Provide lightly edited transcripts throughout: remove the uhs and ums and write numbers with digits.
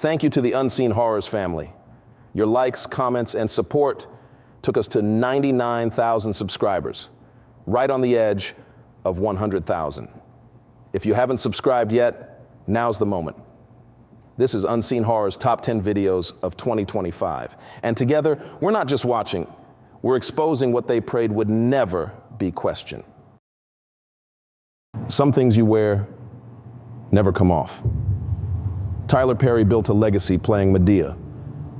Thank you to the Unseen Horrors family. Your likes, comments, and support took us to 99,000 subscribers, right on the edge of 100,000. If you haven't subscribed yet, now's the moment. This is Unseen Horrors' top 10 videos of 2025. And together, we're not just watching, we're exposing what they prayed would never be questioned. Some things you wear never come off. Tyler Perry built a legacy playing Medea,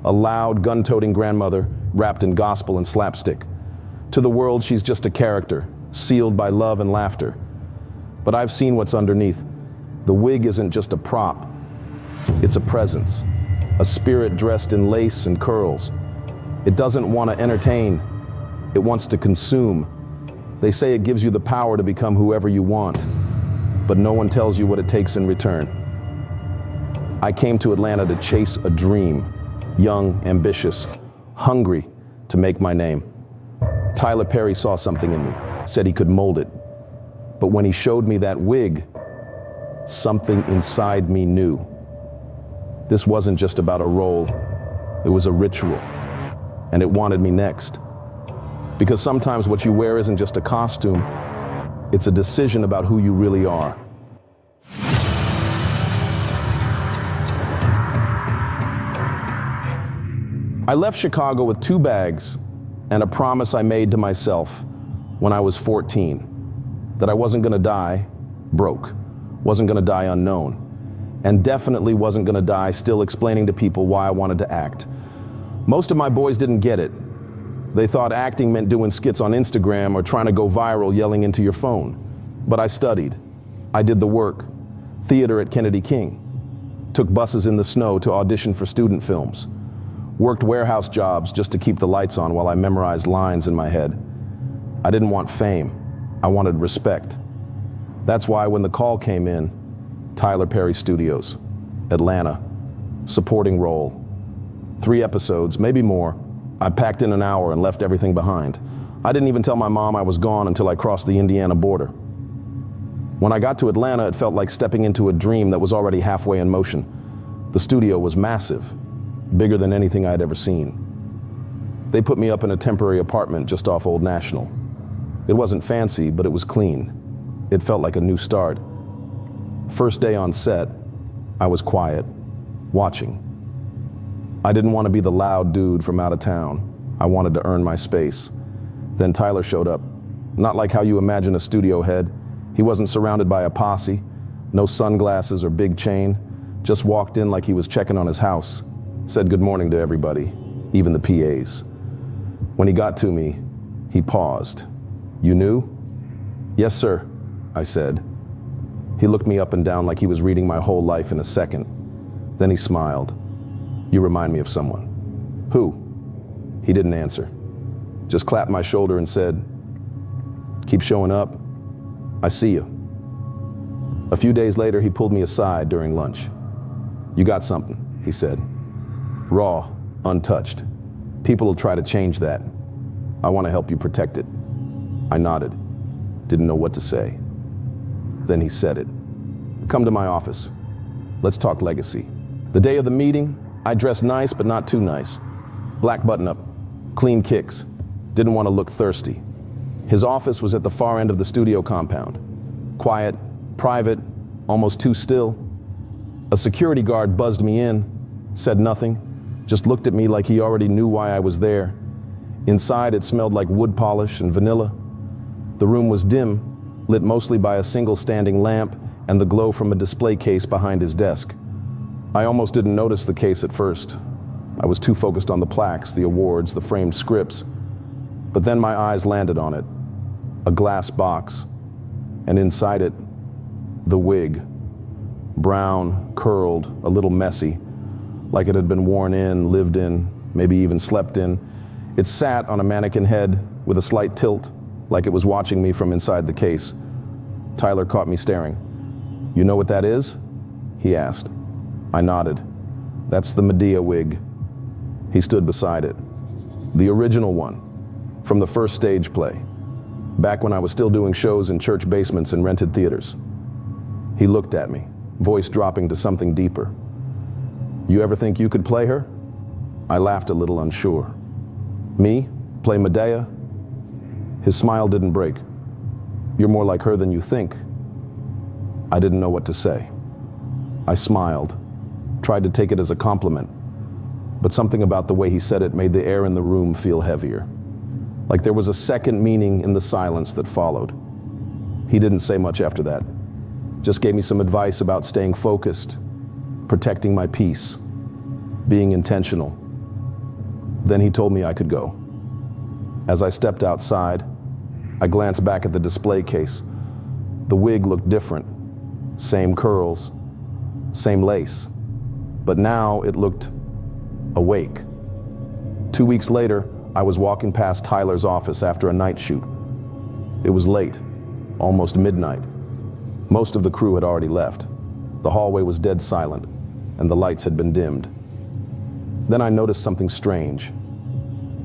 a loud, gun-toting grandmother wrapped in gospel and slapstick. To the world, she's just a character, sealed by love and laughter. But I've seen what's underneath. The wig isn't just a prop. It's a presence, a spirit dressed in lace and curls. It doesn't want to entertain. It wants to consume. They say it gives you the power to become whoever you want, but no one tells you what it takes in return. I came to Atlanta to chase a dream, young, ambitious, hungry to make my name. Tyler Perry saw something in me, said he could mold it. But when he showed me that wig, something inside me knew. This wasn't just about a role, it was a ritual, and it wanted me next. Because sometimes what you wear isn't just a costume, it's a decision about who you really are. I left Chicago with 2 bags and a promise I made to myself when I was 14, that I wasn't gonna die broke, wasn't gonna die unknown, and definitely wasn't gonna die still explaining to people why I wanted to act. Most of my boys didn't get it. They thought acting meant doing skits on Instagram or trying to go viral yelling into your phone. But I studied. I did the work. Theater at Kennedy King. Took buses in the snow to audition for student films. Worked warehouse jobs just to keep the lights on while I memorized lines in my head. I didn't want fame. I wanted respect. That's why when the call came in, Tyler Perry Studios, Atlanta, supporting role. 3 episodes, maybe more. I packed in an hour and left everything behind. I didn't even tell my mom I was gone until I crossed the Indiana border. When I got to Atlanta, it felt like stepping into a dream that was already halfway in motion. The studio was massive, bigger than anything I'd ever seen. They put me up in a temporary apartment just off Old National. It wasn't fancy, but it was clean. It felt like a new start. First day on set, I was quiet, watching. I didn't want to be the loud dude from out of town. I wanted to earn my space. Then Tyler showed up. Not like how you imagine a studio head. He wasn't surrounded by a posse, no sunglasses or big chain. Just walked in like he was checking on his house. Said good morning to everybody, even the PAs. When he got to me, he paused. "You knew?" "Yes, sir," I said. He looked me up and down like he was reading my whole life in a second. Then he smiled. "You remind me of someone." "Who?" He didn't answer. Just clapped my shoulder and said, "Keep showing up. I see you." A few days later, he pulled me aside during lunch. "You got something," he said. "Raw, untouched. People will try to change that. I want to help you protect it." I nodded. Didn't know what to say. Then he said it. "Come to my office. Let's talk legacy." The day of the meeting, I dressed nice, but not too nice. Black button-up, clean kicks. Didn't want to look thirsty. His office was at the far end of the studio compound. Quiet, private, almost too still. A security guard buzzed me in, said nothing, just looked at me like he already knew why I was there. Inside, it smelled like wood polish and vanilla. The room was dim, lit mostly by a single standing lamp and the glow from a display case behind his desk. I almost didn't notice the case at first. I was too focused on the plaques, the awards, the framed scripts. But then my eyes landed on it. A glass box. And inside it, the wig. Brown, curled, a little messy. Like it had been worn in, lived in, maybe even slept in. It sat on a mannequin head with a slight tilt, like it was watching me from inside the case. Tyler caught me staring. "You know what that is?" he asked. I nodded. "That's the Medea wig." He stood beside it. The original one, from the first stage play, back when I was still doing shows in church basements and rented theaters. He looked at me, voice dropping to something deeper. You ever think you could play her? I laughed a little unsure. Me? Play Medea? His smile didn't break. You're more like her than you think. I didn't know what to say. I smiled, tried to take it as a compliment, but something about the way he said it made the air in the room feel heavier. Like there was a second meaning in the silence that followed. He didn't say much after that. Just gave me some advice about staying focused, protecting my peace, being intentional. Then he told me I could go. As I stepped outside, I glanced back at the display case. The wig looked different. Same curls, same lace. But now it looked awake. 2 weeks later, I was walking past Tyler's office after a night shoot. It was late, almost midnight. Most of the crew had already left. The hallway was dead silent, and the lights had been dimmed. Then I noticed something strange.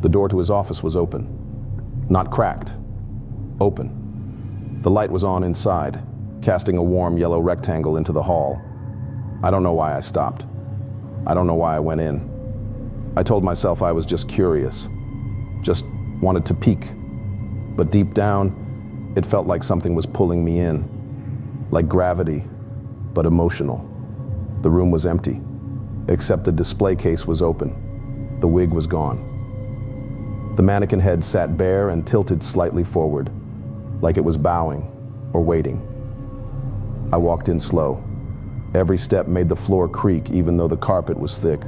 The door to his office was open. Not cracked, open. The light was on inside, casting a warm yellow rectangle into the hall. I don't know why I stopped. I don't know why I went in. I told myself I was just curious, just wanted to peek. But deep down, it felt like something was pulling me in, like gravity, but emotional. The room was empty, except the display case was open. The wig was gone. The mannequin head sat bare and tilted slightly forward, like it was bowing or waiting. I walked in slow. Every step made the floor creak, even though the carpet was thick.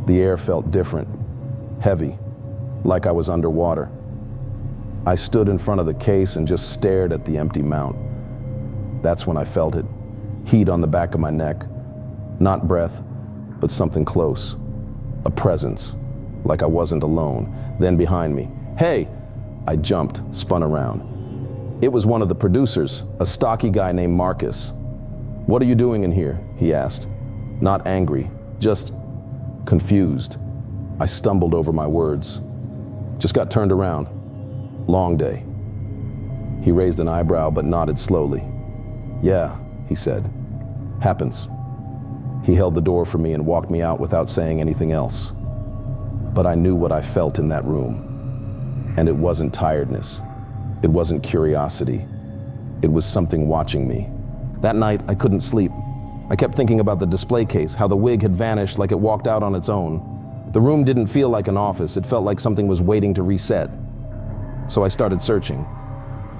The air felt different, heavy, like I was underwater. I stood in front of the case and just stared at the empty mount. That's when I felt it. Heat on the back of my neck. Not breath, but something close. A presence, like I wasn't alone. Then behind me, "Hey!" I jumped, spun around. It was one of the producers, a stocky guy named Marcus. "What are you doing in here?" he asked. Not angry, just confused. I stumbled over my words. Just got turned around. Long day. He raised an eyebrow but nodded slowly. "Yeah," he said. "Happens." He held the door for me and walked me out without saying anything else. But I knew what I felt in that room. And it wasn't tiredness. It wasn't curiosity. It was something watching me. That night, I couldn't sleep. I kept thinking about the display case, how the wig had vanished like it walked out on its own. The room didn't feel like an office. It felt like something was waiting to reset. So I started searching.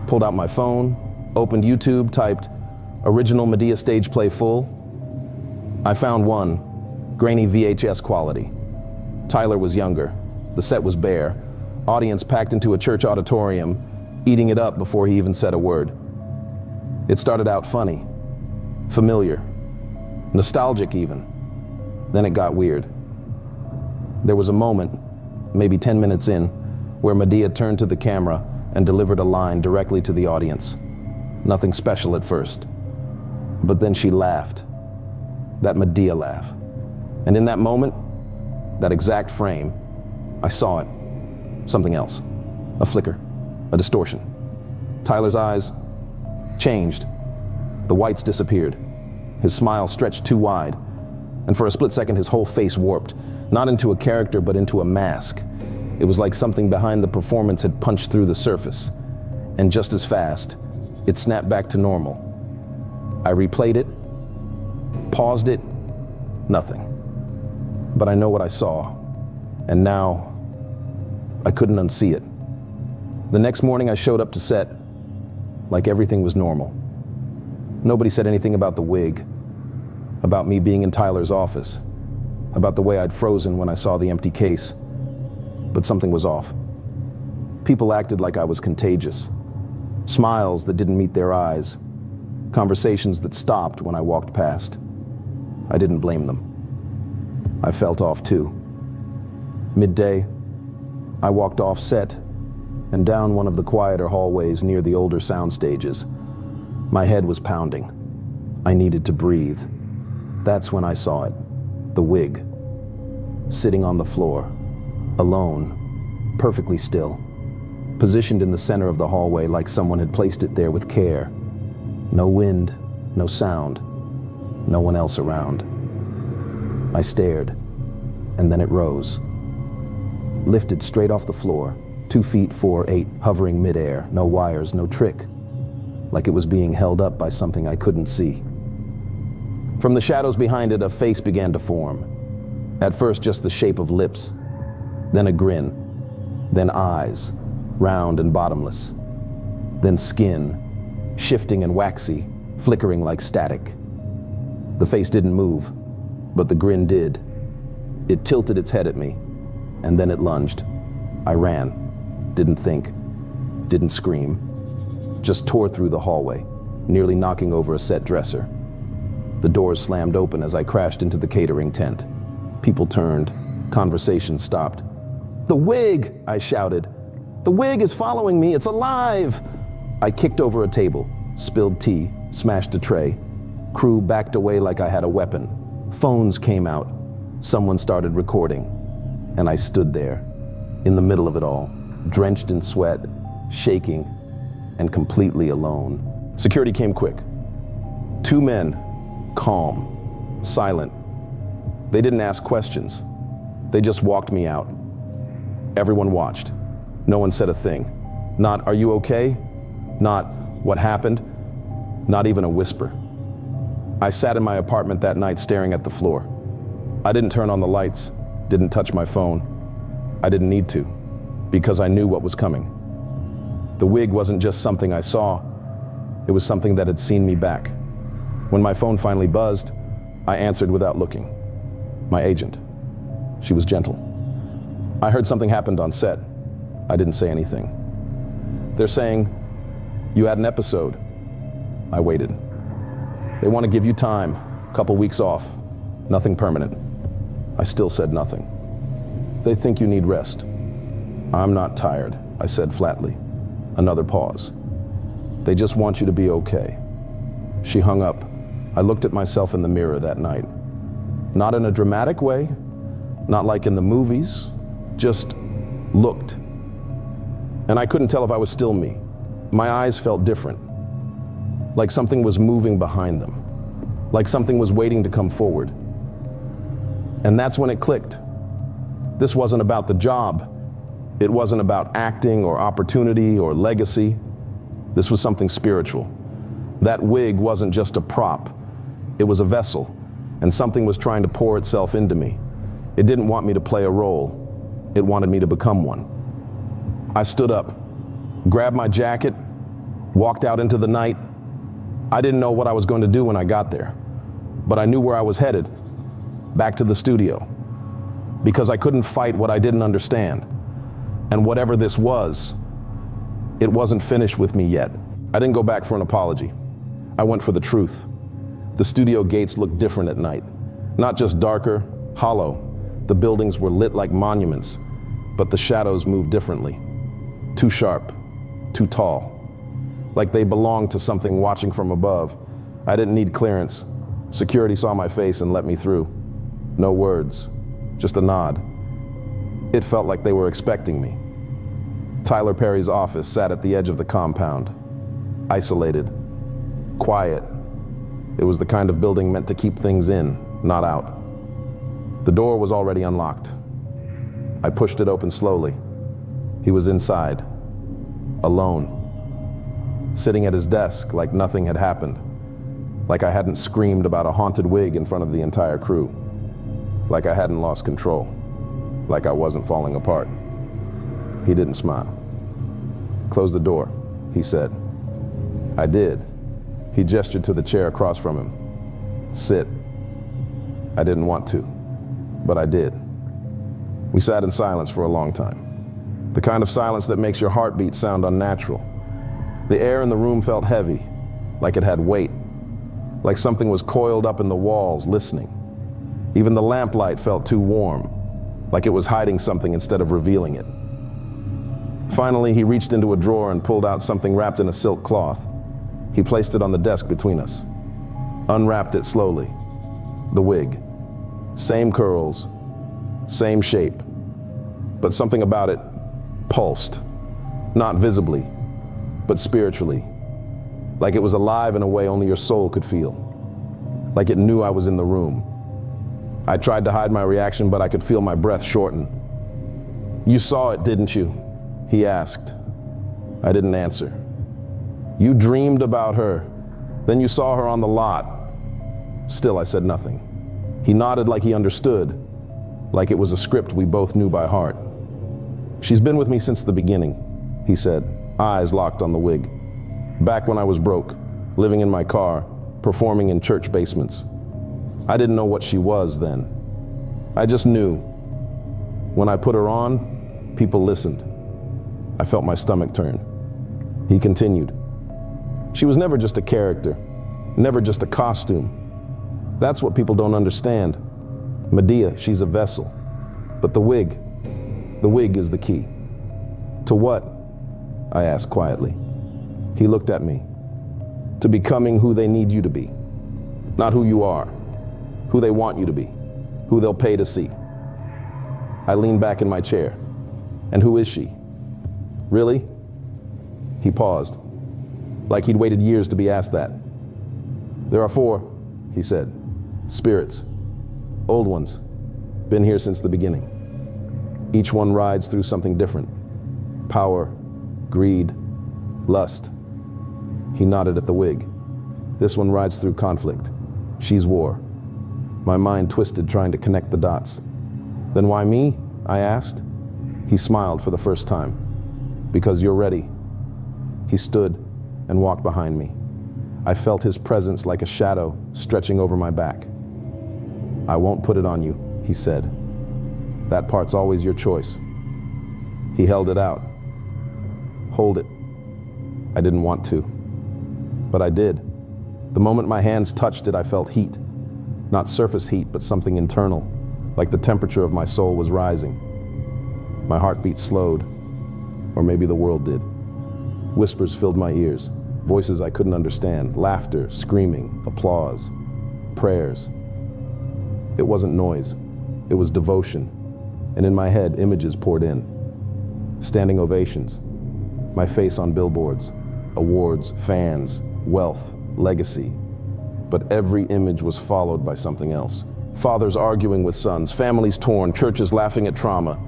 Pulled out my phone, opened YouTube, typed, "Original Medea stage play full." I found one, grainy VHS quality. Tyler was younger. The set was bare. Audience packed into a church auditorium, eating it up before he even said a word. It started out funny, familiar, nostalgic even. Then it got weird. There was a moment, maybe 10 minutes in, where Medea turned to the camera and delivered a line directly to the audience. Nothing special at first. But then she laughed. That Medea laugh. And in that moment, that exact frame, I saw it. Something else. A flicker. A distortion. Tyler's eyes changed. The whites disappeared. His smile stretched too wide. And for a split second, his whole face warped. Not into a character, but into a mask. It was like something behind the performance had punched through the surface. And just as fast, it snapped back to normal. I replayed it, paused it, nothing. But I know what I saw, and now I couldn't unsee it. The next morning I showed up to set like everything was normal. Nobody said anything about the wig, about me being in Tyler's office, about the way I'd frozen when I saw the empty case. But something was off. People acted like I was contagious. Smiles that didn't meet their eyes. Conversations that stopped when I walked past. I didn't blame them. I felt off too. Midday, I walked off set and down one of the quieter hallways near the older sound stages. My head was pounding. I needed to breathe. That's when I saw it. The wig. Sitting on the floor. Alone. Perfectly still. Positioned in the center of the hallway like someone had placed it there with care. No wind, no sound, no one else around. I stared, and then it rose. Lifted straight off the floor, 2 feet 4'8", hovering midair, no wires, no trick, like it was being held up by something I couldn't see. From the shadows behind it, a face began to form. At first, just the shape of lips, then a grin, then eyes, round and bottomless, then skin, shifting and waxy, flickering like static. The face didn't move, but the grin did. It tilted its head at me, and then it lunged. I ran, didn't think, didn't scream, just tore through the hallway, nearly knocking over a set dresser. The doors slammed open as I crashed into the catering tent. People turned, conversation stopped. "The wig!" I shouted. "The wig is following me, it's alive!" I kicked over a table, spilled tea, smashed a tray. Crew backed away like I had a weapon. Phones came out. Someone started recording. And I stood there, in the middle of it all, drenched in sweat, shaking, and completely alone. Security came quick. 2 men, calm, silent. They didn't ask questions. They just walked me out. Everyone watched. No one said a thing. Not, "Are you okay?" Not, "What happened?" Not even a whisper. I sat in my apartment that night staring at the floor. I didn't turn on the lights, didn't touch my phone. I didn't need to, because I knew what was coming. The wig wasn't just something I saw, it was something that had seen me back. When my phone finally buzzed, I answered without looking. My agent. She was gentle. "I heard something happened on set." I didn't say anything. "They're saying you had an episode." I waited. "They want to give you time, a couple weeks off, nothing permanent." I still said nothing. "They think you need rest." "I'm not tired," I said flatly. Another pause. "They just want you to be okay." She hung up. I looked at myself in the mirror that night. Not in a dramatic way, not like in the movies, just looked. And I couldn't tell if I was still me. My eyes felt different, like something was moving behind them, like something was waiting to come forward. And that's when it clicked. This wasn't about the job. It wasn't about acting or opportunity or legacy. This was something spiritual. That wig wasn't just a prop. It was a vessel, and something was trying to pour itself into me. It didn't want me to play a role. It wanted me to become one. I stood up, grabbed my jacket, walked out into the night. I didn't know what I was going to do when I got there, but I knew where I was headed, back to the studio, because I couldn't fight what I didn't understand. And whatever this was, it wasn't finished with me yet. I didn't go back for an apology. I went for the truth. The studio gates looked different at night. Not just darker, hollow. The buildings were lit like monuments, but the shadows moved differently. Too sharp, too tall. Like they belonged to something watching from above. I didn't need clearance. Security saw my face and let me through. No words, just a nod. It felt like they were expecting me. Tyler Perry's office sat at the edge of the compound. Isolated, quiet. It was the kind of building meant to keep things in, not out. The door was already unlocked. I pushed it open slowly. He was inside, alone, sitting at his desk like nothing had happened, like I hadn't screamed about a haunted wig in front of the entire crew, like I hadn't lost control, like I wasn't falling apart. He didn't smile. "Close the door," he said. I did. He gestured to the chair across from him. "Sit." I didn't want to, but I did. We sat in silence for a long time. The kind of silence that makes your heartbeat sound unnatural. The air in the room felt heavy, like it had weight, like something was coiled up in the walls, listening. Even the lamplight felt too warm, like it was hiding something instead of revealing it. Finally, he reached into a drawer and pulled out something wrapped in a silk cloth. He placed it on the desk between us, unwrapped it slowly. The wig. Same curls, same shape, but something about it pulsed, not visibly, but spiritually, like it was alive in a way only your soul could feel, like it knew I was in the room. I tried to hide my reaction, but I could feel my breath shorten. "You saw it, didn't you?" he asked. I didn't answer. "You dreamed about her. Then you saw her on the lot." Still, I said nothing. He nodded like he understood, like it was a script we both knew by heart. "She's been with me since the beginning," he said, eyes locked on the wig. "Back when I was broke, living in my car, performing in church basements. I didn't know what she was then. I just knew. When I put her on, people listened." I felt my stomach turn. He continued. "She was never just a character, never just a costume. That's what people don't understand. Medea, she's a vessel. But the wig is the key." "To what?" I asked quietly. He looked at me. "To becoming who they need you to be. Not who you are, who they want you to be, who they'll pay to see." I leaned back in my chair. "And who is she? Really?" He paused, like he'd waited years to be asked that. "There are 4, he said. "Spirits. Old ones. Been here since the beginning. Each one rides through something different. Power, greed, lust." He nodded at the wig. "This one rides through conflict. She's war." My mind twisted trying to connect the dots. "Then why me?" I asked. He smiled for the first time. "Because you're ready." He stood and walked behind me. I felt his presence like a shadow stretching over my back. "I won't put it on you," he said. "That part's always your choice." He held it out. "Hold it." I didn't want to, but I did. The moment my hands touched it, I felt heat. Not surface heat, but something internal, like the temperature of my soul was rising. My heartbeat slowed, or maybe the world did. Whispers filled my ears, voices I couldn't understand, laughter, screaming, applause, prayers. It wasn't noise, it was devotion, and in my head, images poured in. Standing ovations, my face on billboards, awards, fans, wealth, legacy. But every image was followed by something else. Fathers arguing with sons, families torn, churches laughing at trauma.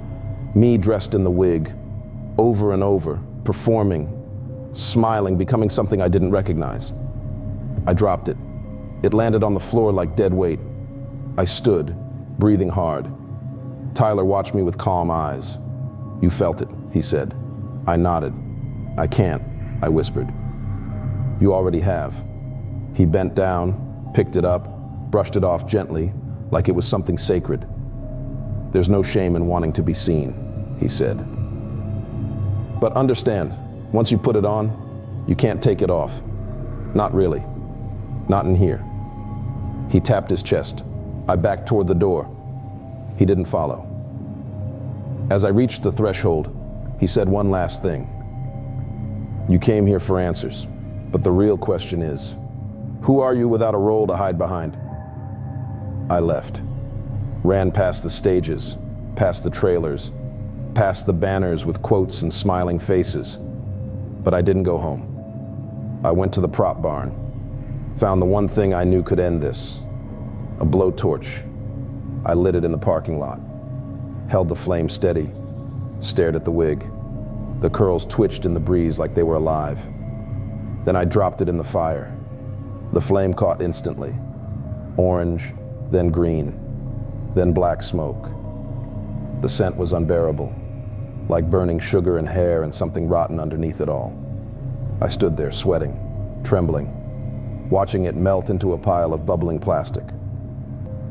Me dressed in the wig, over and over, performing, smiling, becoming something I didn't recognize. I dropped it. It landed on the floor like dead weight. I stood, breathing hard. Tyler watched me with calm eyes. "You felt it," he said. I nodded. "I can't," I whispered. "You already have." He bent down, picked it up, brushed it off gently, like it was something sacred. "There's no shame in wanting to be seen," he said. "But understand, once you put it on, you can't take it off. Not really. Not in here." He tapped his chest. I backed toward the door. He didn't follow. As I reached the threshold, he said one last thing. "You came here for answers, but the real question is, who are you without a role to hide behind?" I left. Ran past the stages, past the trailers, past the banners with quotes and smiling faces. But I didn't go home. I went to the prop barn, found the one thing I knew could end this, a blowtorch. I lit it in the parking lot, held the flame steady, stared at the wig. The curls twitched in the breeze like they were alive. Then I dropped it in the fire. The flame caught instantly. Orange, then green, then black smoke. The scent was unbearable, like burning sugar and hair and something rotten underneath it all. I stood there sweating, trembling, watching it melt into a pile of bubbling plastic.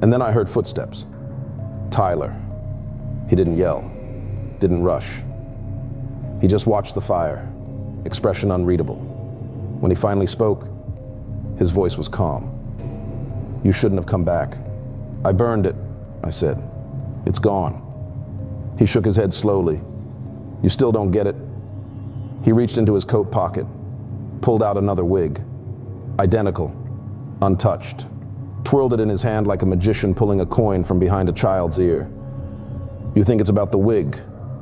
And then I heard footsteps. Tyler. He didn't yell, didn't rush. He just watched the fire, expression unreadable. When he finally spoke, his voice was calm. "You shouldn't have come back." "I burned it," I said. "It's gone." He shook his head slowly. "You still don't get it?" He reached into his coat pocket, pulled out another wig, identical, untouched, twirled it in his hand like a magician pulling a coin from behind a child's ear. "You think it's about the wig,"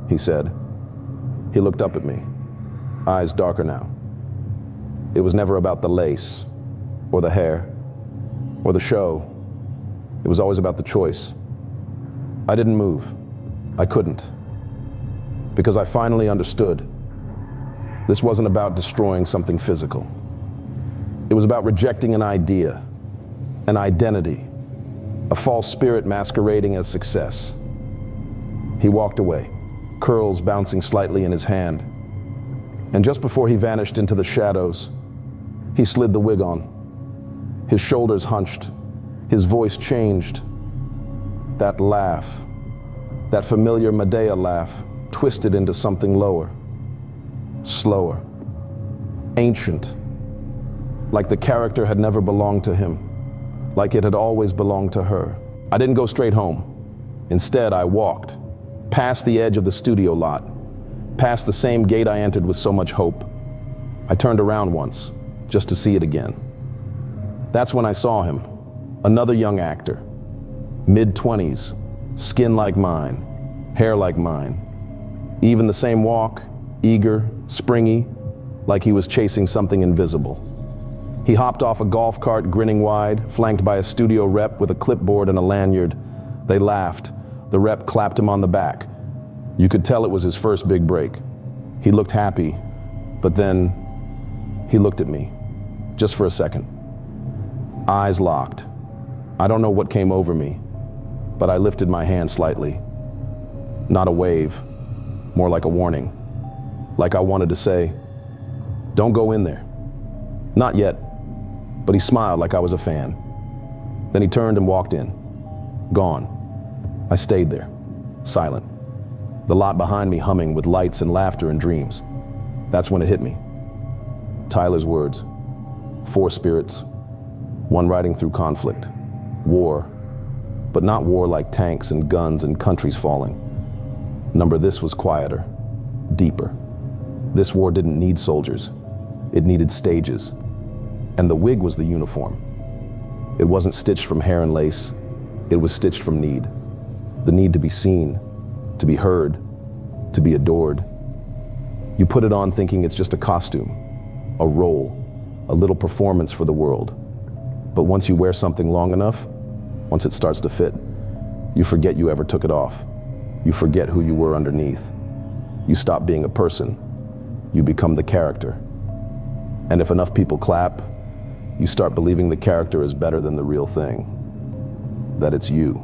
he said. He looked up at me, eyes darker now. "It was never about the lace, or the hair, or the show. It was always about the choice. I didn't move. I couldn't. Because I finally understood. This wasn't about destroying something physical. It was about rejecting an idea, an identity, a false spirit masquerading as success. He walked away, curls bouncing slightly in his hand. And just before he vanished into the shadows, he slid the wig on. His shoulders hunched. His voice changed. That laugh, that familiar Medea laugh, twisted into something lower, slower, ancient, like the character had never belonged to him, like it had always belonged to her. I didn't go straight home. Instead, I walked, past the edge of the studio lot, past the same gate I entered with so much hope. I turned around once, just to see it again. That's when I saw him, another young actor, mid-20s, skin like mine, hair like mine, even the same walk, eager, springy, like he was chasing something invisible. He hopped off a golf cart, grinning wide, flanked by a studio rep with a clipboard and a lanyard. They laughed. The rep clapped him on the back. You could tell it was his first big break. He looked happy, but then he looked at me, just for a second. Eyes locked. I don't know what came over me, but I lifted my hand slightly. Not a wave, more like a warning. Like I wanted to say, don't go in there. Not yet, but he smiled like I was a fan. Then he turned and walked in. Gone. I stayed there, silent. The lot behind me humming with lights and laughter and dreams. That's when it hit me. Tyler's words. 4 spirits, one riding through conflict, war, but not war like tanks and guns and countries falling. Number this was quieter, deeper. This war didn't need soldiers. It needed stages. And the wig was the uniform. It wasn't stitched from hair and lace. It was stitched from need. The need to be seen, to be heard, to be adored. You put it on thinking it's just a costume, a role, a little performance for the world. But once you wear something long enough, once it starts to fit, you forget you ever took it off. You forget who you were underneath. You stop being a person. You become the character. And if enough people clap, you start believing the character is better than the real thing, that it's you.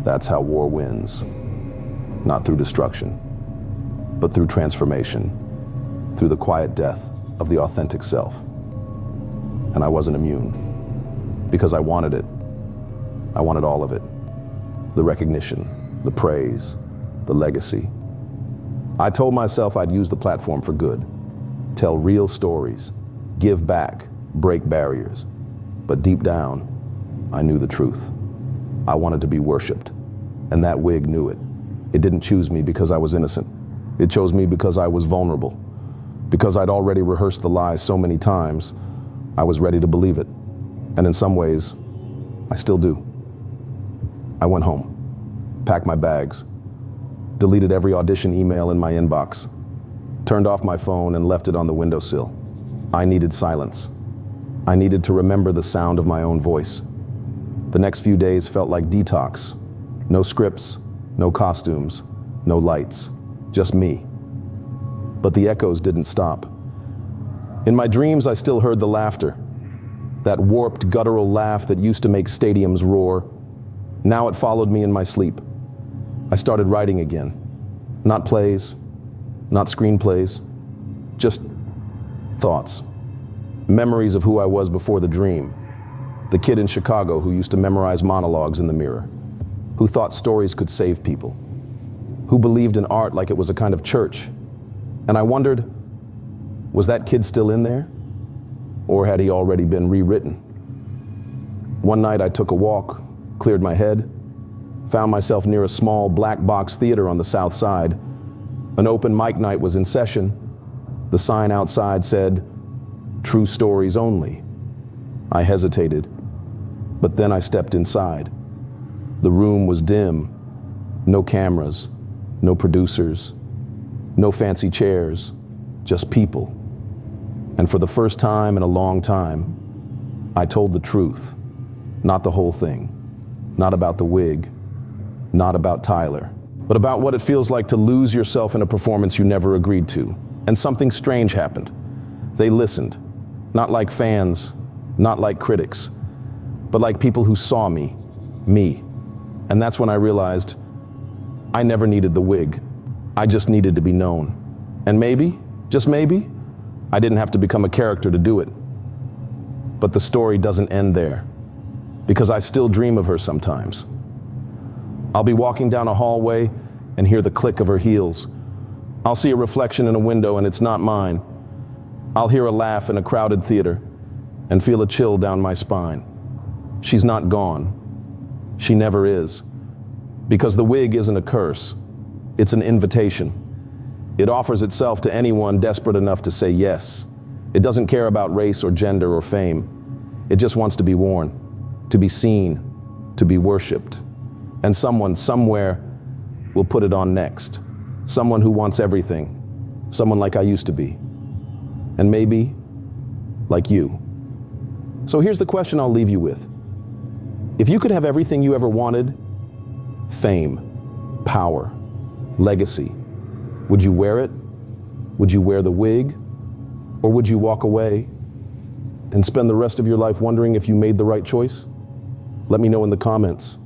That's how war wins. Not through destruction, but through transformation, through the quiet death of the authentic self. And I wasn't immune, because I wanted it. I wanted all of it. The recognition, the praise, the legacy. I told myself I'd use the platform for good, tell real stories, give back, break barriers. But deep down, I knew the truth. I wanted to be worshipped, and that wig knew it. It didn't choose me because I was innocent. It chose me because I was vulnerable. Because I'd already rehearsed the lies so many times, I was ready to believe it. And in some ways, I still do. I went home, packed my bags, deleted every audition email in my inbox, turned off my phone and left it on the windowsill. I needed silence. I needed to remember the sound of my own voice. The next few days felt like detox. No scripts, no costumes, no lights, just me. But the echoes didn't stop. In my dreams, I still heard the laughter, that warped, guttural laugh that used to make stadiums roar. Now it followed me in my sleep. I started writing again. Not plays, not screenplays, just thoughts. Memories of who I was before the dream. The kid in Chicago who used to memorize monologues in the mirror, who thought stories could save people, who believed in art like it was a kind of church. And I wondered, was that kid still in there? Or had he already been rewritten? One night I took a walk, cleared my head, found myself near a small black box theater on the south side. An open mic night was in session. The sign outside said, "True stories only." I hesitated, but then I stepped inside. The room was dim, no cameras, no producers, no fancy chairs, just people. And for the first time in a long time, I told the truth, not the whole thing, Not about the wig, not about Tyler, but about what it feels like to lose yourself in a performance you never agreed to. And something strange happened. They listened, not like fans, not like critics, but like people who saw me. And that's when I realized I never needed the wig. I just needed to be known. And maybe, just maybe, I didn't have to become a character to do it. But the story doesn't end there, because I still dream of her sometimes. I'll be walking down a hallway and hear the click of her heels. I'll see a reflection in a window and it's not mine. I'll hear a laugh in a crowded theater and feel a chill down my spine. She's not gone. She never is. Because the wig isn't a curse. It's an invitation. It offers itself to anyone desperate enough to say yes. It doesn't care about race or gender or fame. It just wants to be worn, to be seen, to be worshipped. And someone somewhere will put it on next. Someone who wants everything. Someone like I used to be. And maybe like you. So here's the question I'll leave you with. If you could have everything you ever wanted, fame, power, legacy, would you wear it? Would you wear the wig? Or would you walk away and spend the rest of your life wondering if you made the right choice? Let me know in the comments.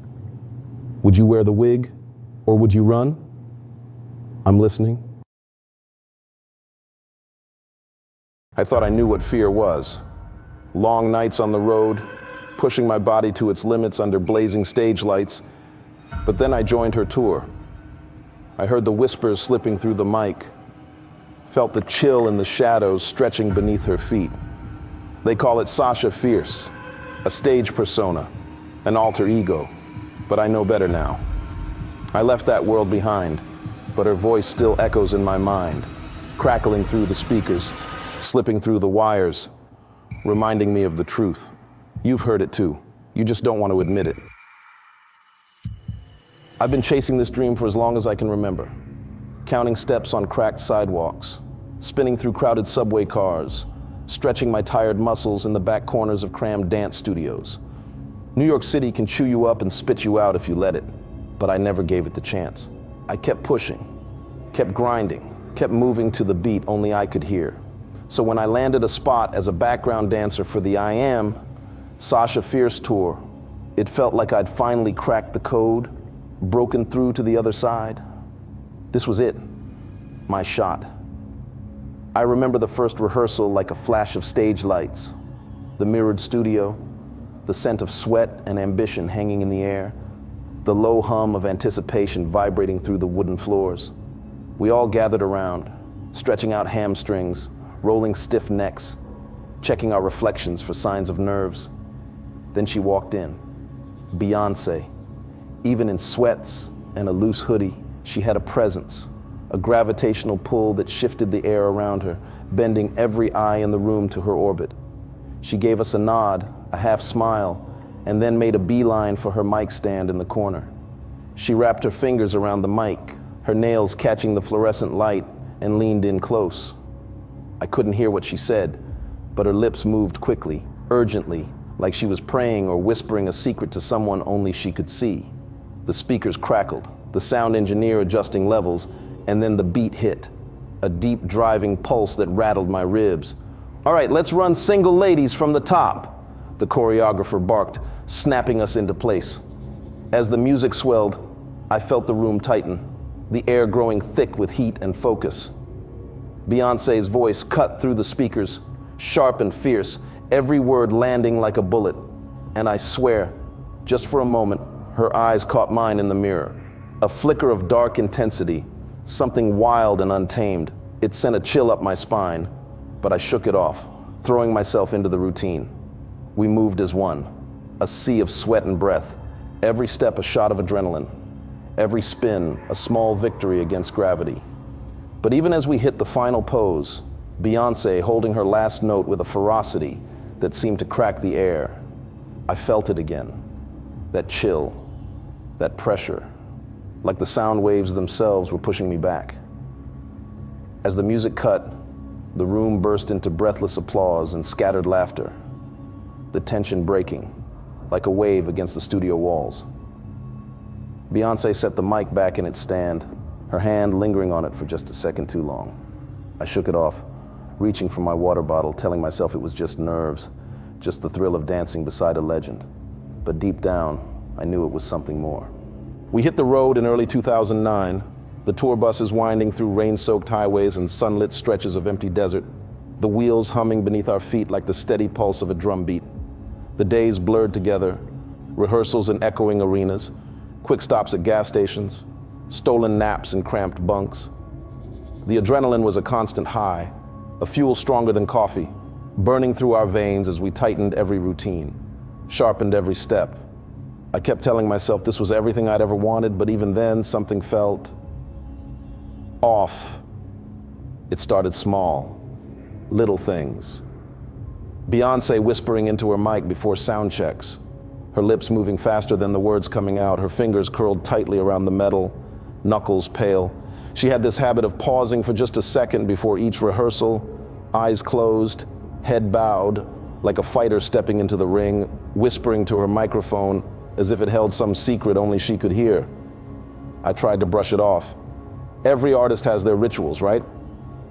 Would you wear the wig or would you run? I'm listening. I thought I knew what fear was. Long nights on the road, pushing my body to its limits under blazing stage lights. But then I joined her tour. I heard the whispers slipping through the mic, felt the chill in the shadows stretching beneath her feet. They call it Sasha Fierce, a stage persona, an alter ego, but I know better now. I left that world behind, but her voice still echoes in my mind, crackling through the speakers, slipping through the wires, reminding me of the truth. You've heard it too. You just don't want to admit it. I've been chasing this dream for as long as I can remember, counting steps on cracked sidewalks, spinning through crowded subway cars, stretching my tired muscles in the back corners of crammed dance studios. New York City can chew you up and spit you out if you let it, but I never gave it the chance. I kept pushing, kept grinding, kept moving to the beat only I could hear. So when I landed a spot as a background dancer for the I Am Sasha Fierce tour, it felt like I'd finally cracked the code, broken through to the other side. This was it, my shot. I remember the first rehearsal like a flash of stage lights, the mirrored studio, the scent of sweat and ambition hanging in the air, the low hum of anticipation vibrating through the wooden floors. We all gathered around, stretching out hamstrings, rolling stiff necks, checking our reflections for signs of nerves. Then she walked in, Beyoncé. Even in sweats and a loose hoodie, she had a presence, a gravitational pull that shifted the air around her, bending every eye in the room to her orbit. She gave us a nod, a half smile, and then made a beeline for her mic stand in the corner. She wrapped her fingers around the mic, her nails catching the fluorescent light, and leaned in close. I couldn't hear what she said, but her lips moved quickly, urgently, like she was praying or whispering a secret to someone only she could see. The speakers crackled, the sound engineer adjusting levels, and then the beat hit, a deep driving pulse that rattled my ribs. "All right, let's run Single Ladies from the top," the choreographer barked, snapping us into place. As the music swelled, I felt the room tighten, the air growing thick with heat and focus. Beyoncé's voice cut through the speakers, sharp and fierce, every word landing like a bullet. And I swear, just for a moment, her eyes caught mine in the mirror. A flicker of dark intensity, something wild and untamed. It sent a chill up my spine, but I shook it off, throwing myself into the routine. We moved as one, a sea of sweat and breath, every step a shot of adrenaline, every spin a small victory against gravity. But even as we hit the final pose, Beyoncé holding her last note with a ferocity that seemed to crack the air, I felt it again, that chill, that pressure, like the sound waves themselves were pushing me back. As the music cut, the room burst into breathless applause and scattered laughter, the tension breaking, like a wave against the studio walls. Beyoncé set the mic back in its stand, her hand lingering on it for just a second too long. I shook it off, reaching for my water bottle, telling myself it was just nerves, just the thrill of dancing beside a legend. But deep down, I knew it was something more. We hit the road in early 2009, the tour buses winding through rain-soaked highways and sunlit stretches of empty desert, the wheels humming beneath our feet like the steady pulse of a drumbeat. The days blurred together, rehearsals in echoing arenas, quick stops at gas stations, stolen naps in cramped bunks. The adrenaline was a constant high, a fuel stronger than coffee, burning through our veins as we tightened every routine, sharpened every step. I kept telling myself this was everything I'd ever wanted, but even then, something felt off. It started small, little things. Beyoncé whispering into her mic before sound checks, her lips moving faster than the words coming out, her fingers curled tightly around the metal, knuckles pale. She had this habit of pausing for just a second before each rehearsal, eyes closed, head bowed, like a fighter stepping into the ring, whispering to her microphone as if it held some secret only she could hear. I tried to brush it off. Every artist has their rituals, right?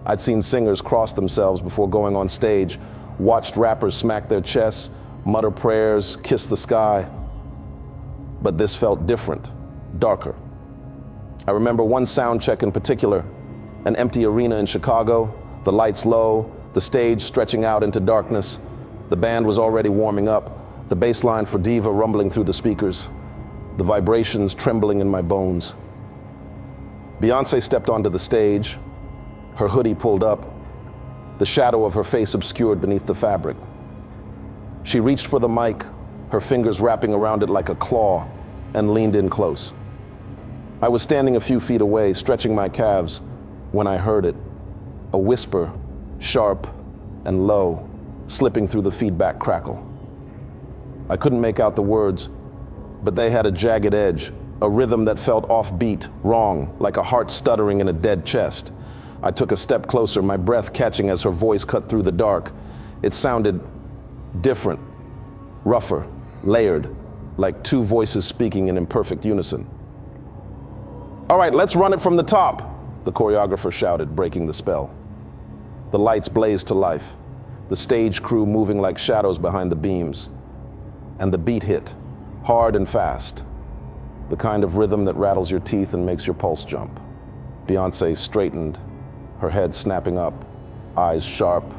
I'd seen singers cross themselves before going on stage, watched rappers smack their chests, mutter prayers, kiss the sky. But this felt different, darker. I remember one sound check in particular, an empty arena in Chicago, the lights low, the stage stretching out into darkness. The band was already warming up, the bass line for Diva rumbling through the speakers, the vibrations trembling in my bones. Beyoncé stepped onto the stage, her hoodie pulled up, the shadow of her face obscured beneath the fabric. She reached for the mic, her fingers wrapping around it like a claw, and leaned in close. I was standing a few feet away, stretching my calves, when I heard it, a whisper, sharp and low, slipping through the feedback crackle. I couldn't make out the words, but they had a jagged edge, a rhythm that felt offbeat, wrong, like a heart stuttering in a dead chest. I took a step closer, my breath catching as her voice cut through the dark. It sounded different, rougher, layered, like two voices speaking in imperfect unison. "All right, let's run it from the top," the choreographer shouted, breaking the spell. The lights blazed to life, the stage crew moving like shadows behind the beams. And the beat hit, hard and fast, the kind of rhythm that rattles your teeth and makes your pulse jump. Beyoncé straightened, her head snapping up, eyes sharp,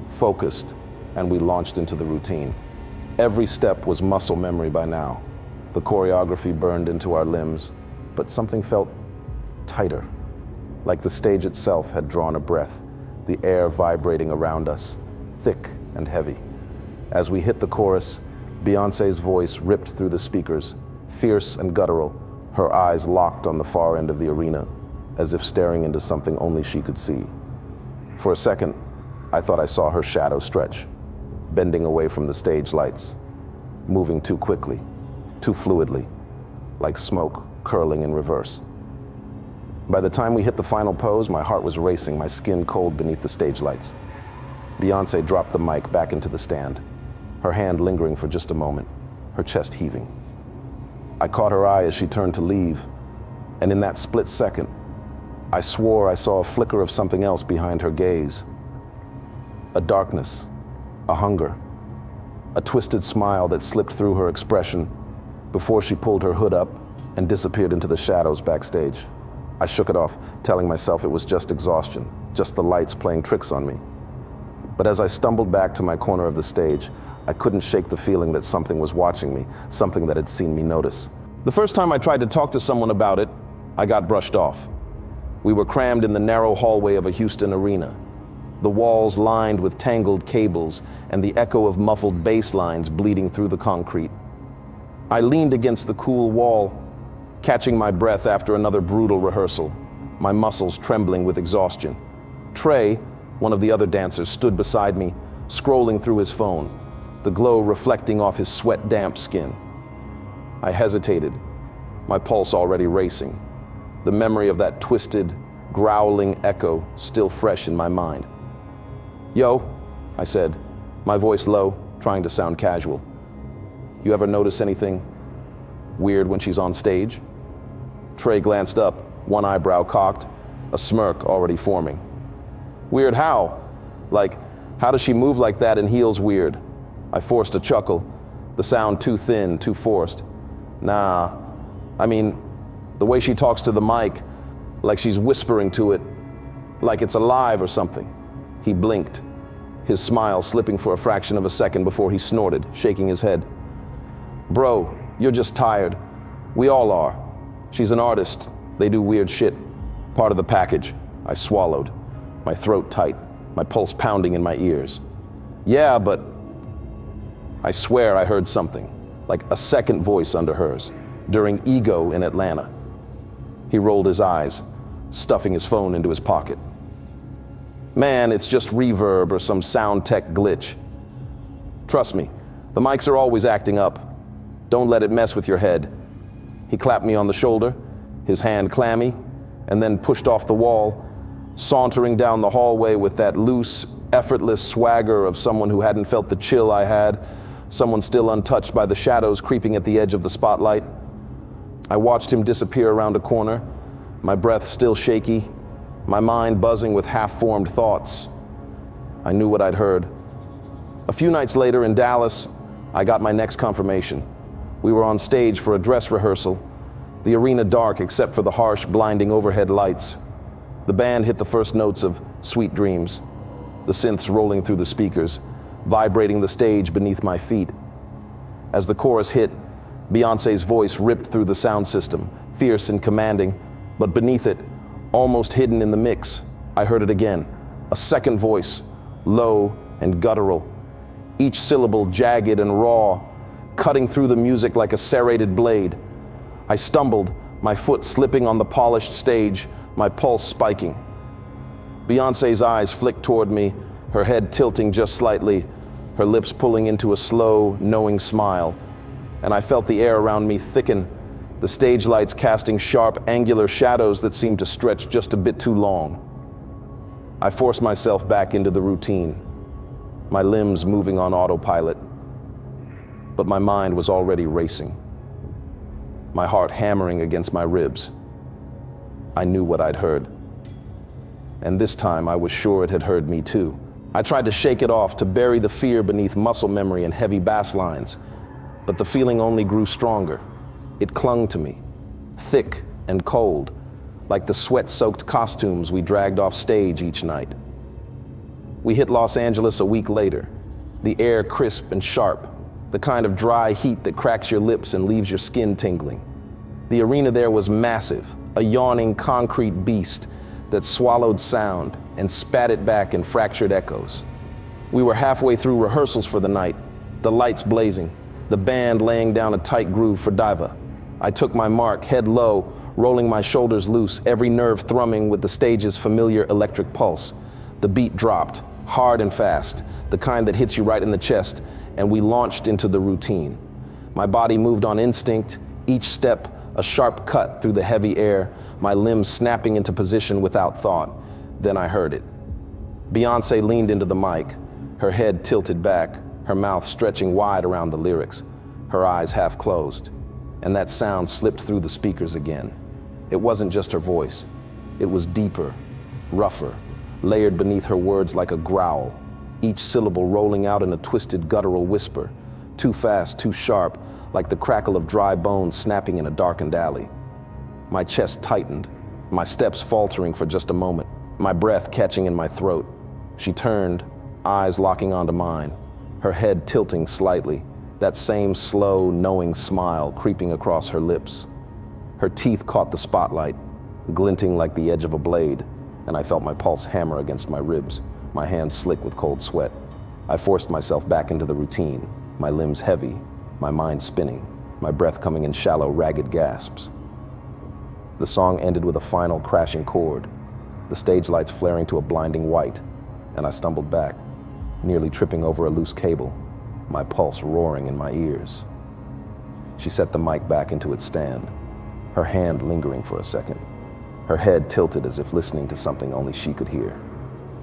focused, and we launched into the routine. Every step was muscle memory by now. The choreography burned into our limbs, but something felt tighter, like the stage itself had drawn a breath, the air vibrating around us, thick and heavy. As we hit the chorus, Beyoncé's voice ripped through the speakers, fierce and guttural, her eyes locked on the far end of the arena, as if staring into something only she could see. For a second, I thought I saw her shadow stretch, bending away from the stage lights, moving too quickly, too fluidly, like smoke curling in reverse. By the time we hit the final pose, my heart was racing, my skin cold beneath the stage lights. Beyoncé dropped the mic back into the stand, her hand lingering for just a moment, her chest heaving. I caught her eye as she turned to leave, and in that split second, I swore I saw a flicker of something else behind her gaze. A darkness, a hunger, a twisted smile that slipped through her expression before she pulled her hood up and disappeared into the shadows backstage. I shook it off, telling myself it was just exhaustion, just the lights playing tricks on me. But as I stumbled back to my corner of the stage, I couldn't shake the feeling that something was watching me, something that had seen me notice. The first time I tried to talk to someone about it, I got brushed off. We were crammed in the narrow hallway of a Houston arena, the walls lined with tangled cables and the echo of muffled bass lines bleeding through the concrete. I leaned against the cool wall, catching my breath after another brutal rehearsal, my muscles trembling with exhaustion. Trey, one of the other dancers, stood beside me, scrolling through his phone, the glow reflecting off his sweat-damp skin. I hesitated, my pulse already racing, the memory of that twisted, growling echo still fresh in my mind. "Yo," I said, my voice low, trying to sound casual. "You ever notice anything weird when she's on stage?" Trey glanced up, one eyebrow cocked, a smirk already forming. Weird how? Like, how does she move like that in heels weird? I forced a chuckle, the sound too thin, too forced. Nah, I mean, the way she talks to the mic, like she's whispering to it, like it's alive or something. He blinked, his smile slipping for a fraction of a second before he snorted, shaking his head. Bro, you're just tired. We all are. She's an artist. They do weird shit. Part of the package. I swallowed, my throat tight, my pulse pounding in my ears. Yeah, but I swear I heard something, like a second voice under hers, during Ego in Atlanta. He rolled his eyes, stuffing his phone into his pocket. Man, it's just reverb or some sound tech glitch. Trust me, the mics are always acting up. Don't let it mess with your head. He clapped me on the shoulder, his hand clammy, and then pushed off the wall, sauntering down the hallway with that loose, effortless swagger of someone who hadn't felt the chill I had, someone still untouched by the shadows creeping at the edge of the spotlight. I watched him disappear around a corner, my breath still shaky, my mind buzzing with half-formed thoughts. I knew what I'd heard. A few nights later in Dallas, I got my next confirmation. We were on stage for a dress rehearsal, the arena dark except for the harsh, blinding overhead lights. The band hit the first notes of Sweet Dreams, the synths rolling through the speakers, vibrating the stage beneath my feet. As the chorus hit, Beyoncé's voice ripped through the sound system, fierce and commanding, but beneath it, almost hidden in the mix, I heard it again, a second voice, low and guttural, each syllable jagged and raw, cutting through the music like a serrated blade. I stumbled, my foot slipping on the polished stage, my pulse spiking. Beyoncé's eyes flicked toward me, her head tilting just slightly, her lips pulling into a slow, knowing smile, and I felt the air around me thicken, the stage lights casting sharp, angular shadows that seemed to stretch just a bit too long. I forced myself back into the routine, my limbs moving on autopilot, but my mind was already racing, my heart hammering against my ribs. I knew what I'd heard, and this time I was sure it had heard me too. I tried to shake it off, to bury the fear beneath muscle memory and heavy bass lines, but the feeling only grew stronger. It clung to me, thick and cold, like the sweat-soaked costumes we dragged off stage each night. We hit Los Angeles a week later, the air crisp and sharp, the kind of dry heat that cracks your lips and leaves your skin tingling. The arena there was massive, a yawning concrete beast that swallowed sound and spat it back in fractured echoes. We were halfway through rehearsals for the night, the lights blazing, the band laying down a tight groove for Diva. I took my mark, head low, rolling my shoulders loose, every nerve thrumming with the stage's familiar electric pulse. The beat dropped, hard and fast, the kind that hits you right in the chest, and we launched into the routine. My body moved on instinct, each step a sharp cut through the heavy air, my limbs snapping into position without thought. Then I heard it. Beyoncé leaned into the mic, her head tilted back, her mouth stretching wide around the lyrics, her eyes half closed. And that sound slipped through the speakers again. It wasn't just her voice. It was deeper, rougher, layered beneath her words like a growl, each syllable rolling out in a twisted guttural whisper, too fast, too sharp, like the crackle of dry bones snapping in a darkened alley. My chest tightened, my steps faltering for just a moment, my breath catching in my throat. She turned, eyes locking onto mine, her head tilting slightly, that same slow, knowing smile creeping across her lips. Her teeth caught the spotlight, glinting like the edge of a blade, and I felt my pulse hammer against my ribs, my hands slick with cold sweat. I forced myself back into the routine, my limbs heavy, my mind spinning, my breath coming in shallow, ragged gasps. The song ended with a final crashing chord, the stage lights flaring to a blinding white, and I stumbled back, nearly tripping over a loose cable, my pulse roaring in my ears. She set the mic back into its stand, her hand lingering for a second, her head tilted as if listening to something only she could hear.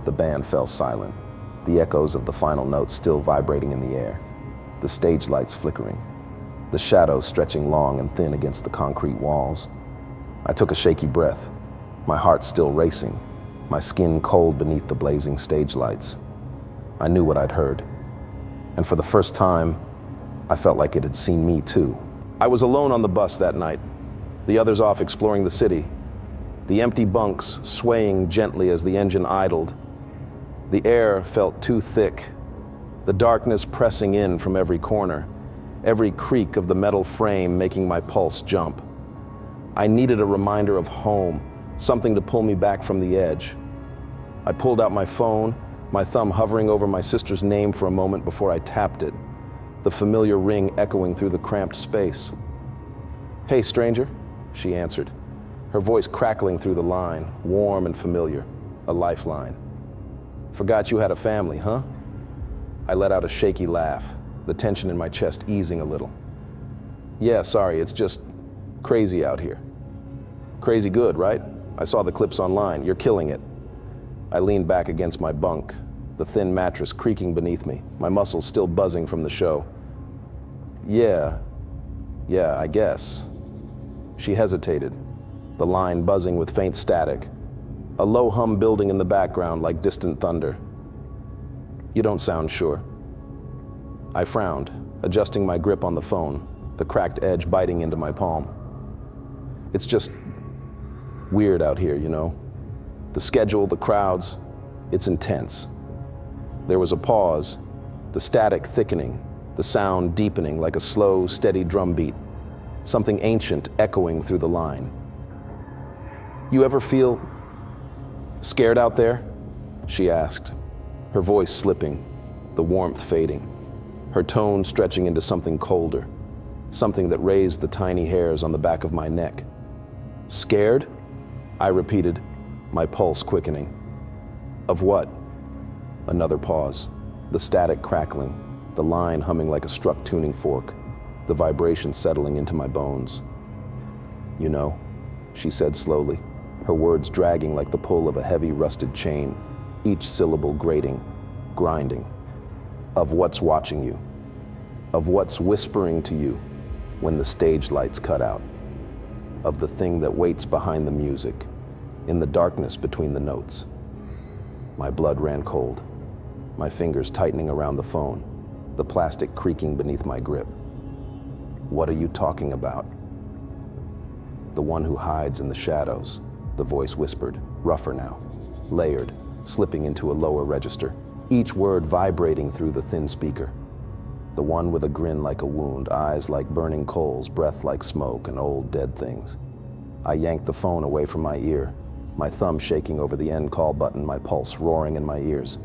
The band fell silent, the echoes of the final notes still vibrating in the air, the stage lights flickering, the shadows stretching long and thin against the concrete walls. I took a shaky breath, my heart still racing, my skin cold beneath the blazing stage lights. I knew what I'd heard, and for the first time, I felt like it had seen me too. I was alone on the bus that night, the others off exploring the city, the empty bunks swaying gently as the engine idled. The air felt too thick, the darkness pressing in from every corner, every creak of the metal frame making my pulse jump. I needed a reminder of home, something to pull me back from the edge. I pulled out my phone, my thumb hovering over my sister's name for a moment before I tapped it, the familiar ring echoing through the cramped space. "Hey, stranger," she answered, her voice crackling through the line, warm and familiar, a lifeline. "Forgot you had a family, huh?" I let out a shaky laugh, the tension in my chest easing a little. "Yeah, sorry, it's just crazy out here." "Crazy good, right? I saw the clips online. You're killing it." I leaned back against my bunk, the thin mattress creaking beneath me, my muscles still buzzing from the show. Yeah, I guess." She hesitated, the line buzzing with faint static, a low hum building in the background like distant thunder. "You don't sound sure." I frowned, adjusting my grip on the phone, the cracked edge biting into my palm. "It's just weird out here, you know? The schedule, the crowds, it's intense." There was a pause, the static thickening, the sound deepening like a slow, steady drumbeat, something ancient echoing through the line. "You ever feel scared out there?" she asked, her voice slipping, the warmth fading, her tone stretching into something colder, something that raised the tiny hairs on the back of my neck. "Scared?" I repeated, my pulse quickening. "Of what?" Another pause, the static crackling, the line humming like a struck tuning fork, the vibration settling into my bones. "You know," she said slowly, her words dragging like the pull of a heavy rusted chain, each syllable grating, grinding. "Of what's watching you, of what's whispering to you when the stage lights cut out, of the thing that waits behind the music, in the darkness between the notes." My blood ran cold, my fingers tightening around the phone, the plastic creaking beneath my grip. "What are you talking about?" "The one who hides in the shadows," the voice whispered, rougher now, layered, slipping into a lower register, each word vibrating through the thin speaker. "The one with a grin like a wound, eyes like burning coals, breath like smoke and old dead things." I yanked the phone away from my ear, my thumb shaking over the end call button, my pulse roaring in my ears.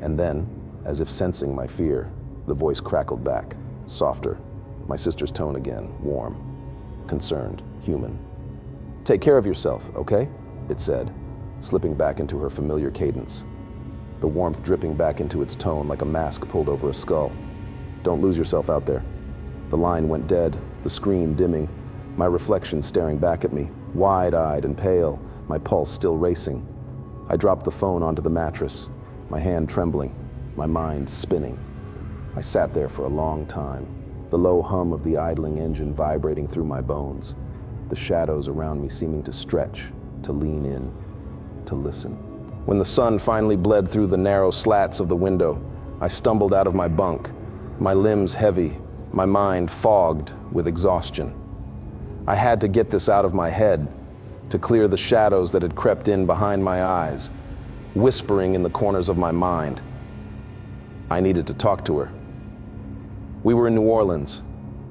And then, as if sensing my fear, the voice crackled back, softer, my sister's tone again, warm, concerned, human. "Take care of yourself, okay?" it said, slipping back into her familiar cadence, the warmth dripping back into its tone like a mask pulled over a skull. "Don't lose yourself out there." The line went dead, the screen dimming, my reflection staring back at me, wide-eyed and pale, my pulse still racing. I dropped the phone onto the mattress, my hand trembling, my mind spinning. I sat there for a long time, the low hum of the idling engine vibrating through my bones, the shadows around me seeming to stretch, to lean in, to listen. When the sun finally bled through the narrow slats of the window, I stumbled out of my bunk, my limbs heavy, my mind fogged with exhaustion. I had to get this out of my head, to clear the shadows that had crept in behind my eyes, whispering in the corners of my mind. I needed to talk to her. We were in New Orleans,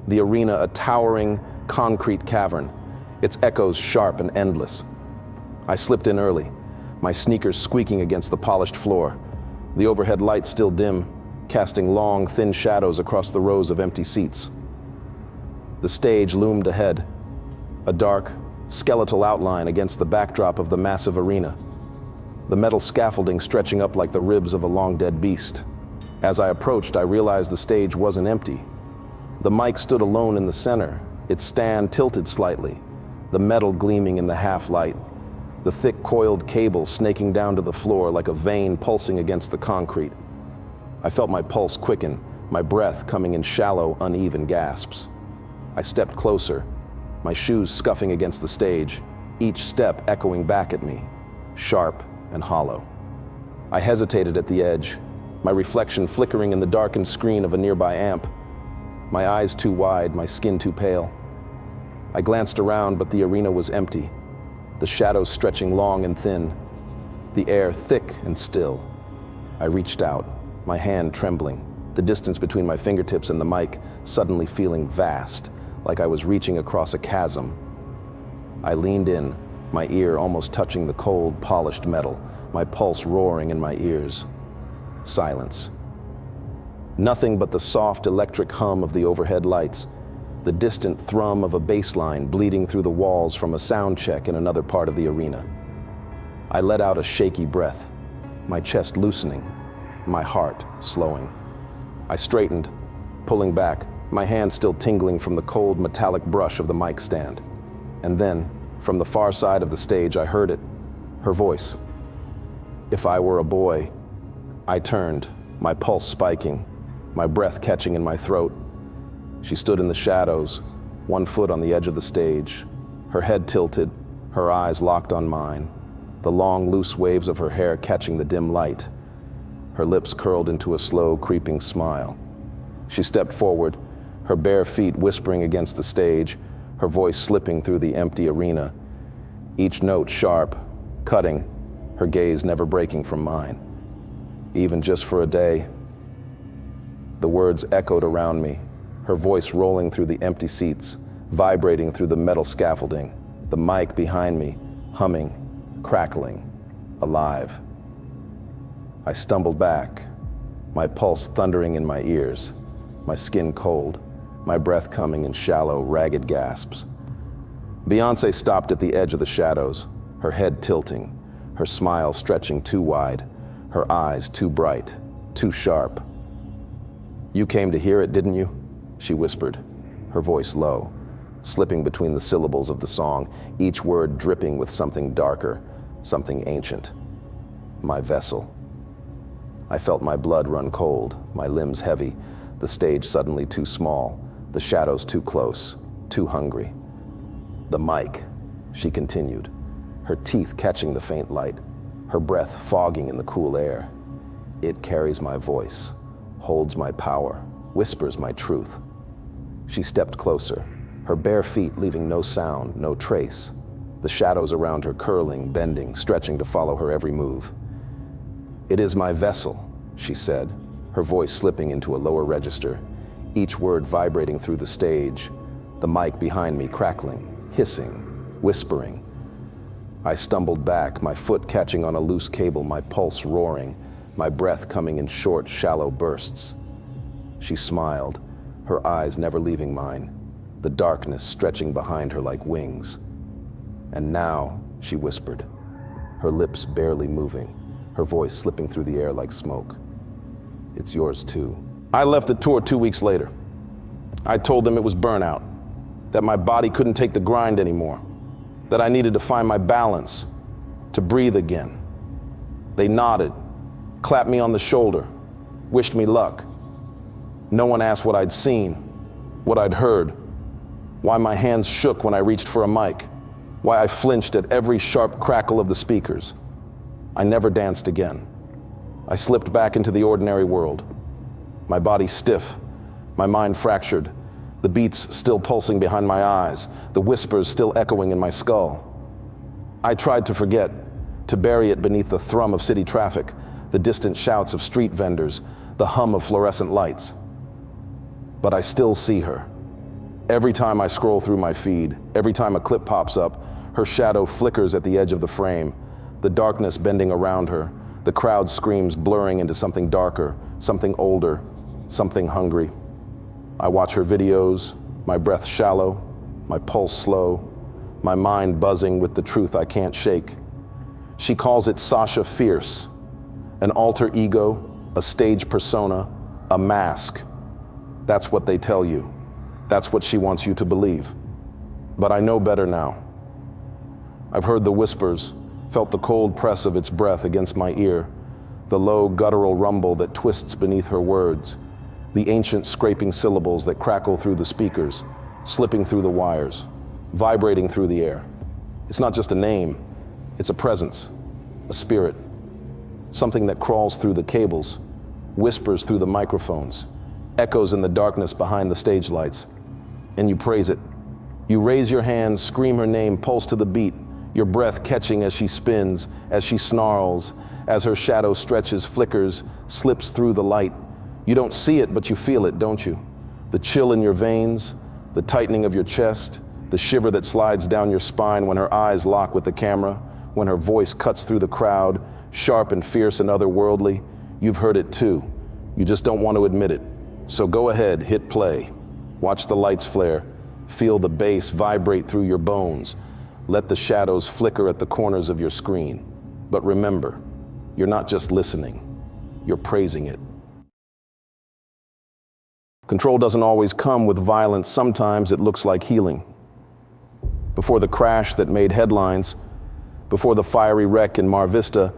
the arena a towering concrete cavern, its echoes sharp and endless. I slipped in early, my sneakers squeaking against the polished floor, the overhead lights still dim, casting long, thin shadows across the rows of empty seats. The stage loomed ahead, a dark, skeletal outline against the backdrop of the massive arena, the metal scaffolding stretching up like the ribs of a long-dead beast. As I approached, I realized the stage wasn't empty. The mic stood alone in the center, its stand tilted slightly, the metal gleaming in the half-light, the thick coiled cable snaking down to the floor like a vein pulsing against the concrete. I felt my pulse quicken, my breath coming in shallow, uneven gasps. I stepped closer, my shoes scuffing against the stage, each step echoing back at me, sharp and hollow. I hesitated at the edge, my reflection flickering in the darkened screen of a nearby amp, my eyes too wide, my skin too pale. I glanced around, but the arena was empty, the shadows stretching long and thin, the air thick and still. I reached out, my hand trembling, the distance between my fingertips and the mic suddenly feeling vast, like I was reaching across a chasm. I leaned in, my ear almost touching the cold, polished metal, my pulse roaring in my ears. Silence. Nothing but the soft electric hum of the overhead lights, the distant thrum of a bass line bleeding through the walls from a sound check in another part of the arena. I let out a shaky breath, my chest loosening, my heart slowing. I straightened, pulling back, my hand still tingling from the cold metallic brush of the mic stand. And then, from the far side of the stage, I heard it, her voice. If I were a boy. I turned, my pulse spiking, my breath catching in my throat. She stood in the shadows, one foot on the edge of the stage, her head tilted, her eyes locked on mine, the long, loose waves of her hair catching the dim light. Her lips curled into a slow, creeping smile. She stepped forward, her bare feet whispering against the stage, her voice slipping through the empty arena, each note sharp, cutting, her gaze never breaking from mine. Even just for a day. The words echoed around me, her voice rolling through the empty seats, vibrating through the metal scaffolding, the mic behind me, humming, crackling, alive. I stumbled back, my pulse thundering in my ears, my skin cold, my breath coming in shallow, ragged gasps. Beyoncé stopped at the edge of the shadows, her head tilting, her smile stretching too wide, her eyes too bright, too sharp. You came to hear it, didn't you? She whispered, her voice low, slipping between the syllables of the song, each word dripping with something darker, something ancient. My vessel. I felt my blood run cold, my limbs heavy, the stage suddenly too small, the shadows too close, too hungry. The mic, she continued, her teeth catching the faint light, her breath fogging in the cool air. It carries my voice, holds my power, whispers my truth. She stepped closer, her bare feet leaving no sound, no trace, the shadows around her curling, bending, stretching to follow her every move. It is my vessel, she said, her voice slipping into a lower register, each word vibrating through the stage, the mic behind me crackling, hissing, whispering. I stumbled back, my foot catching on a loose cable, my pulse roaring, my breath coming in short, shallow bursts. She smiled, her eyes never leaving mine, the darkness stretching behind her like wings. And now, she whispered, her lips barely moving, her voice slipping through the air like smoke. It's yours too. I left the tour 2 weeks later. I told them it was burnout, that my body couldn't take the grind anymore, that I needed to find my balance, to breathe again. They nodded, clapped me on the shoulder, wished me luck. No one asked what I'd seen, what I'd heard, why my hands shook when I reached for a mic, why I flinched at every sharp crackle of the speakers. I never danced again. I slipped back into the ordinary world, my body stiff, my mind fractured, the beats still pulsing behind my eyes, the whispers still echoing in my skull. I tried to forget, to bury it beneath the thrum of city traffic, the distant shouts of street vendors, the hum of fluorescent lights. But I still see her. Every time I scroll through my feed, every time a clip pops up, her shadow flickers at the edge of the frame, the darkness bending around her, the crowd screams blurring into something darker, something older, something hungry. I watch her videos, my breath shallow, my pulse slow, my mind buzzing with the truth I can't shake. She calls it Sasha Fierce, an alter ego, a stage persona, a mask. That's what they tell you. That's what she wants you to believe. But I know better now. I've heard the whispers, felt the cold press of its breath against my ear, the low guttural rumble that twists beneath her words, the ancient scraping syllables that crackle through the speakers, slipping through the wires, vibrating through the air. It's not just a name, it's a presence, a spirit, something that crawls through the cables, whispers through the microphones, echoes in the darkness behind the stage lights, and you praise it. You raise your hands, scream her name, pulse to the beat, your breath catching as she spins, as she snarls, as her shadow stretches, flickers, slips through the light. You don't see it, but you feel it, don't you? The chill in your veins, the tightening of your chest, the shiver that slides down your spine when her eyes lock with the camera, when her voice cuts through the crowd, sharp and fierce and otherworldly. You've heard it too. You just don't want to admit it. So go ahead, hit play. Watch the lights flare. Feel the bass vibrate through your bones. Let the shadows flicker at the corners of your screen. But remember, you're not just listening, you're praising it. Control doesn't always come with violence. Sometimes it looks like healing. Before the crash that made headlines, before the fiery wreck in Mar Vista,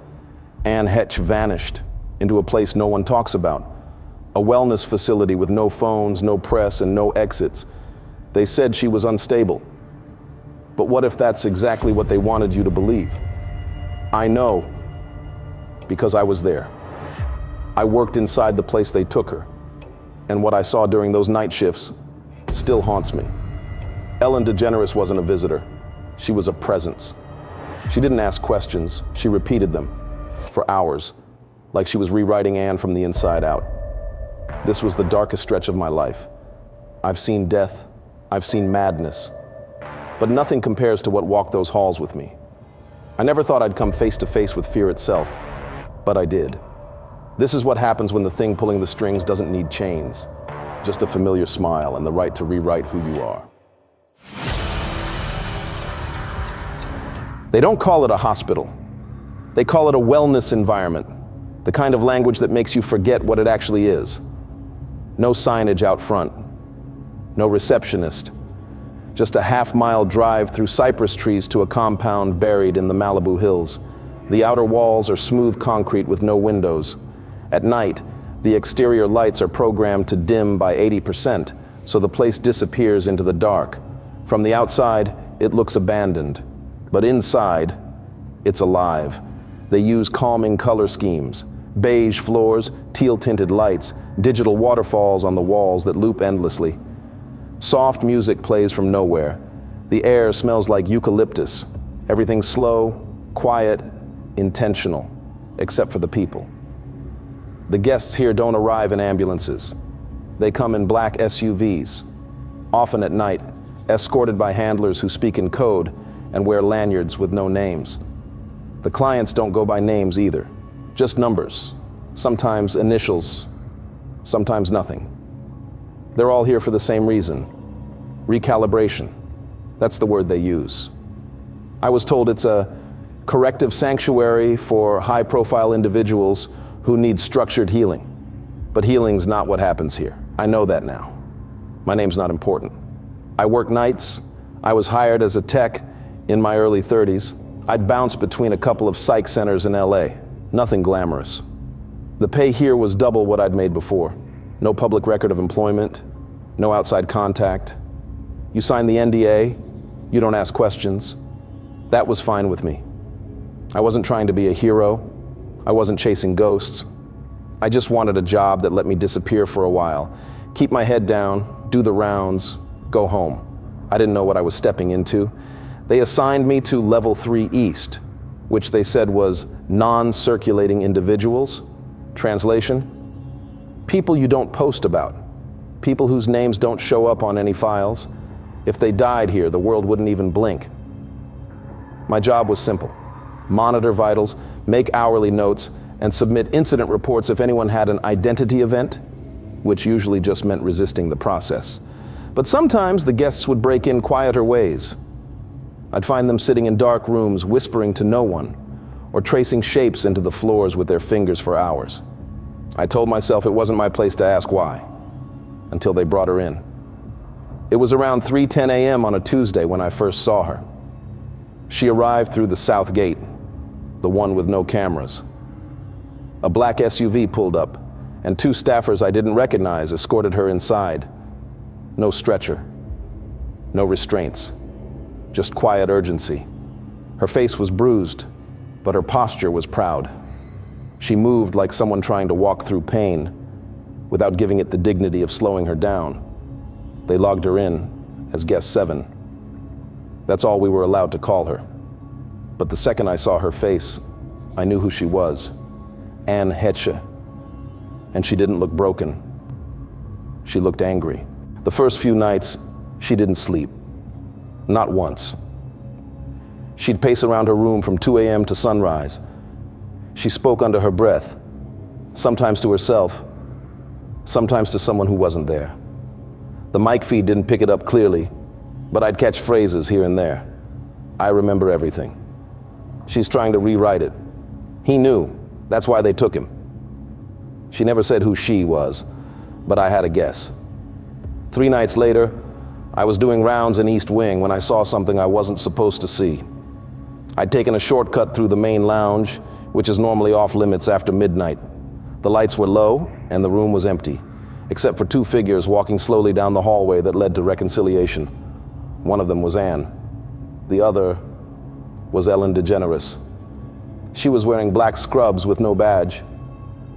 Ann Hetch vanished into a place no one talks about. A wellness facility with no phones, no press, and no exits. They said she was unstable. But what if that's exactly what they wanted you to believe? I know, because I was there. I worked inside the place they took her. And what I saw during those night shifts still haunts me. Ellen DeGeneres wasn't a visitor. She was a presence. She didn't ask questions. She repeated them for hours, like she was rewriting Ann from the inside out. This was the darkest stretch of my life. I've seen death. I've seen madness. But nothing compares to what walked those halls with me. I never thought I'd come face to face with fear itself, but I did. This is what happens when the thing pulling the strings doesn't need chains, just a familiar smile and the right to rewrite who you are. They don't call it a hospital. They call it a wellness environment, the kind of language that makes you forget what it actually is. No signage out front, no receptionist, just a half-mile drive through cypress trees to a compound buried in the Malibu hills. The outer walls are smooth concrete with no windows. At night, the exterior lights are programmed to dim by 80%, so the place disappears into the dark. From the outside, it looks abandoned, but inside, it's alive. They use calming color schemes, beige floors, teal-tinted lights, digital waterfalls on the walls that loop endlessly. Soft music plays from nowhere. The air smells like eucalyptus. Everything's slow, quiet, intentional, except for the people. The guests here don't arrive in ambulances. They come in black SUVs, often at night, escorted by handlers who speak in code and wear lanyards with no names. The clients don't go by names either, just numbers, sometimes initials, sometimes nothing. They're all here for the same reason: recalibration. That's the word they use. I was told it's a corrective sanctuary for high-profile individuals who need structured healing. But healing's not what happens here. I know that now. My name's not important. I work nights. I was hired as a tech in my early 30s. I'd bounce between a couple of psych centers in LA. Nothing glamorous. The pay here was double what I'd made before. No public record of employment, no outside contact. You sign the NDA, you don't ask questions. That was fine with me. I wasn't trying to be a hero. I wasn't chasing ghosts. I just wanted a job that let me disappear for a while, keep my head down, do the rounds, go home. I didn't know what I was stepping into. They assigned me to Level 3 East, which they said was non-circulating individuals. Translation: people you don't post about, people whose names don't show up on any files. If they died here, the world wouldn't even blink. My job was simple: monitor vitals, make hourly notes, and submit incident reports if anyone had an identity event, which usually just meant resisting the process. But sometimes the guests would break in quieter ways. I'd find them sitting in dark rooms, whispering to no one, or tracing shapes into the floors with their fingers for hours. I told myself it wasn't my place to ask why, until they brought her in. It was around 3:10 a.m. on a Tuesday when I first saw her. She arrived through the south gate, the one with no cameras. A black SUV pulled up, and two staffers I didn't recognize escorted her inside. No stretcher, no restraints, just quiet urgency. Her face was bruised, but her posture was proud. She moved like someone trying to walk through pain without giving it the dignity of slowing her down. They logged her in as guest 7. That's all we were allowed to call her. But the second I saw her face, I knew who she was. Anne Hetche. And she didn't look broken. She looked angry. The first few nights, she didn't sleep. Not once. She'd pace around her room from 2 a.m. to sunrise. She spoke under her breath, sometimes to herself, sometimes to someone who wasn't there. The mic feed didn't pick it up clearly, but I'd catch phrases here and there. I remember everything. She's trying to rewrite it. He knew. That's why they took him. She never said who she was, but I had a guess. 3 nights later, I was doing rounds in East Wing when I saw something I wasn't supposed to see. I'd taken a shortcut through the main lounge, which is normally off limits after midnight. The lights were low and the room was empty, except for 2 figures walking slowly down the hallway that led to reconciliation. One of them was Anne. The other was Ellen DeGeneres. She was wearing black scrubs with no badge.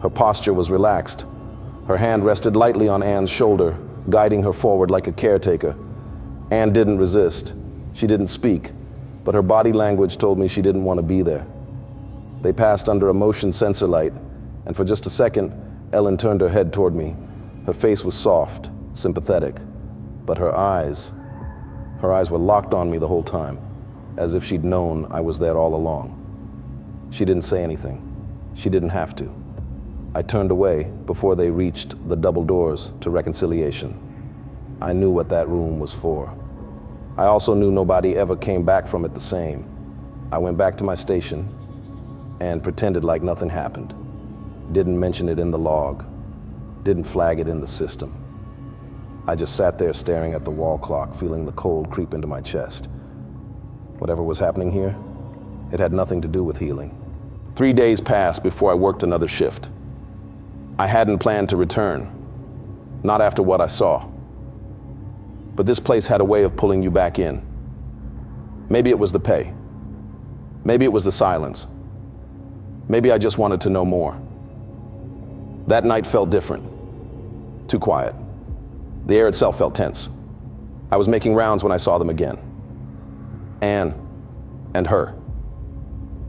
Her posture was relaxed. Her hand rested lightly on Anne's shoulder, guiding her forward like a caretaker. Anne didn't resist. She didn't speak, but her body language told me she didn't want to be there. They passed under a motion sensor light, and for just a second, Ellen turned her head toward me. Her face was soft, sympathetic, but her eyes were locked on me the whole time, as if she'd known I was there all along. She didn't say anything. She didn't have to. I turned away before they reached the double doors to reconciliation. I knew what that room was for. I also knew nobody ever came back from it the same. I went back to my station and pretended like nothing happened. Didn't mention it in the log. Didn't flag it in the system. I just sat there staring at the wall clock, feeling the cold creep into my chest. Whatever was happening here, it had nothing to do with healing. 3 days passed before I worked another shift. I hadn't planned to return, not after what I saw. But this place had a way of pulling you back in. Maybe it was the pay. Maybe it was the silence. Maybe I just wanted to know more. That night felt different. Too quiet. The air itself felt tense. I was making rounds when I saw them again. Anne and her.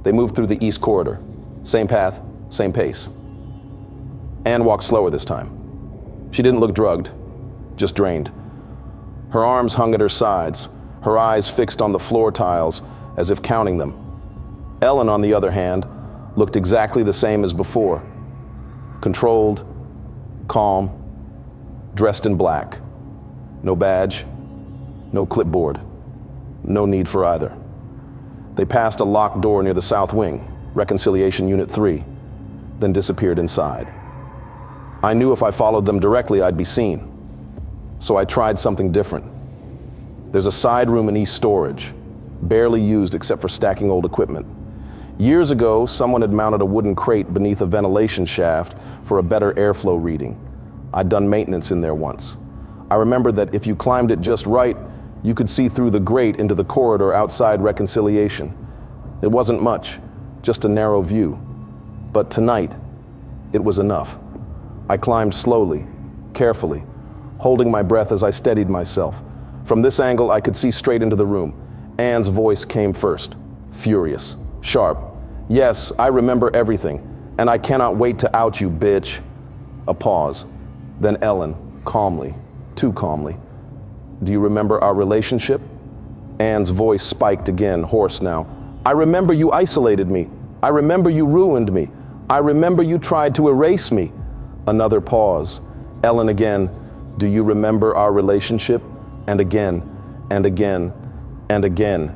They moved through the east corridor. Same path, same pace. Anne walked slower this time. She didn't look drugged, just drained. Her arms hung at her sides, her eyes fixed on the floor tiles as if counting them. Ellen, on the other hand, looked exactly the same as before. Controlled, calm, dressed in black. No badge, no clipboard, no need for either. They passed a locked door near the south wing, Reconciliation Unit 3, then disappeared inside. I knew if I followed them directly, I'd be seen. So I tried something different. There's a side room in East Storage, barely used except for stacking old equipment. Years ago, someone had mounted a wooden crate beneath a ventilation shaft for a better airflow reading. I'd done maintenance in there once. I remembered that if you climbed it just right, you could see through the grate into the corridor outside Reconciliation. It wasn't much, just a narrow view. But tonight, it was enough. I climbed slowly, carefully, holding my breath as I steadied myself. From this angle, I could see straight into the room. Anne's voice came first, furious, sharp. Yes, I remember everything, and I cannot wait to out you, bitch. A pause. Then Ellen, calmly, too calmly. Do you remember our relationship? Anne's voice spiked again, hoarse now. I remember you isolated me. I remember you ruined me. I remember you tried to erase me. Another pause. Ellen again. Do you remember our relationship? And again, and again, and again.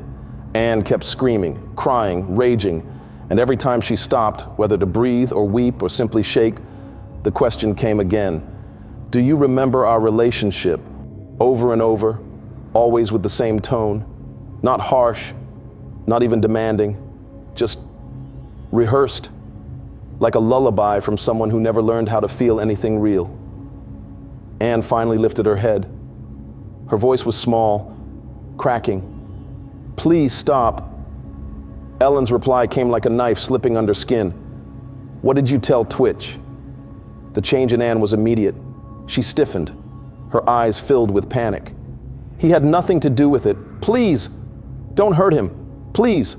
Anne kept screaming, crying, raging, and every time she stopped, whether to breathe or weep or simply shake, the question came again. Do you remember our relationship? Over and over, always with the same tone, not harsh, not even demanding, just rehearsed, like a lullaby from someone who never learned how to feel anything real. Anne finally lifted her head. Her voice was small, cracking. Please stop. Ellen's reply came like a knife slipping under skin. What did you tell Twitch? The change in Ann was immediate. She stiffened, her eyes filled with panic. He had nothing to do with it. Please, don't hurt him. Please.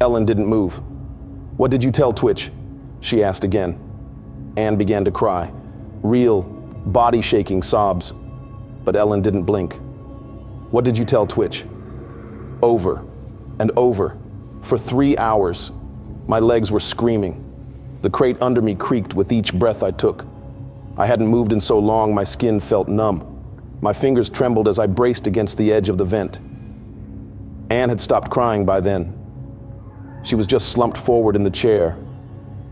Ellen didn't move. What did you tell Twitch? She asked again. Ann began to cry, real, body-shaking sobs. But Ellen didn't blink. What did you tell Twitch? Over and over, for 3 hours. My legs were screaming. The crate under me creaked with each breath I took. I hadn't moved in so long, my skin felt numb. My fingers trembled as I braced against the edge of the vent. Ann had stopped crying by then. She was just slumped forward in the chair,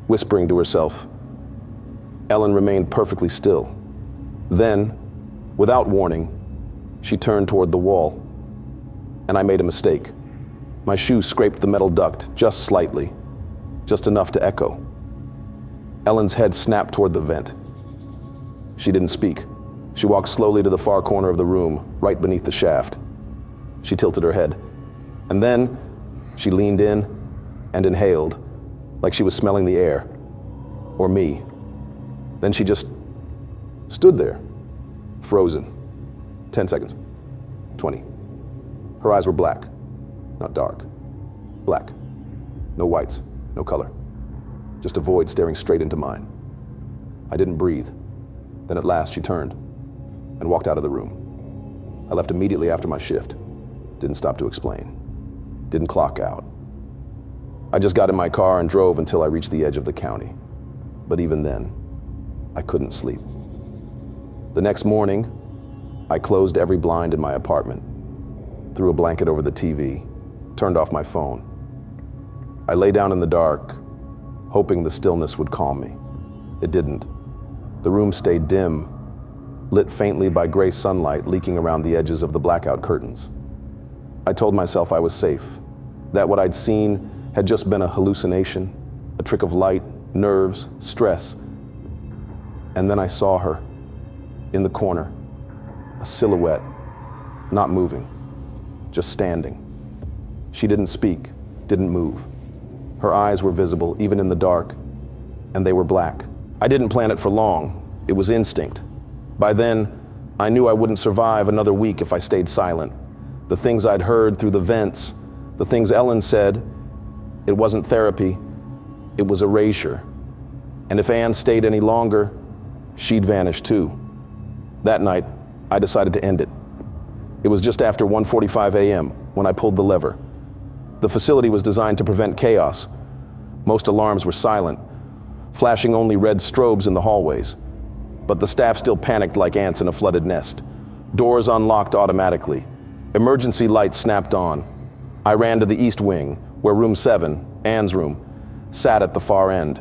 whispering to herself. Ellen remained perfectly still. Then, without warning, she turned toward the wall. And I made a mistake. My shoe scraped the metal duct just slightly, just enough to echo. Ellen's head snapped toward the vent. She didn't speak. She walked slowly to the far corner of the room, right beneath the shaft. She tilted her head. And then she leaned in and inhaled, like she was smelling the air, or me. Then she just stood there, frozen. 10 seconds, 20. Her eyes were black, not dark. Black, no whites, no color. Just a void staring straight into mine. I didn't breathe. Then at last she turned and walked out of the room. I left immediately after my shift. Didn't stop to explain. Didn't clock out. I just got in my car and drove until I reached the edge of the county. But even then, I couldn't sleep. The next morning, I closed every blind in my apartment, threw a blanket over the TV, turned off my phone. I lay down in the dark, hoping the stillness would calm me. It didn't. The room stayed dim, lit faintly by gray sunlight leaking around the edges of the blackout curtains. I told myself I was safe, that what I'd seen had just been a hallucination, a trick of light, nerves, stress. And then I saw her, in the corner, a silhouette, not moving, just standing. She didn't speak, didn't move. Her eyes were visible, even in the dark, and they were black. I didn't plan it for long. It was instinct. By then, I knew I wouldn't survive another week if I stayed silent. The things I'd heard through the vents, the things Ellen said, it wasn't therapy, it was erasure. And if Ann stayed any longer, she'd vanish too. That night, I decided to end it. It was just after 1:45 a.m. when I pulled the lever. The facility was designed to prevent chaos. Most alarms were silent, flashing only red strobes in the hallways. But the staff still panicked like ants in a flooded nest. Doors unlocked automatically. Emergency lights snapped on. I ran to the east wing, where room 7, Ann's room, sat at the far end.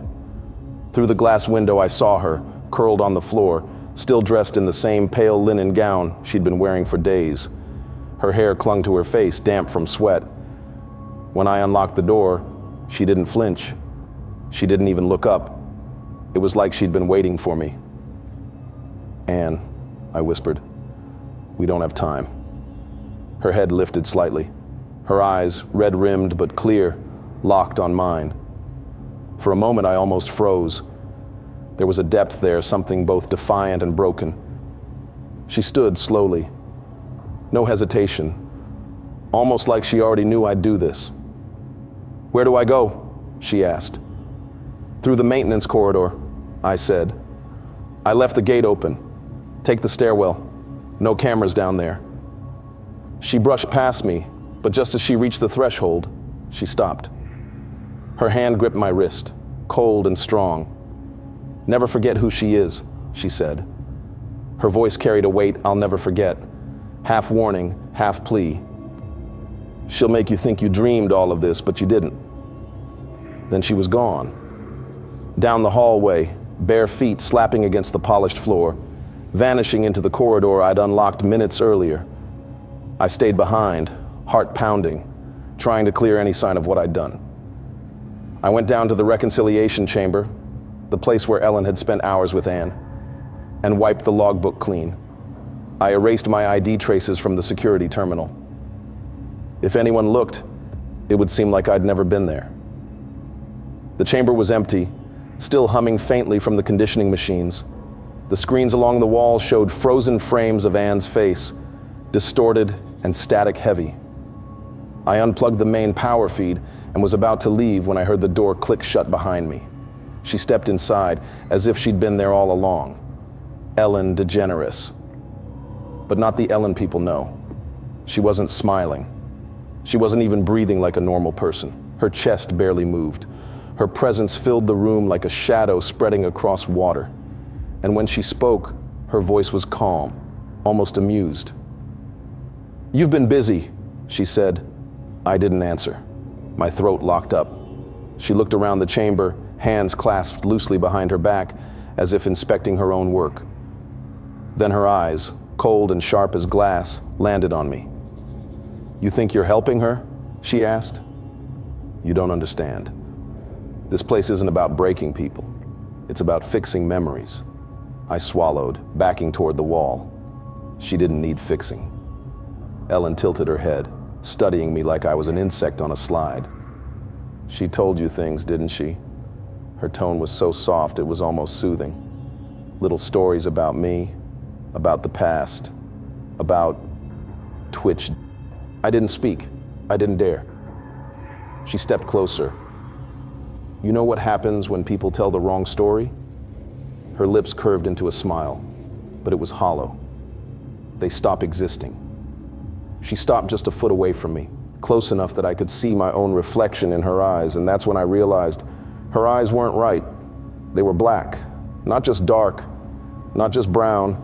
Through the glass window, I saw her, curled on the floor, still dressed in the same pale linen gown she'd been wearing for days. Her hair clung to her face, damp from sweat. When I unlocked the door, she didn't flinch. She didn't even look up. It was like she'd been waiting for me. Ann, I whispered, we don't have time. Her head lifted slightly. Her eyes, red-rimmed but clear, locked on mine. For a moment, I almost froze. There was a depth there, something both defiant and broken. She stood slowly. No hesitation. Almost like she already knew I'd do this. Where do I go? She asked. Through the maintenance corridor, I said. I left the gate open. Take the stairwell. No cameras down there. She brushed past me, but just as she reached the threshold, she stopped. Her hand gripped my wrist, cold and strong. Never forget who she is, she said. Her voice carried a weight I'll never forget, half warning, half plea. She'll make you think you dreamed all of this, but you didn't. Then she was gone. Down the hallway, bare feet slapping against the polished floor, vanishing into the corridor I'd unlocked minutes earlier. I stayed behind, heart pounding, trying to clear any sign of what I'd done. I went down to the reconciliation chamber, the place where Ellen had spent hours with Ann, and wiped the logbook clean. I erased my ID traces from the security terminal. If anyone looked, it would seem like I'd never been there. The chamber was empty, still humming faintly from the conditioning machines. The screens along the wall showed frozen frames of Anne's face, distorted and static heavy. I unplugged the main power feed and was about to leave when I heard the door click shut behind me. She stepped inside as if she'd been there all along. Ellen DeGeneres. But not the Ellen people know. She wasn't smiling. She wasn't even breathing like a normal person. Her chest barely moved. Her presence filled the room like a shadow spreading across water. And when she spoke, her voice was calm, almost amused. "You've been busy," she said. I didn't answer. My throat locked up. She looked around the chamber, hands clasped loosely behind her back, as if inspecting her own work. Then her eyes, cold and sharp as glass, landed on me. "You think you're helping her?" she asked. "You don't understand. This place isn't about breaking people. It's about fixing memories." I swallowed, backing toward the wall. She didn't need fixing. Ellen tilted her head, studying me like I was an insect on a slide. "She told you things, didn't she?" Her tone was so soft it was almost soothing. Little stories about me, about the past, about Twitch. I didn't speak. I didn't dare. She stepped closer. "You know what happens when people tell the wrong story?" Her lips curved into a smile, but it was hollow. They stop existing. She stopped just a foot away from me, close enough that I could see my own reflection in her eyes, and that's when I realized her eyes weren't right. They were black, not just dark, not just brown,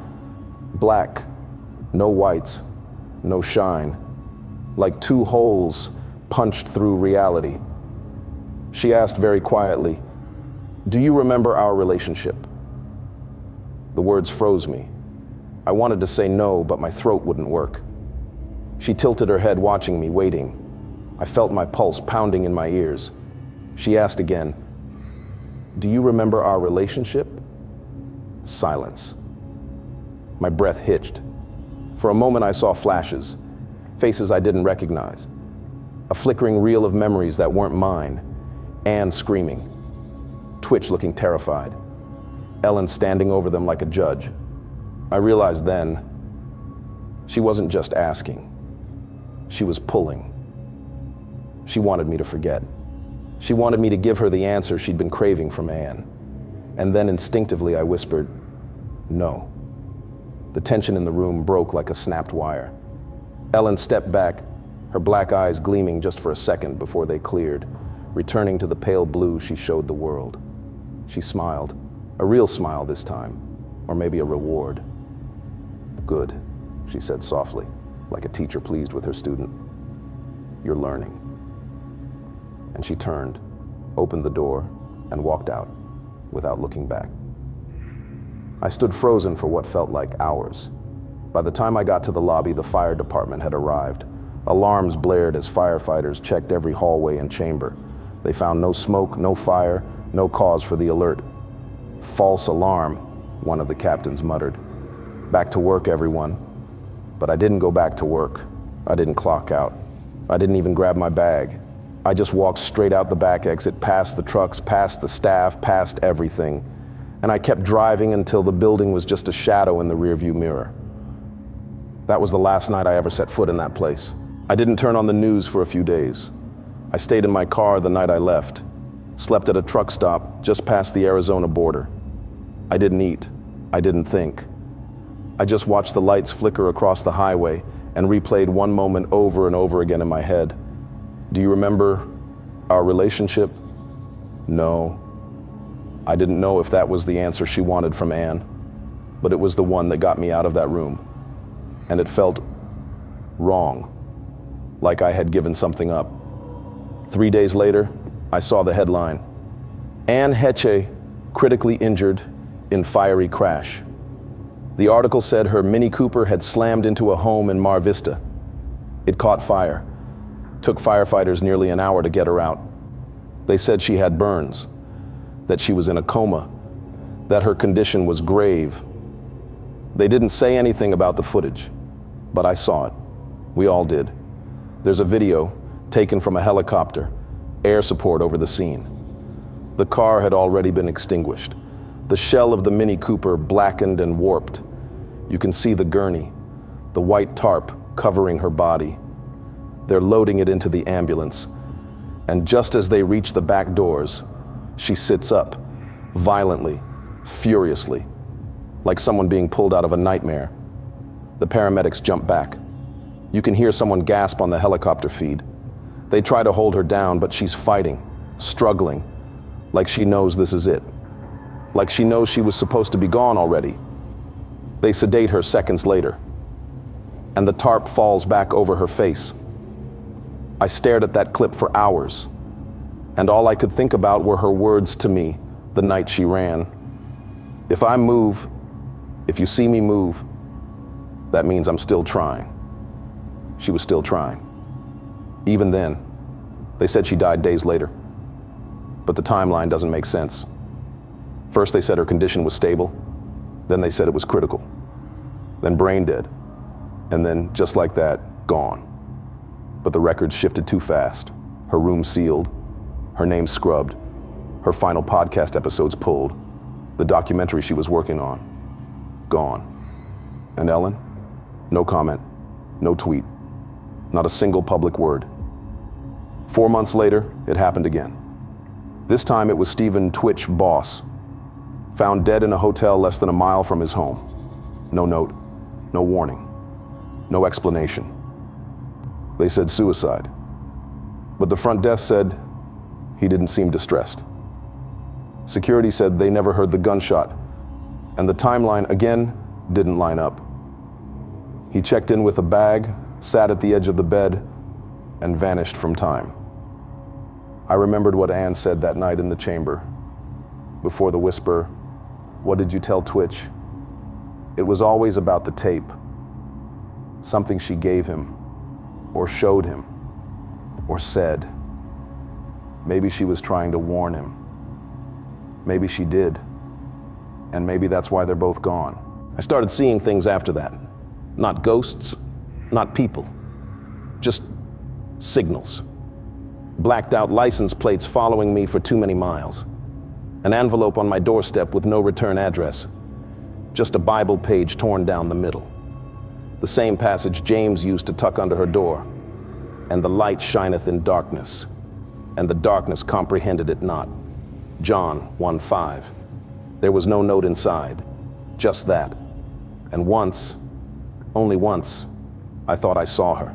black, no whites, no shine, like two holes punched through reality. She asked very quietly, "Do you remember our relationship?" The words froze me. I wanted to say no, but my throat wouldn't work. She tilted her head, watching me, waiting. I felt my pulse pounding in my ears. She asked again, "Do you remember our relationship?" Silence. My breath hitched. For a moment I saw flashes, faces I didn't recognize. A flickering reel of memories that weren't mine. Anne screaming. Twitch looking terrified. Ellen standing over them like a judge. I realized then, she wasn't just asking. She was pulling. She wanted me to forget. She wanted me to give her the answer she'd been craving from Anne. And then instinctively I whispered, "No." The tension in the room broke like a snapped wire. Ellen stepped back, her black eyes gleaming just for a second before they cleared, returning to the pale blue she showed the world. She smiled, a real smile this time, or maybe a reward. "Good," she said softly, like a teacher pleased with her student. "You're learning." And she turned, opened the door, and walked out without looking back. I stood frozen for what felt like hours. By the time I got to the lobby, the fire department had arrived. Alarms blared as firefighters checked every hallway and chamber. They found no smoke, no fire, no cause for the alert. "False alarm," one of the captains muttered. "Back to work, everyone." But I didn't go back to work. I didn't clock out. I didn't even grab my bag. I just walked straight out the back exit, past the trucks, past the staff, past everything. And I kept driving until the building was just a shadow in the rearview mirror. That was the last night I ever set foot in that place. I didn't turn on the news for a few days. I stayed in my car the night I left, slept at a truck stop just past the Arizona border. I didn't eat. I didn't think. I just watched the lights flicker across the highway and replayed one moment over and over again in my head. "Do you remember our relationship?" No. I didn't know if that was the answer she wanted from Anne, but it was the one that got me out of that room. And it felt wrong, like I had given something up. 3 days later, I saw the headline, "Anne Heche critically injured in fiery crash." The article said her Mini Cooper had slammed into a home in Mar Vista. It caught fire. Took firefighters nearly an hour to get her out. They said she had burns, that she was in a coma, that her condition was grave. They didn't say anything about the footage, but I saw it. We all did. There's a video, taken from a helicopter, air support over the scene. The car had already been extinguished. The shell of the Mini Cooper blackened and warped. You can see the gurney, the white tarp covering her body. They're loading it into the ambulance, and just as they reach the back doors, she sits up, violently, furiously, like someone being pulled out of a nightmare. The paramedics jump back. You can hear someone gasp on the helicopter feed. They try to hold her down, but she's fighting, struggling, like she knows this is it. Like she knows she was supposed to be gone already. They sedate her seconds later, and the tarp falls back over her face. I stared at that clip for hours, and all I could think about were her words to me the night she ran. If I move, if you see me move, that means I'm still trying. She was still trying. Even then, they said she died days later. But the timeline doesn't make sense. First they said her condition was stable, then they said it was critical, then brain dead, and then just like that, gone. But the records shifted too fast. Her room sealed, her name scrubbed, her final podcast episodes pulled, the documentary she was working on, gone. And Ellen? No comment, no tweet, not a single public word. 4 months later, it happened again. This time it was Stephen Twitch Boss, found dead in a hotel less than a mile from his home. No note, no warning, no explanation. They said suicide, but the front desk said he didn't seem distressed. Security said they never heard the gunshot, and the timeline again didn't line up. He checked in with a bag, sat at the edge of the bed, and vanished from time. I remembered what Ann said that night in the chamber. Before the whisper, "What did you tell Twitch?" It was always about the tape. Something she gave him, or showed him, or said. Maybe she was trying to warn him. Maybe she did. And maybe that's why they're both gone. I started seeing things after that. Not ghosts, not people. Just signals. Blacked out license plates following me for too many miles. An envelope on my doorstep with no return address. Just a Bible page torn down the middle. The same passage James used to tuck under her door. And the light shineth in darkness, and the darkness comprehended it not. John 1:5. There was no note inside, just that. And once, only once, I thought I saw her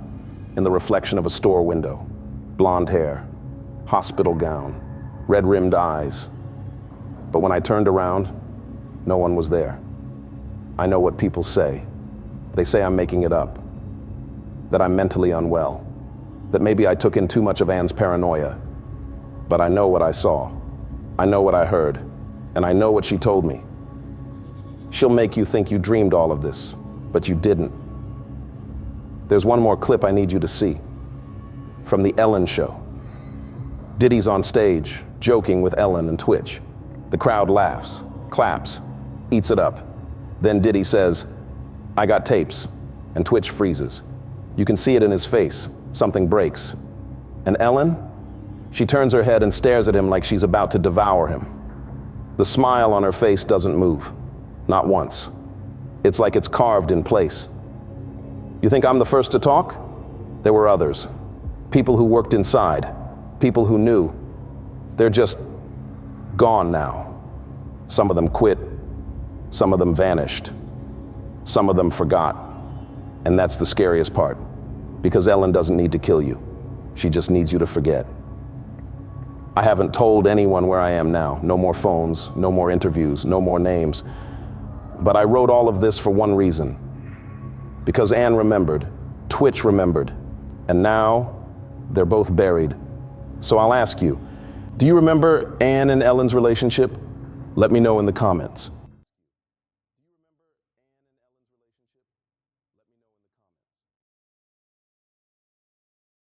in the reflection of a store window. Blonde hair, hospital gown, red-rimmed eyes. But when I turned around, no one was there. I know what people say. They say I'm making it up, that I'm mentally unwell, that maybe I took in too much of Ann's paranoia. But I know what I saw. I know what I heard, and I know what she told me. She'll make you think you dreamed all of this, but you didn't. There's one more clip I need you to see. From the Ellen show. Diddy's on stage, joking with Ellen and Twitch. The crowd laughs, claps, eats it up. Then Diddy says, "I got tapes," and Twitch freezes. You can see it in his face. Something breaks. And Ellen? She turns her head and stares at him like she's about to devour him. The smile on her face doesn't move. Not once. It's like it's carved in place. You think I'm the first to talk? There were others. People who worked inside. People who knew. They're just gone now. Some of them quit. Some of them vanished. Some of them forgot. And that's the scariest part. Because Ellen doesn't need to kill you. She just needs you to forget. I haven't told anyone where I am now. No more phones, no more interviews, no more names. But I wrote all of this for one reason. Because Ann remembered, Twitch remembered, and now they're both buried. So I'll ask you, do you remember Ann and Ellen's relationship? Let me know in the comments.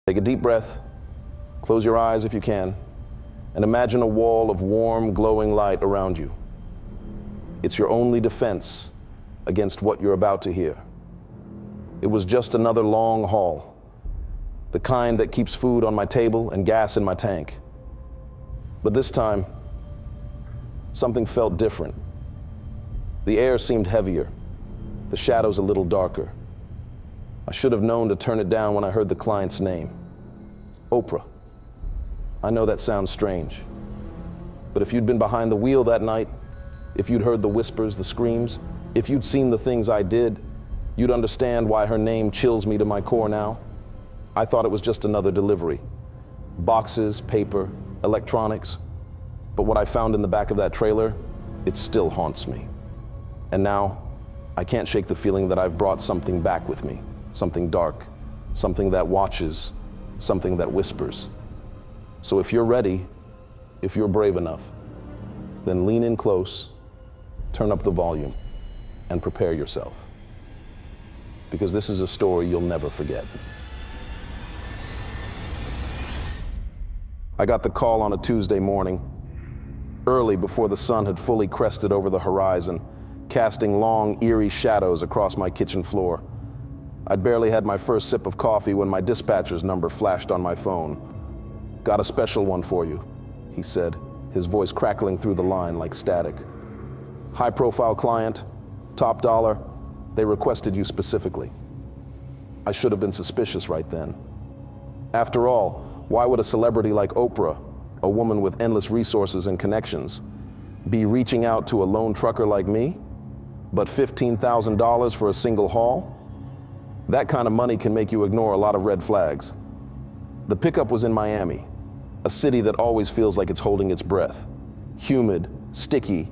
Take a deep breath, close your eyes if you can, and imagine a wall of warm, glowing light around you. It's your only defense against what you're about to hear. It was just another long haul, the kind that keeps food on my table and gas in my tank. But this time, something felt different. The air seemed heavier, the shadows a little darker. I should have known to turn it down when I heard the client's name. Oprah. I know that sounds strange, but if you'd been behind the wheel that night, if you'd heard the whispers, the screams, if you'd seen the things I did, you'd understand why her name chills me to my core now. I thought it was just another delivery. Boxes, paper, electronics. But what I found in the back of that trailer, it still haunts me. And now, I can't shake the feeling that I've brought something back with me. Something dark, something that watches, something that whispers. So if you're ready, if you're brave enough, then lean in close, turn up the volume, and prepare yourself. Because this is a story you'll never forget. I got the call on a Tuesday morning, early before the sun had fully crested over the horizon, casting long, eerie shadows across my kitchen floor. I'd barely had my first sip of coffee when my dispatcher's number flashed on my phone. "Got a special one for you," he said, his voice crackling through the line like static. "High-profile client, top dollar, they requested you specifically." I should have been suspicious right then. After all, why would a celebrity like Oprah, a woman with endless resources and connections, be reaching out to a lone trucker like me? But $15,000 for a single haul? That kind of money can make you ignore a lot of red flags. The pickup was in Miami, a city that always feels like it's holding its breath, humid, sticky,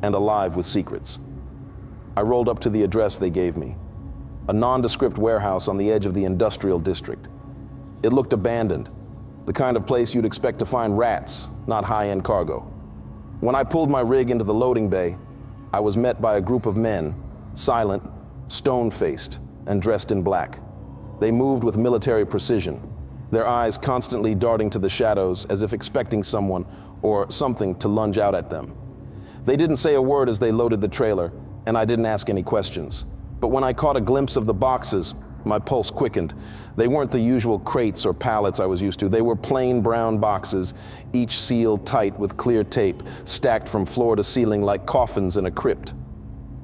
and alive with secrets. I rolled up to the address they gave me, a nondescript warehouse on the edge of the industrial district. It looked abandoned, the kind of place you'd expect to find rats, not high-end cargo. When I pulled my rig into the loading bay, I was met by a group of men, silent, stone-faced, and dressed in black. They moved with military precision, their eyes constantly darting to the shadows as if expecting someone or something to lunge out at them. They didn't say a word as they loaded the trailer, and I didn't ask any questions. But when I caught a glimpse of the boxes, my pulse quickened. They weren't the usual crates or pallets I was used to. They were plain brown boxes, each sealed tight with clear tape, stacked from floor to ceiling like coffins in a crypt.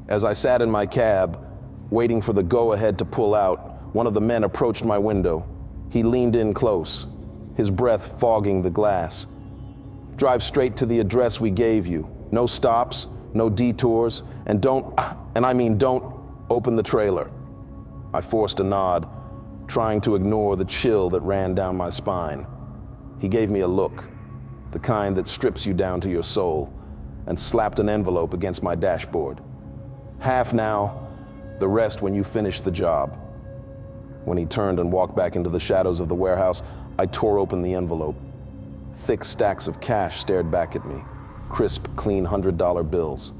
As I sat in my cab, waiting for the go-ahead to pull out, one of the men approached my window. He leaned in close, his breath fogging the glass. "Drive straight to the address we gave you. No stops, no detours, and don't open the trailer." I forced a nod, trying to ignore the chill that ran down my spine. He gave me a look, the kind that strips you down to your soul, and slapped an envelope against my dashboard. "Half now, the rest when you finish the job." When he turned and walked back into the shadows of the warehouse, I tore open the envelope. Thick stacks of cash stared back at me, crisp, clean $100 bills.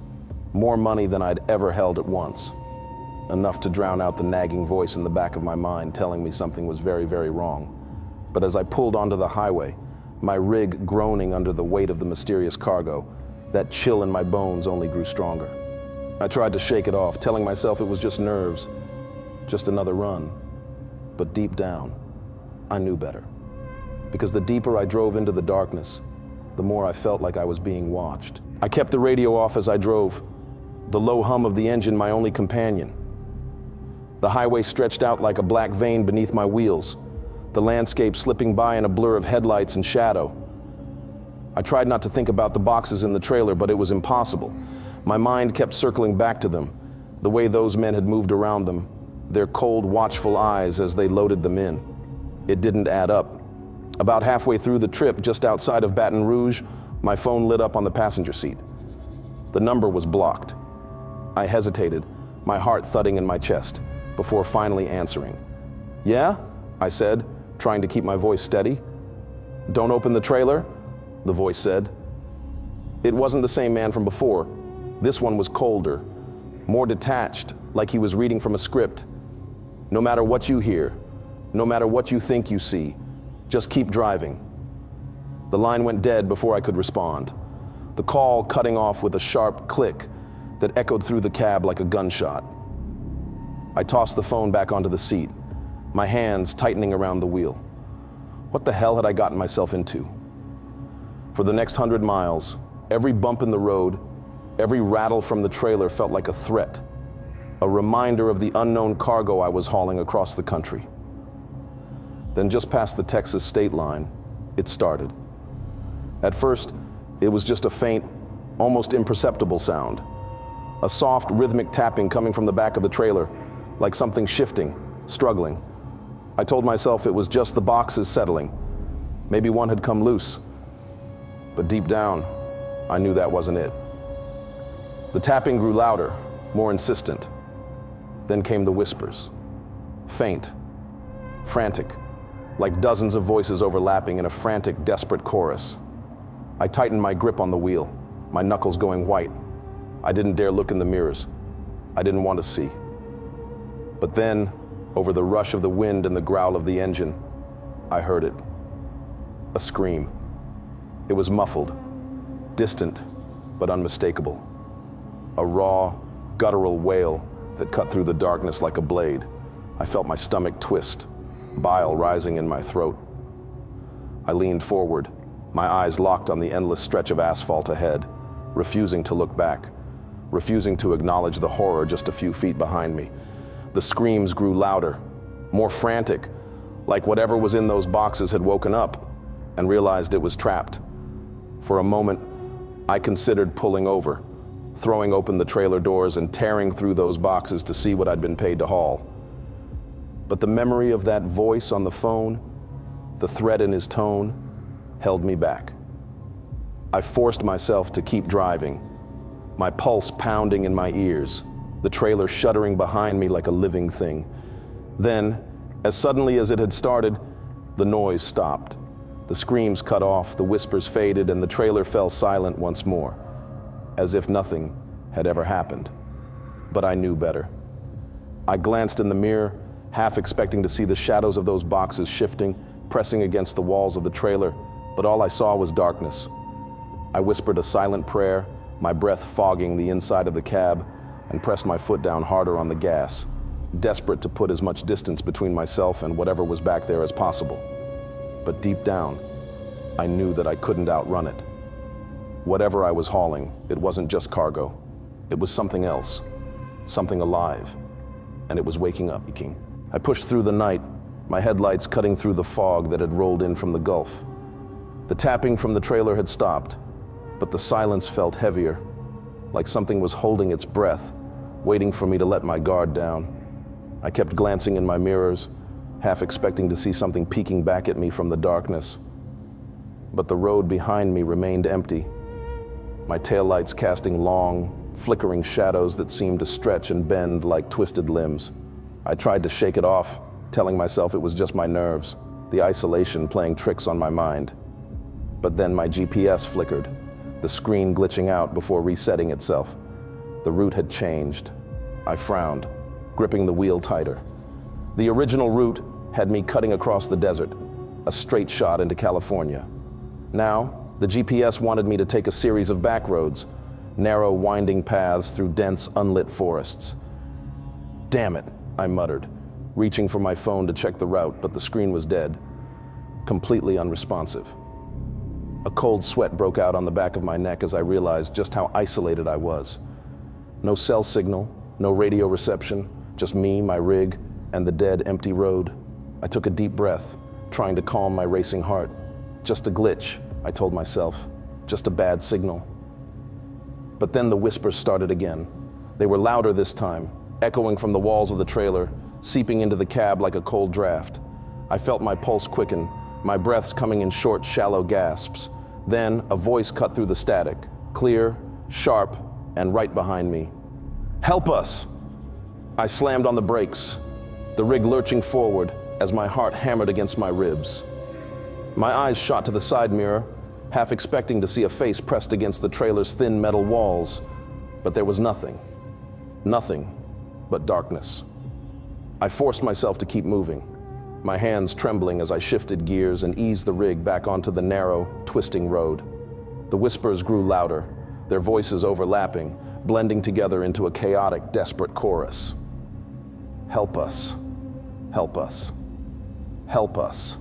More money than I'd ever held at once. Enough to drown out the nagging voice in the back of my mind telling me something was very, very wrong. But as I pulled onto the highway, my rig groaning under the weight of the mysterious cargo, that chill in my bones only grew stronger. I tried to shake it off, telling myself it was just nerves, just another run. But deep down, I knew better. Because the deeper I drove into the darkness, the more I felt like I was being watched. I kept the radio off as I drove, the low hum of the engine my only companion. The highway stretched out like a black vein beneath my wheels, the landscape slipping by in a blur of headlights and shadow. I tried not to think about the boxes in the trailer, but it was impossible. My mind kept circling back to them, the way those men had moved around them, their cold, watchful eyes as they loaded them in. It didn't add up. About halfway through the trip, just outside of Baton Rouge, my phone lit up on the passenger seat. The number was blocked. I hesitated, my heart thudding in my chest, before finally answering. "Yeah?" I said, trying to keep my voice steady. "Don't open the trailer?" the voice said. It wasn't the same man from before. This one was colder, more detached, like he was reading from a script. "No matter what you hear, no matter what you think you see, just keep driving." The line went dead before I could respond, the call cutting off with a sharp click that echoed through the cab like a gunshot. I tossed the phone back onto the seat, my hands tightening around the wheel. What the hell had I gotten myself into? For the next 100 miles, every bump in the road, every rattle from the trailer felt like a threat, a reminder of the unknown cargo I was hauling across the country. Then just past the Texas state line, it started. At first, it was just a faint, almost imperceptible sound. A soft, rhythmic tapping coming from the back of the trailer, like something shifting, struggling. I told myself it was just the boxes settling. Maybe one had come loose. But deep down, I knew that wasn't it. The tapping grew louder, more insistent. Then came the whispers. Faint, frantic, like dozens of voices overlapping in a frantic, desperate chorus. I tightened my grip on the wheel, my knuckles going white. I didn't dare look in the mirrors. I didn't want to see. But then, over the rush of the wind and the growl of the engine, I heard it. A scream. It was muffled, distant, but unmistakable. A raw, guttural wail that cut through the darkness like a blade. I felt my stomach twist, bile rising in my throat. I leaned forward, my eyes locked on the endless stretch of asphalt ahead, refusing to look back, refusing to acknowledge the horror just a few feet behind me. The screams grew louder, more frantic, like whatever was in those boxes had woken up and realized it was trapped. For a moment, I considered pulling over, throwing open the trailer doors and tearing through those boxes to see what I'd been paid to haul. But the memory of that voice on the phone, the threat in his tone, held me back. I forced myself to keep driving, my pulse pounding in my ears, the trailer shuddering behind me like a living thing. Then, as suddenly as it had started, the noise stopped. The screams cut off, the whispers faded, and the trailer fell silent once more, as if nothing had ever happened. But I knew better. I glanced in the mirror, half expecting to see the shadows of those boxes shifting, pressing against the walls of the trailer, but all I saw was darkness. I whispered a silent prayer, my breath fogging the inside of the cab, and pressed my foot down harder on the gas, desperate to put as much distance between myself and whatever was back there as possible. But deep down, I knew that I couldn't outrun it. Whatever I was hauling, it wasn't just cargo. It was something else, something alive, and it was waking up. I pushed through the night, my headlights cutting through the fog that had rolled in from the Gulf. The tapping from the trailer had stopped, but the silence felt heavier, like something was holding its breath, waiting for me to let my guard down. I kept glancing in my mirrors, half expecting to see something peeking back at me from the darkness. But the road behind me remained empty, my taillights casting long, flickering shadows that seemed to stretch and bend like twisted limbs. I tried to shake it off, telling myself it was just my nerves, the isolation playing tricks on my mind. But then my GPS flickered, the screen glitching out before resetting itself. The route had changed. I frowned, gripping the wheel tighter. The original route had me cutting across the desert, a straight shot into California. Now, the GPS wanted me to take a series of back roads, narrow, winding paths through dense, unlit forests. Damn it, I muttered, reaching for my phone to check the route, but the screen was dead, completely unresponsive. A cold sweat broke out on the back of my neck as I realized just how isolated I was. No cell signal, no radio reception, just me, my rig, and the dead, empty road. I took a deep breath, trying to calm my racing heart. Just a glitch, I told myself, just a bad signal. But then the whispers started again. They were louder this time, echoing from the walls of the trailer, seeping into the cab like a cold draft. I felt my pulse quicken, my breaths coming in short, shallow gasps. Then a voice cut through the static, clear, sharp, and right behind me. "Help us!" I slammed on the brakes, the rig lurching forward as my heart hammered against my ribs. My eyes shot to the side mirror, half expecting to see a face pressed against the trailer's thin metal walls, but there was nothing. Nothing but darkness. I forced myself to keep moving, my hands trembling as I shifted gears and eased the rig back onto the narrow, twisting road. The whispers grew louder, their voices overlapping, blending together into a chaotic, desperate chorus. "Help us. Help us. Help us."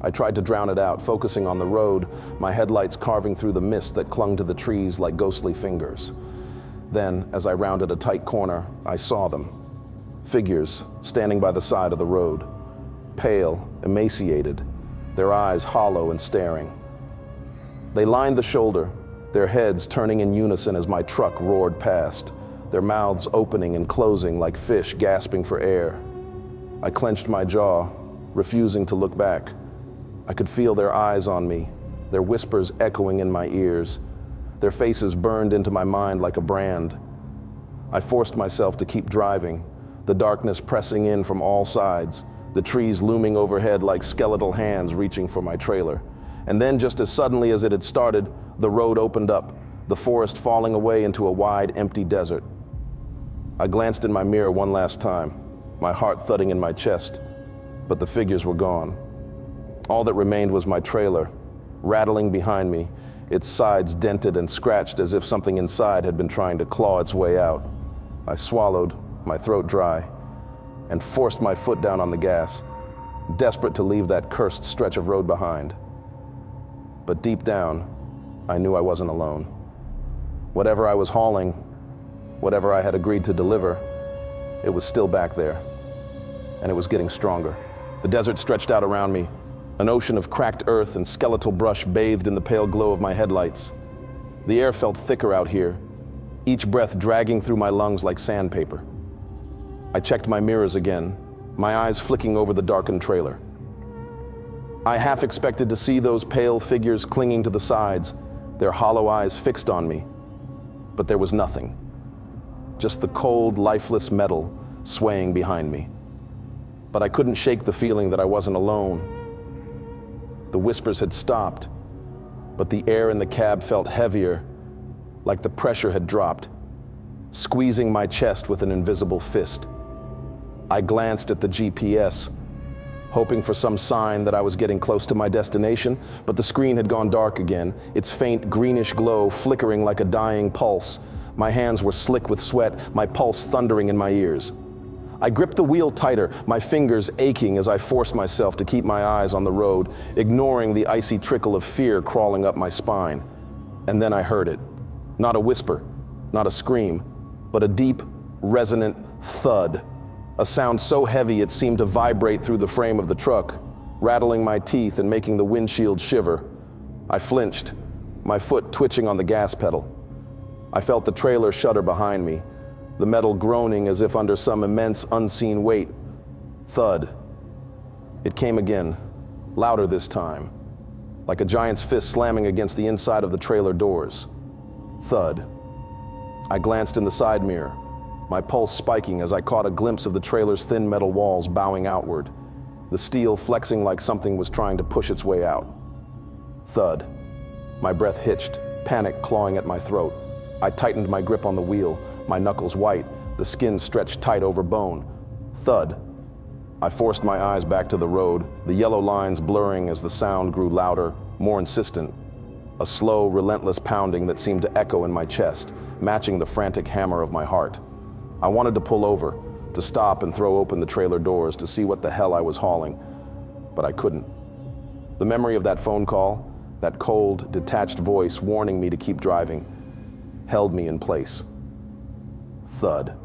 I tried to drown it out, focusing on the road, my headlights carving through the mist that clung to the trees like ghostly fingers. Then, as I rounded a tight corner, I saw them. Figures standing by the side of the road, pale, emaciated, their eyes hollow and staring. They lined the shoulder, their heads turning in unison as my truck roared past, their mouths opening and closing like fish gasping for air. I clenched my jaw, refusing to look back. I could feel their eyes on me, their whispers echoing in my ears, their faces burned into my mind like a brand. I forced myself to keep driving, the darkness pressing in from all sides, the trees looming overhead like skeletal hands reaching for my trailer. And then, just as suddenly as it had started, the road opened up, the forest falling away into a wide, empty desert. I glanced in my mirror one last time, my heart thudding in my chest, but the figures were gone. All that remained was my trailer, rattling behind me, its sides dented and scratched as if something inside had been trying to claw its way out. I swallowed, my throat dry, and forced my foot down on the gas, desperate to leave that cursed stretch of road behind. But deep down, I knew I wasn't alone. Whatever I was hauling, whatever I had agreed to deliver, it was still back there, and it was getting stronger. The desert stretched out around me, an ocean of cracked earth and skeletal brush bathed in the pale glow of my headlights. The air felt thicker out here, each breath dragging through my lungs like sandpaper. I checked my mirrors again, my eyes flicking over the darkened trailer. I half expected to see those pale figures clinging to the sides, their hollow eyes fixed on me. But there was nothing. Just the cold, lifeless metal swaying behind me. But I couldn't shake the feeling that I wasn't alone. The whispers had stopped, but the air in the cab felt heavier, like the pressure had dropped, squeezing my chest with an invisible fist. I glanced at the GPS, hoping for some sign that I was getting close to my destination, but the screen had gone dark again, its faint greenish glow flickering like a dying pulse. My hands were slick with sweat, my pulse thundering in my ears. I gripped the wheel tighter, my fingers aching as I forced myself to keep my eyes on the road, ignoring the icy trickle of fear crawling up my spine. And then I heard it. Not a whisper, not a scream, but a deep, resonant thud. A sound so heavy it seemed to vibrate through the frame of the truck, rattling my teeth and making the windshield shiver. I flinched, my foot twitching on the gas pedal. I felt the trailer shudder behind me, the metal groaning as if under some immense unseen weight. Thud. It came again, louder this time, like a giant's fist slamming against the inside of the trailer doors. Thud. I glanced in the side mirror, my pulse spiking as I caught a glimpse of the trailer's thin metal walls bowing outward, the steel flexing like something was trying to push its way out. Thud. My breath hitched, panic clawing at my throat. I tightened my grip on the wheel, my knuckles white, the skin stretched tight over bone. Thud. I forced my eyes back to the road, the yellow lines blurring as the sound grew louder, more insistent. A slow, relentless pounding that seemed to echo in my chest, matching the frantic hammer of my heart. I wanted to pull over, to stop and throw open the trailer doors to see what the hell I was hauling, but I couldn't. The memory of that phone call, that cold, detached voice warning me to keep driving, held me in place. Thud.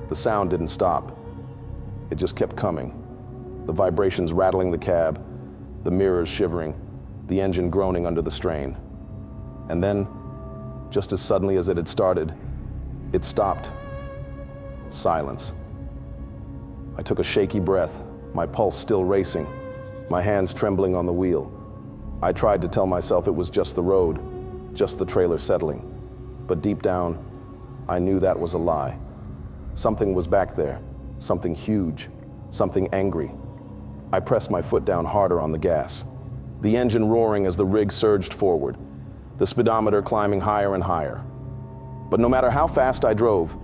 The sound didn't stop. It just kept coming. The vibrations rattling the cab, the mirrors shivering, the engine groaning under the strain. And then, just as suddenly as it had started, it stopped. Silence. I took a shaky breath, my pulse still racing, my hands trembling on the wheel. I tried to tell myself it was just the road, just the trailer settling. But deep down, I knew that was a lie. Something was back there, something huge, something angry. I pressed my foot down harder on the gas, the engine roaring as the rig surged forward, the speedometer climbing higher and higher. But no matter how fast I drove,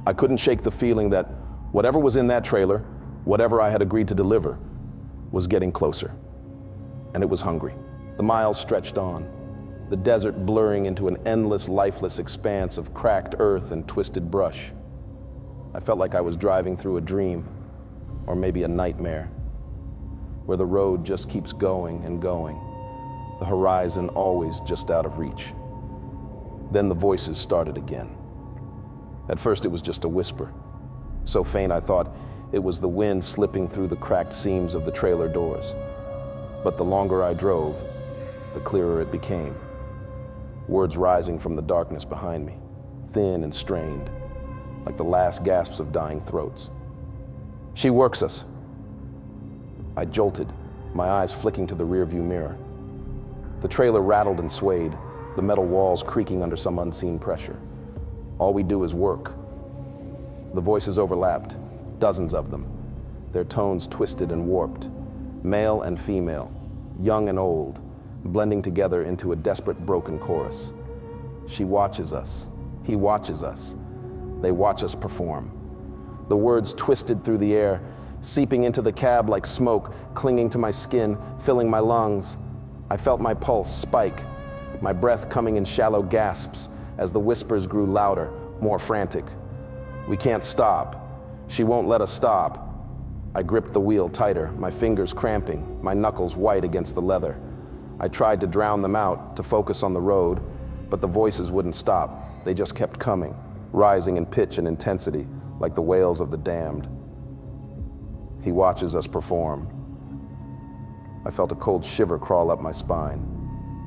I couldn't shake the feeling that whatever was in that trailer, whatever I had agreed to deliver, was getting closer. And it was hungry. The miles stretched on, the desert blurring into an endless, lifeless expanse of cracked earth and twisted brush. I felt like I was driving through a dream, or maybe a nightmare. where the road just keeps going and going, the horizon always just out of reach. Then the voices started again. At first it was just a whisper, so faint I thought it was the wind slipping through the cracked seams of the trailer doors. But the longer I drove, the clearer it became. Words rising from the darkness behind me, thin and strained, like the last gasps of dying throats. "She works us." I jolted, my eyes flicking to the rearview mirror. The trailer rattled and swayed, the metal walls creaking under some unseen pressure. All we do is work. The voices overlapped, dozens of them, their tones twisted and warped, male and female, young and old, blending together into a desperate broken chorus. She watches us, he watches us, they watch us perform. The words twisted through the air, seeping into the cab like smoke, clinging to my skin, filling my lungs. I felt my pulse spike, my breath coming in shallow gasps as the whispers grew louder, more frantic. "We can't stop. She won't let us stop." I gripped the wheel tighter, my fingers cramping, my knuckles white against the leather. I tried to drown them out, to focus on the road, but the voices wouldn't stop. They just kept coming, rising in pitch and intensity, like the wails of the damned. "He watches us perform." I felt a cold shiver crawl up my spine,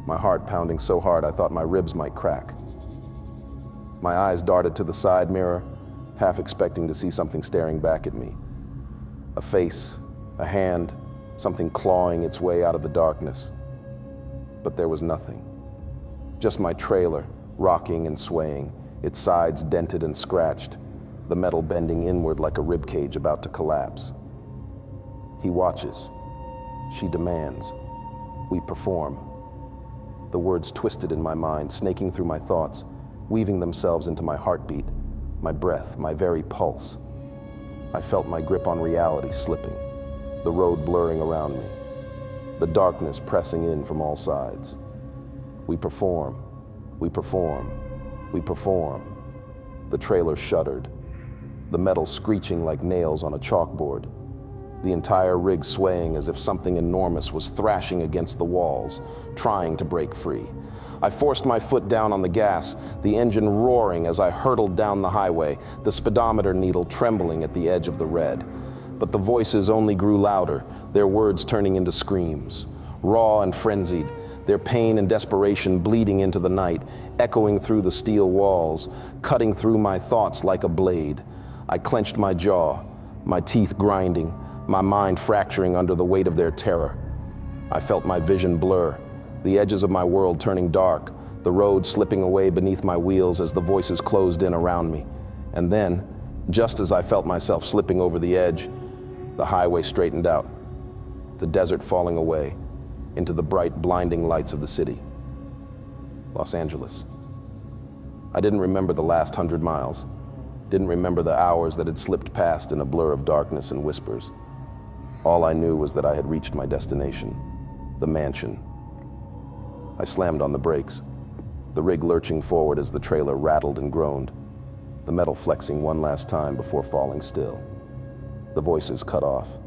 my heart pounding so hard I thought my ribs might crack. My eyes darted to the side mirror, half expecting to see something staring back at me. A face, a hand, something clawing its way out of the darkness. But there was nothing. Just my trailer, rocking and swaying, its sides dented and scratched, the metal bending inward like a ribcage about to collapse. "He watches. She demands. We perform." The words twisted in my mind, snaking through my thoughts, weaving themselves into my heartbeat, my breath, my very pulse. I felt my grip on reality slipping, the road blurring around me, the darkness pressing in from all sides. We perform, we perform, we perform. The trailer shuddered, the metal screeching like nails on a chalkboard, the entire rig swaying as if something enormous was thrashing against the walls, trying to break free. I forced my foot down on the gas, the engine roaring as I hurtled down the highway, the speedometer needle trembling at the edge of the red. But the voices only grew louder, their words turning into screams, raw and frenzied, their pain and desperation bleeding into the night, echoing through the steel walls, cutting through my thoughts like a blade. I clenched my jaw, my teeth grinding, my mind fracturing under the weight of their terror. I felt my vision blur, the edges of my world turning dark, the road slipping away beneath my wheels as the voices closed in around me. And then, just as I felt myself slipping over the edge, the highway straightened out, the desert falling away into the bright, blinding lights of the city. Los Angeles. I didn't remember the last 100 miles, didn't remember the hours that had slipped past in a blur of darkness and whispers. All I knew was that I had reached my destination, the mansion. I slammed on the brakes, the rig lurching forward as the trailer rattled and groaned, the metal flexing one last time before falling still. The voices cut off,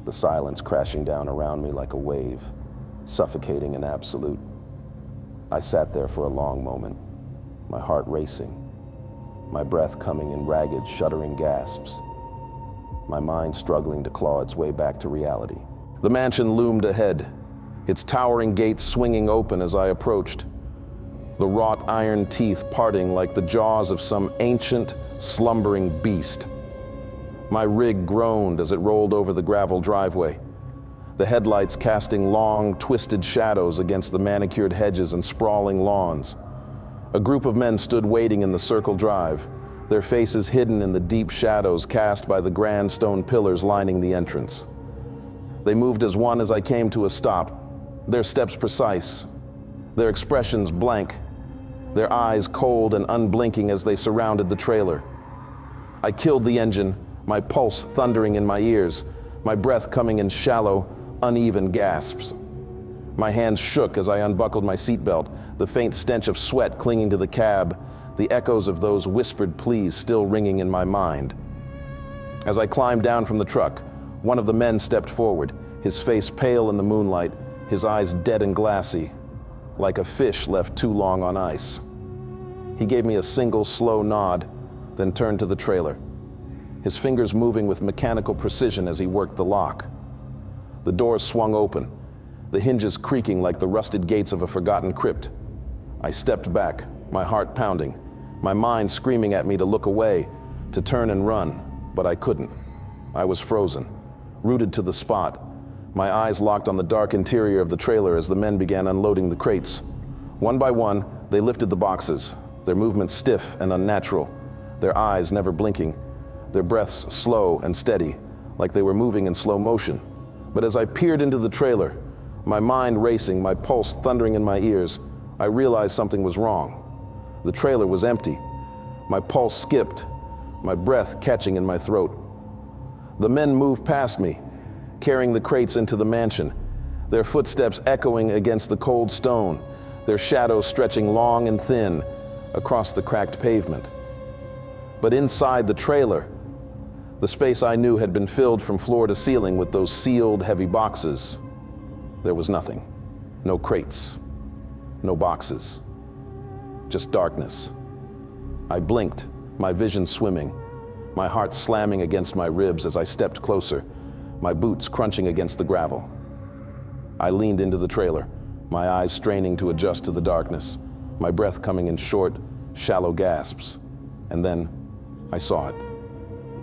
the silence crashing down around me like a wave, suffocating and absolute. I sat there for a long moment, my heart racing, my breath coming in ragged, shuddering gasps, my mind struggling to claw its way back to reality. The mansion loomed ahead, its towering gates swinging open as I approached, the wrought iron teeth parting like the jaws of some ancient, slumbering beast. My rig groaned as it rolled over the gravel driveway, the headlights casting long, twisted shadows against the manicured hedges and sprawling lawns. A group of men stood waiting in the circle drive, their faces hidden in the deep shadows cast by the grand stone pillars lining the entrance. They moved as one as I came to a stop, their steps precise, their expressions blank, their eyes cold and unblinking as they surrounded the trailer. I killed the engine, my pulse thundering in my ears, my breath coming in shallow, uneven gasps. My hands shook as I unbuckled my seatbelt, the faint stench of sweat clinging to the cab, the echoes of those whispered pleas still ringing in my mind. As I climbed down from the truck, one of the men stepped forward, his face pale in the moonlight, his eyes dead and glassy, like a fish left too long on ice. He gave me a single slow nod, then turned to the trailer, his fingers moving with mechanical precision as he worked the lock. The doors swung open, the hinges creaking like the rusted gates of a forgotten crypt. I stepped back, my heart pounding, my mind screaming at me to look away, to turn and run, but I couldn't. I was frozen, rooted to the spot, my eyes locked on the dark interior of the trailer as the men began unloading the crates. One by one, they lifted the boxes, their movements stiff and unnatural, their eyes never blinking, their breaths slow and steady, like they were moving in slow motion. But as I peered into the trailer, my mind racing, my pulse thundering in my ears, I realized something was wrong. The trailer was empty. My pulse skipped, my breath catching in my throat. The men moved past me, carrying the crates into the mansion, their footsteps echoing against the cold stone, their shadows stretching long and thin across the cracked pavement. But inside the trailer, the space I knew had been filled from floor to ceiling with those sealed, heavy boxes. There was nothing. No crates. No boxes. Just darkness. I blinked, my vision swimming, my heart slamming against my ribs as I stepped closer, my boots crunching against the gravel. I leaned into the trailer, my eyes straining to adjust to the darkness, my breath coming in short, shallow gasps. And then I saw it.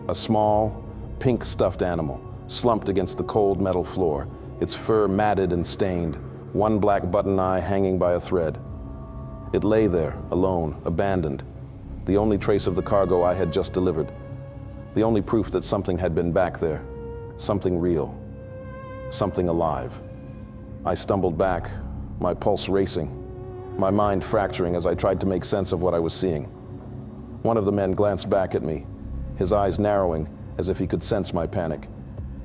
A small, pink stuffed animal, slumped against the cold metal floor, its fur matted and stained, one black button eye hanging by a thread. It lay there, alone, abandoned, the only trace of the cargo I had just delivered, the only proof that something had been back there, something real, something alive. I stumbled back, my pulse racing, my mind fracturing as I tried to make sense of what I was seeing. One of the men glanced back at me, his eyes narrowing as if he could sense my panic,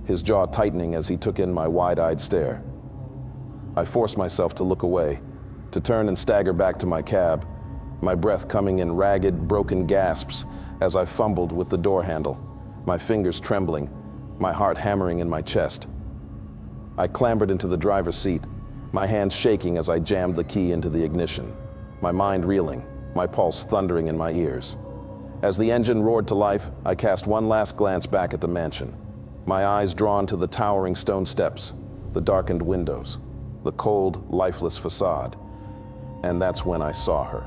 his jaw tightening as he took in my wide-eyed stare. I forced myself to look away, to turn and stagger back to my cab, my breath coming in ragged, broken gasps as I fumbled with the door handle, my fingers trembling, my heart hammering in my chest. I clambered into the driver's seat, my hands shaking as I jammed the key into the ignition, my mind reeling, my pulse thundering in my ears. As the engine roared to life, I cast one last glance back at the mansion, my eyes drawn to the towering stone steps, the darkened windows, the cold, lifeless facade. And that's when I saw her,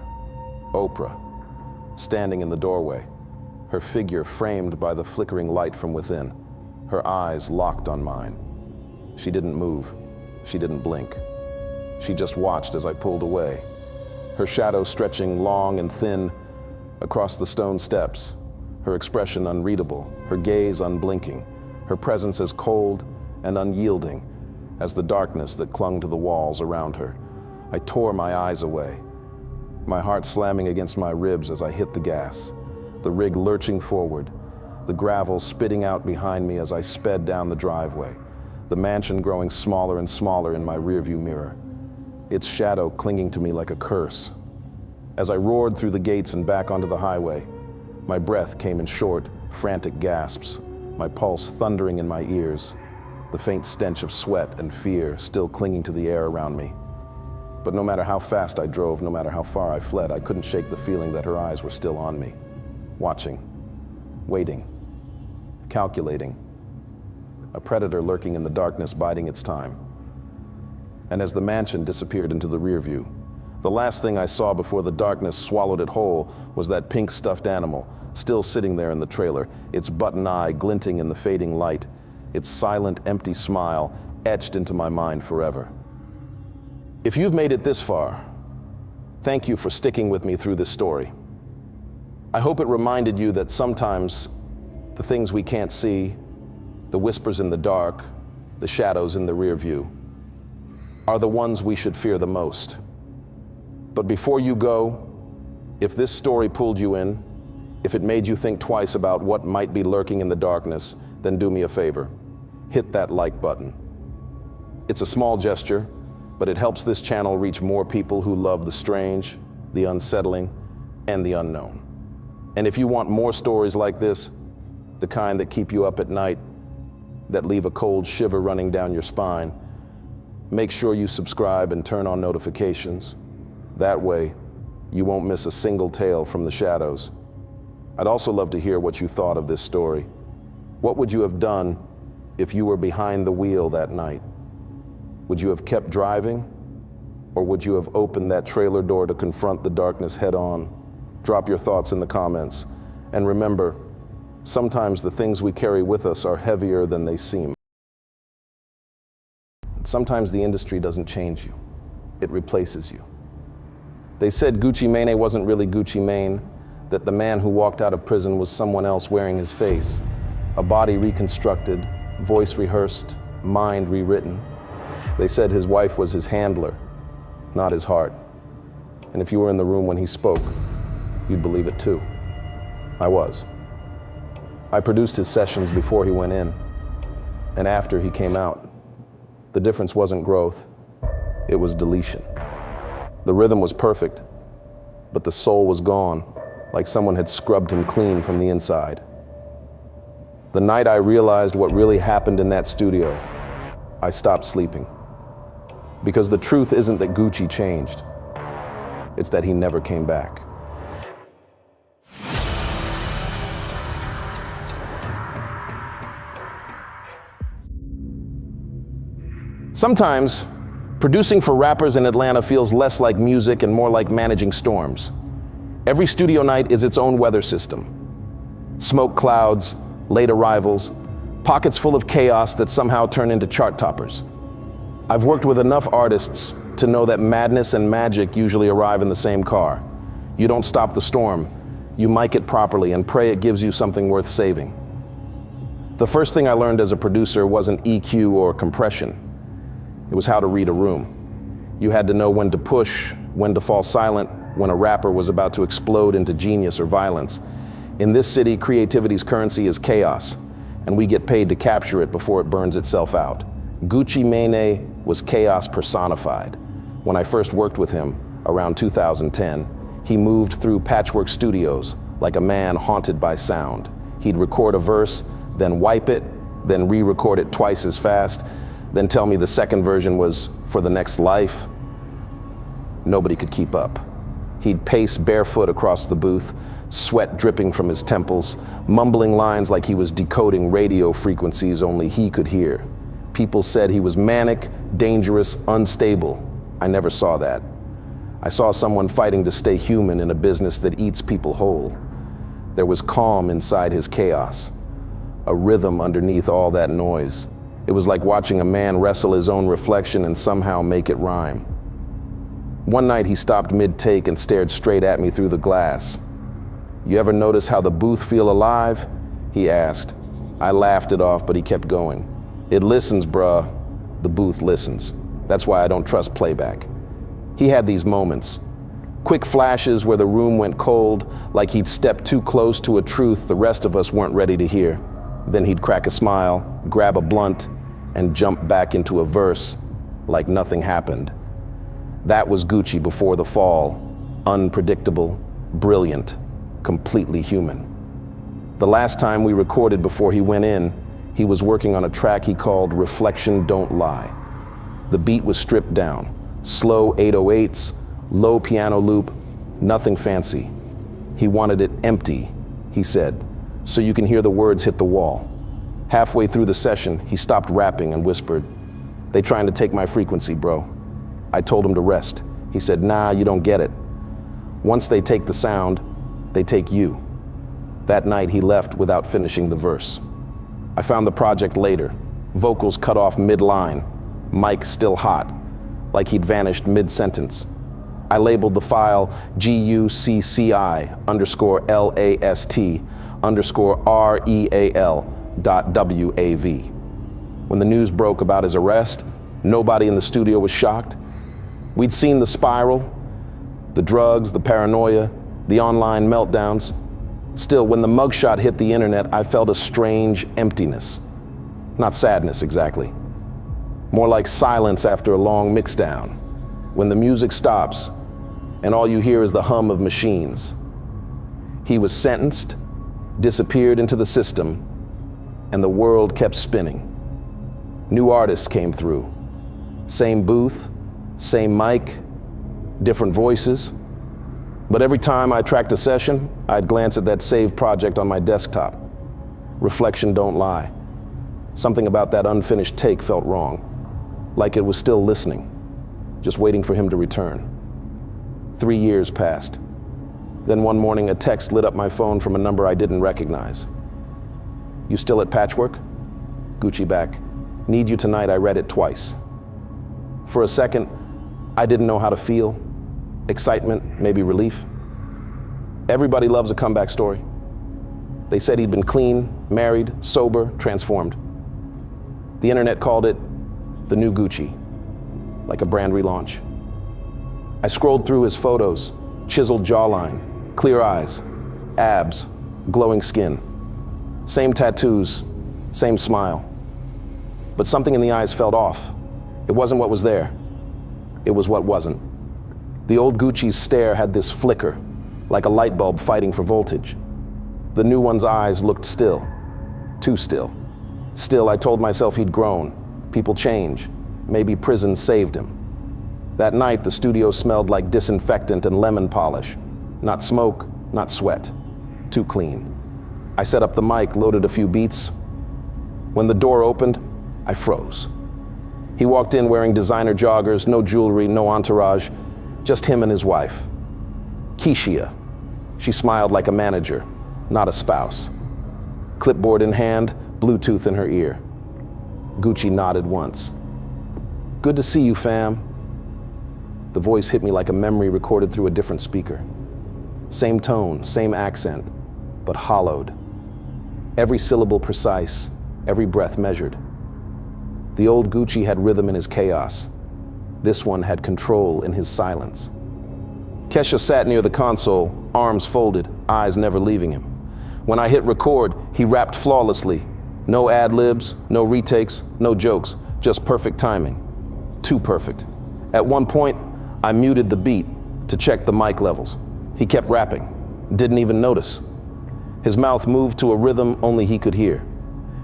Oprah, standing in the doorway, her figure framed by the flickering light from within, her eyes locked on mine. She didn't move, she didn't blink. She just watched as I pulled away, her shadow stretching long and thin across the stone steps, her expression unreadable, her gaze unblinking, her presence as cold and unyielding as the darkness that clung to the walls around her. I tore my eyes away, my heart slamming against my ribs as I hit the gas, the rig lurching forward, the gravel spitting out behind me as I sped down the driveway, the mansion growing smaller and smaller in my rearview mirror, its shadow clinging to me like a curse. As I roared through the gates and back onto the highway, my breath came in short, frantic gasps, my pulse thundering in my ears, the faint stench of sweat and fear still clinging to the air around me. But no matter how fast I drove, no matter how far I fled, I couldn't shake the feeling that her eyes were still on me, watching, waiting, calculating, a predator lurking in the darkness biding its time. And as the mansion disappeared into the rear view, the last thing I saw before the darkness swallowed it whole was that pink stuffed animal, still sitting there in the trailer, its button eye glinting in the fading light, its silent, empty smile etched into my mind forever. If you've made it this far, thank you for sticking with me through this story. I hope it reminded you that sometimes the things we can't see, the whispers in the dark, the shadows in the rear view, are the ones we should fear the most. But before you go, if this story pulled you in, if it made you think twice about what might be lurking in the darkness, then do me a favor. Hit that like button. It's a small gesture, but it helps this channel reach more people who love the strange, the unsettling, and the unknown. And if you want more stories like this, the kind that keep you up at night, that leave a cold shiver running down your spine. Make sure you subscribe and turn on notifications. That way, you won't miss a single tale from the shadows. I'd also love to hear what you thought of this story. What would you have done if you were behind the wheel that night? Would you have kept driving? Or would you have opened that trailer door to confront the darkness head on? Drop your thoughts in the comments. And remember, sometimes the things we carry with us are heavier than they seem. Sometimes the industry doesn't change you, it replaces you. They said Gucci Mane wasn't really Gucci Mane, that the man who walked out of prison was someone else wearing his face, a body reconstructed, voice rehearsed, mind rewritten. They said his wife was his handler, not his heart. And if you were in the room when he spoke, you'd believe it too. I was. I produced his sessions before he went in, and after he came out. The difference wasn't growth, it was deletion. The rhythm was perfect, but the soul was gone, like someone had scrubbed him clean from the inside. The night I realized what really happened in that studio, I stopped sleeping. Because the truth isn't that Gucci changed, it's that he never came back. Sometimes, producing for rappers in Atlanta feels less like music and more like managing storms. Every studio night is its own weather system. Smoke clouds, late arrivals, pockets full of chaos that somehow turn into chart toppers. I've worked with enough artists to know that madness and magic usually arrive in the same car. You don't stop the storm, you mic it properly and pray it gives you something worth saving. The first thing I learned as a producer wasn't EQ or compression. It was how to read a room. You had to know when to push, when to fall silent, when a rapper was about to explode into genius or violence. In this city, creativity's currency is chaos, and we get paid to capture it before it burns itself out. Gucci Mane was chaos personified. When I first worked with him, around 2010, he moved through Patchwork Studios like a man haunted by sound. He'd record a verse, then wipe it, then re-record it twice as fast, then tell me the second version was for the next life. Nobody could keep up. He'd pace barefoot across the booth, sweat dripping from his temples, mumbling lines like he was decoding radio frequencies only he could hear. People said he was manic, dangerous, unstable. I never saw that. I saw someone fighting to stay human in a business that eats people whole. There was calm inside his chaos, a rhythm underneath all that noise. It was like watching a man wrestle his own reflection and somehow make it rhyme. One night he stopped mid-take and stared straight at me through the glass. "You ever notice how the booth feel alive?" he asked. I laughed it off, but he kept going. "It listens, bruh. The booth listens. That's why I don't trust playback." He had these moments. Quick flashes where the room went cold, like he'd stepped too close to a truth the rest of us weren't ready to hear. Then he'd crack a smile, grab a blunt, and jump back into a verse like nothing happened. That was Gucci before the fall, unpredictable, brilliant, completely human. The last time we recorded before he went in, he was working on a track he called Reflection Don't Lie. The beat was stripped down, slow 808s, low piano loop, nothing fancy. He wanted it empty, he said, so you can hear the words hit the wall. Halfway through the session, he stopped rapping and whispered, "They trying to take my frequency, bro." I told him to rest. He said, "Nah, you don't get it. Once they take the sound, they take you." That night he left without finishing the verse. I found the project later, vocals cut off mid-line, mic still hot, like he'd vanished mid-sentence. I labeled the file GUCCI_LAST_REAL.WAV. When the news broke about his arrest, nobody in the studio was shocked. We'd seen the spiral, the drugs, the paranoia, the online meltdowns. Still, when the mugshot hit the internet, I felt a strange emptiness. Not sadness exactly. More like silence after a long mixdown. When the music stops and all you hear is the hum of machines. He was sentenced, disappeared into the system, and the world kept spinning. New artists came through. Same booth, same mic, different voices. But every time I tracked a session, I'd glance at that saved project on my desktop. Reflection don't lie. Something about that unfinished take felt wrong, like it was still listening, just waiting for him to return. 3 years passed. Then one morning, a text lit up my phone from a number I didn't recognize. "You still at Patchwork?" Gucci back. "Need you tonight." I read it twice. For a second, I didn't know how to feel. Excitement, maybe relief. Everybody loves a comeback story. They said he'd been clean, married, sober, transformed. The internet called it the new Gucci, like a brand relaunch. I scrolled through his photos, chiseled jawline, clear eyes, abs, glowing skin. Same tattoos, same smile. But something in the eyes felt off. It wasn't what was there. It was what wasn't. The old Gucci's stare had this flicker, like a light bulb fighting for voltage. The new one's eyes looked still, too still. Still, I told myself he'd grown. People change. Maybe prison saved him. That night, the studio smelled like disinfectant and lemon polish. Not smoke, not sweat. Too clean. I set up the mic, loaded a few beats. When the door opened, I froze. He walked in wearing designer joggers, no jewelry, no entourage, just him and his wife. Keishia. She smiled like a manager, not a spouse. Clipboard in hand, Bluetooth in her ear. Gucci nodded once. "Good to see you, fam." The voice hit me like a memory recorded through a different speaker. Same tone, same accent, but hollowed. Every syllable precise, every breath measured. The old Gucci had rhythm in his chaos. This one had control in his silence. Kesha sat near the console, arms folded, eyes never leaving him. When I hit record, he rapped flawlessly. No ad-libs, no retakes, no jokes, just perfect timing. Too perfect. At one point, I muted the beat to check the mic levels. He kept rapping, didn't even notice. His mouth moved to a rhythm only he could hear.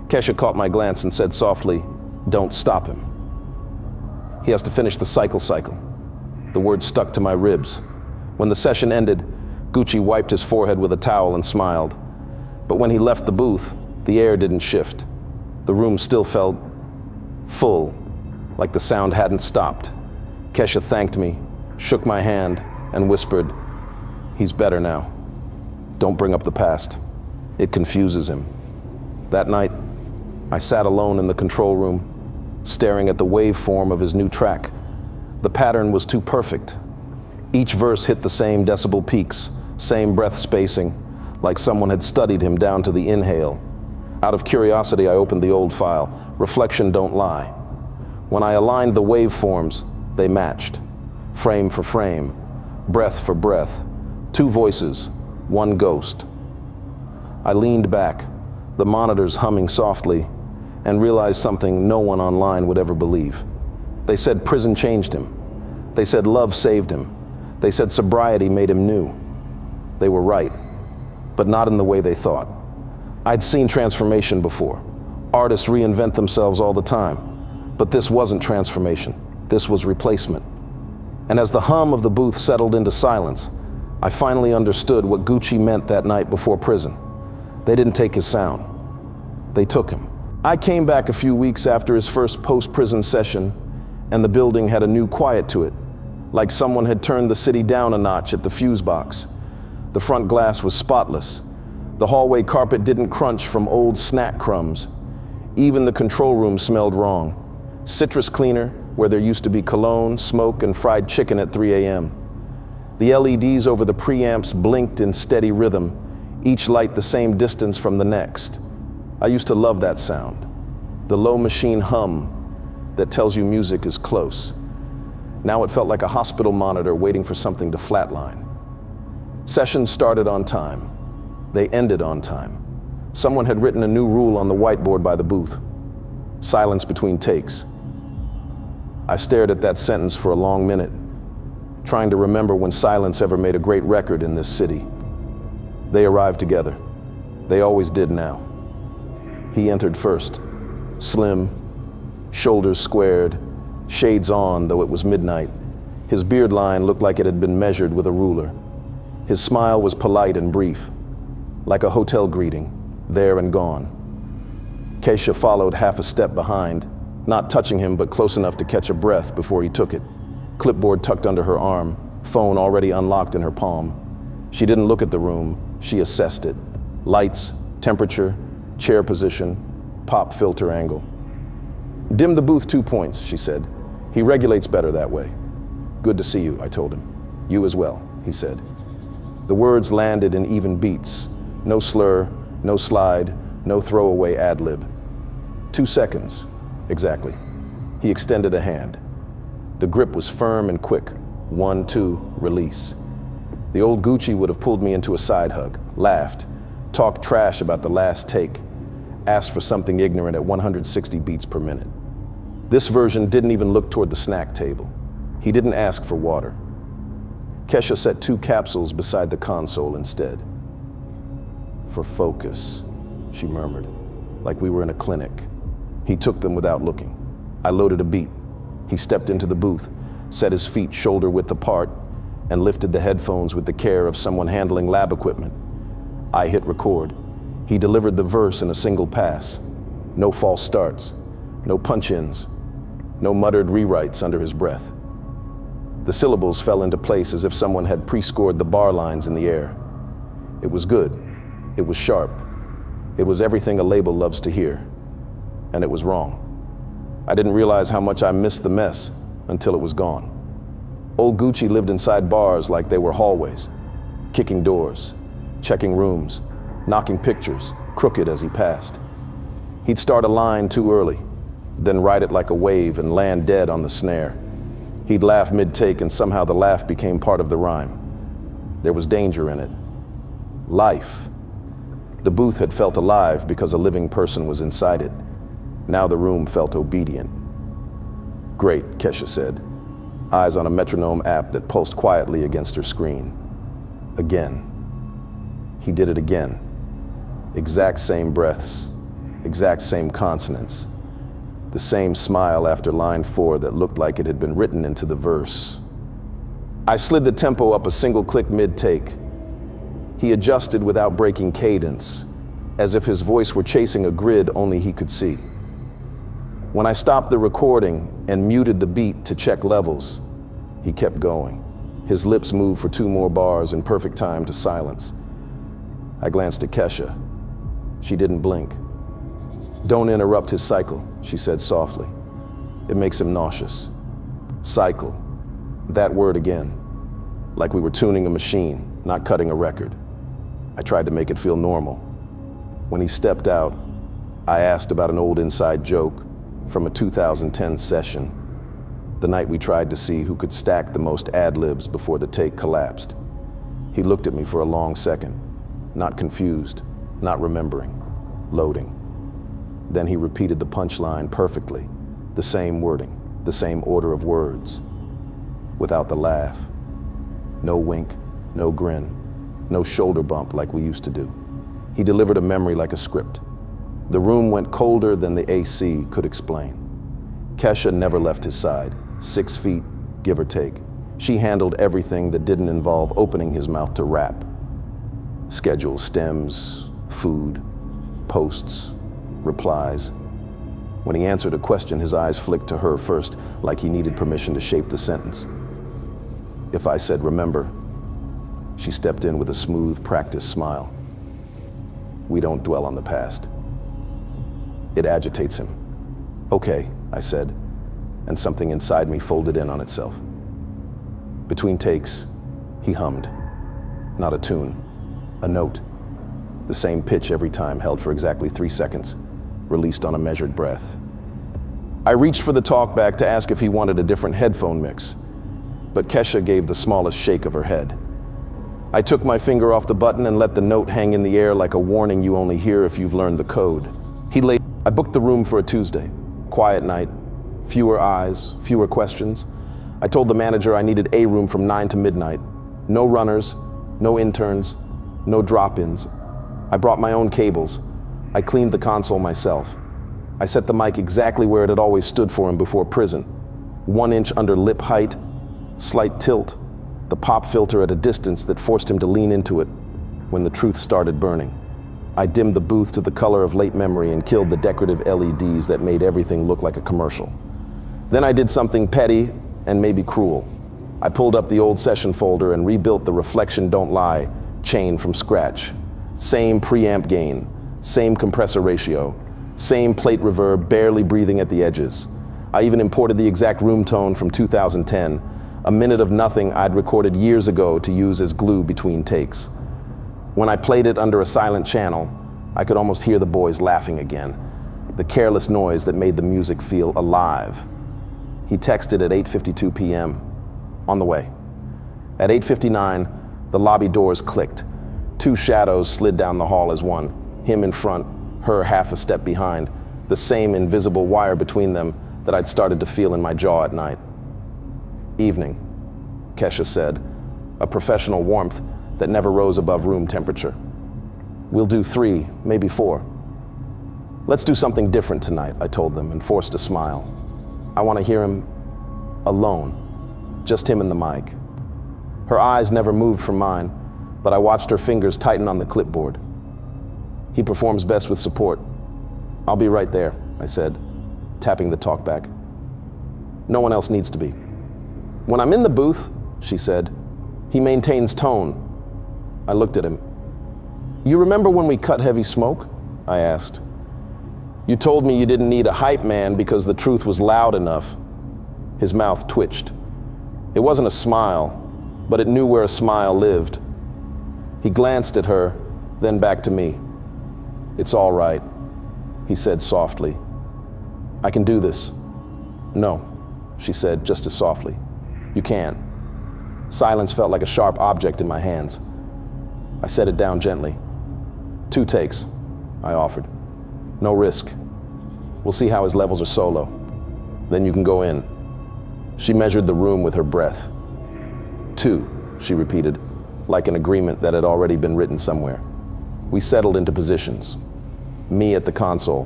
Kesha caught my glance and said softly, "Don't stop him. He has to finish the cycle." The word stuck to my ribs. When the session ended, Gucci wiped his forehead with a towel and smiled. But when he left the booth, the air didn't shift. The room still felt full, like the sound hadn't stopped. Kesha thanked me, shook my hand, and whispered, "He's better now. Don't bring up the past. It confuses him." That night, I sat alone in the control room, staring at the waveform of his new track. The pattern was too perfect. Each verse hit the same decibel peaks, same breath spacing, like someone had studied him down to the inhale. Out of curiosity, I opened the old file. Reflection don't lie. When I aligned the waveforms, they matched. Frame for frame, breath for breath. Two voices, one ghost. I leaned back, the monitors humming softly, and realized something no one online would ever believe. They said prison changed him. They said love saved him. They said sobriety made him new. They were right, but not in the way they thought. I'd seen transformation before. Artists reinvent themselves all the time. But this wasn't transformation. This was replacement. And as the hum of the booth settled into silence, I finally understood what Gucci meant that night before prison. They didn't take his sound. They took him. I came back a few weeks after his first post-prison session, and the building had a new quiet to it, like someone had turned the city down a notch at the fuse box. The front glass was spotless. The hallway carpet didn't crunch from old snack crumbs. Even the control room smelled wrong. Citrus cleaner, where there used to be cologne, smoke, and fried chicken at 3 a.m. The LEDs over the preamps blinked in steady rhythm, each light the same distance from the next. I used to love that sound, the low machine hum that tells you music is close. Now it felt like a hospital monitor waiting for something to flatline. Sessions started on time. They ended on time. Someone had written a new rule on the whiteboard by the booth. Silence between takes. I stared at that sentence for a long minute, trying to remember when silence ever made a great record in this city. They arrived together. They always did now. He entered first, slim, shoulders squared, shades on, though it was midnight. His beard line looked like it had been measured with a ruler. His smile was polite and brief, like a hotel greeting, there and gone. Keisha followed half a step behind, not touching him but close enough to catch a breath before he took it. Clipboard tucked under her arm, phone already unlocked in her palm. She didn't look at the room, she assessed it. Lights, temperature, chair position, pop filter angle. Dim the booth 2 points, she said. He regulates better that way. Good to see you, I told him. You as well, he said. The words landed in even beats. No slur, no slide, no throwaway ad-lib. 2 seconds, exactly. He extended a hand. The grip was firm and quick. 1, 2, release. The old Gucci would have pulled me into a side hug, laughed, talked trash about the last take, asked for something ignorant at 160 beats per minute. This version didn't even look toward the snack table. He didn't ask for water. Kesha set 2 capsules beside the console instead. For focus, she murmured, like we were in a clinic. He took them without looking. I loaded a beat. He stepped into the booth, set his feet shoulder width apart, and lifted the headphones with the care of someone handling lab equipment. I hit record. He delivered the verse in a single pass. No false starts, no punch-ins, no muttered rewrites under his breath. The syllables fell into place as if someone had pre-scored the bar lines in the air. It was good. It was sharp. It was everything a label loves to hear. And it was wrong. I didn't realize how much I missed the mess until it was gone. Old Gucci lived inside bars like they were hallways, kicking doors, checking rooms, knocking pictures, crooked as he passed. He'd start a line too early, then ride it like a wave and land dead on the snare. He'd laugh mid-take and somehow the laugh became part of the rhyme. There was danger in it. Life. The booth had felt alive because a living person was inside it. Now the room felt obedient. Great, Kesha said, eyes on a metronome app that pulsed quietly against her screen. Again. He did it again. Exact same breaths, exact same consonants. The same smile after line 4 that looked like it had been written into the verse. I slid the tempo up a single click mid-take. He adjusted without breaking cadence, as if his voice were chasing a grid only he could see. When I stopped the recording and muted the beat to check levels, he kept going. His lips moved for 2 more bars in perfect time to silence. I glanced at Kesha. She didn't blink. Don't interrupt his cycle, she said softly. It makes him nauseous. Cycle. That word again. Like we were tuning a machine, not cutting a record. I tried to make it feel normal. When he stepped out, I asked about an old inside joke from a 2010 session, the night we tried to see who could stack the most ad-libs before the take collapsed. He looked at me for a long second, not confused, not remembering, loading. Then he repeated the punchline perfectly, the same wording, the same order of words, without the laugh. No wink, no grin, no shoulder bump like we used to do. He delivered a memory like a script. The room went colder than the AC could explain. Kesha never left his side, 6 feet, give or take. She handled everything that didn't involve opening his mouth to rap. Schedules, stems, food, posts, replies. When he answered a question, his eyes flicked to her first, like he needed permission to shape the sentence. If I said, remember, she stepped in with a smooth, practiced smile. We don't dwell on the past. It agitates him. Okay, I said, and something inside me folded in on itself. Between takes, he hummed. Not a tune, a note. The same pitch every time, held for exactly 3 seconds, released on a measured breath. I reached for the talkback to ask if he wanted a different headphone mix, but Kesha gave the smallest shake of her head. I took my finger off the button and let the note hang in the air like a warning you only hear if you've learned the code. I booked the room for a Tuesday. Quiet night, fewer eyes, fewer questions. I told the manager I needed a room from 9 to midnight. No runners, no interns, no drop-ins. I brought my own cables. I cleaned the console myself. I set the mic exactly where it had always stood for him before prison. 1 inch under lip height, slight tilt, the pop filter at a distance that forced him to lean into it when the truth started burning. I dimmed the booth to the color of late memory and killed the decorative LEDs that made everything look like a commercial. Then I did something petty and maybe cruel. I pulled up the old session folder and rebuilt the Reflection Don't Lie chain from scratch. Same preamp gain, same compressor ratio, same plate reverb barely breathing at the edges. I even imported the exact room tone from 2010, a minute of nothing I'd recorded years ago to use as glue between takes. When I played it under a silent channel, I could almost hear the boys laughing again, the careless noise that made the music feel alive. He texted at 8:52 p.m. On the way. At 8:59, the lobby doors clicked. 2 shadows slid down the hall as one, him in front, her half a step behind, the same invisible wire between them that I'd started to feel in my jaw at night. Evening, Kesha said, a professional warmth that never rose above room temperature. We'll do 3, maybe 4. Let's do something different tonight, I told them and forced a smile. I want to hear him alone, just him and the mic. Her eyes never moved from mine, but I watched her fingers tighten on the clipboard. He performs best with support. I'll be right there, I said, tapping the talkback. No one else needs to be. When I'm in the booth, she said, he maintains tone. I looked at him. You remember when we cut Heavy Smoke? I asked. You told me you didn't need a hype man because the truth was loud enough. His mouth twitched. It wasn't a smile, but it knew where a smile lived. He glanced at her, then back to me. It's all right, he said softly. I can do this. No, she said just as softly. You can't. Silence felt like a sharp object in my hands. I set it down gently. 2 takes, I offered. No risk. We'll see how his levels are solo. Then you can go in. She measured the room with her breath. 2, she repeated, like an agreement that had already been written somewhere. We settled into positions. Me at the console,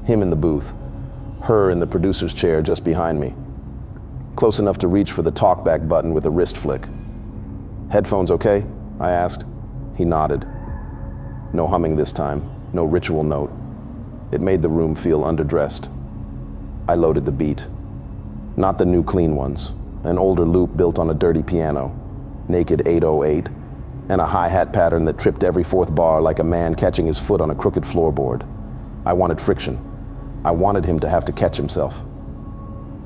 him in the booth, her in the producer's chair just behind me. Close enough to reach for the talkback button with a wrist flick. Headphones okay? I asked. He nodded. No humming this time, no ritual note. It made the room feel underdressed. I loaded the beat. Not the new clean ones, an older loop built on a dirty piano, naked 808, and a hi-hat pattern that tripped every 4th bar like a man catching his foot on a crooked floorboard. I wanted friction. I wanted him to have to catch himself.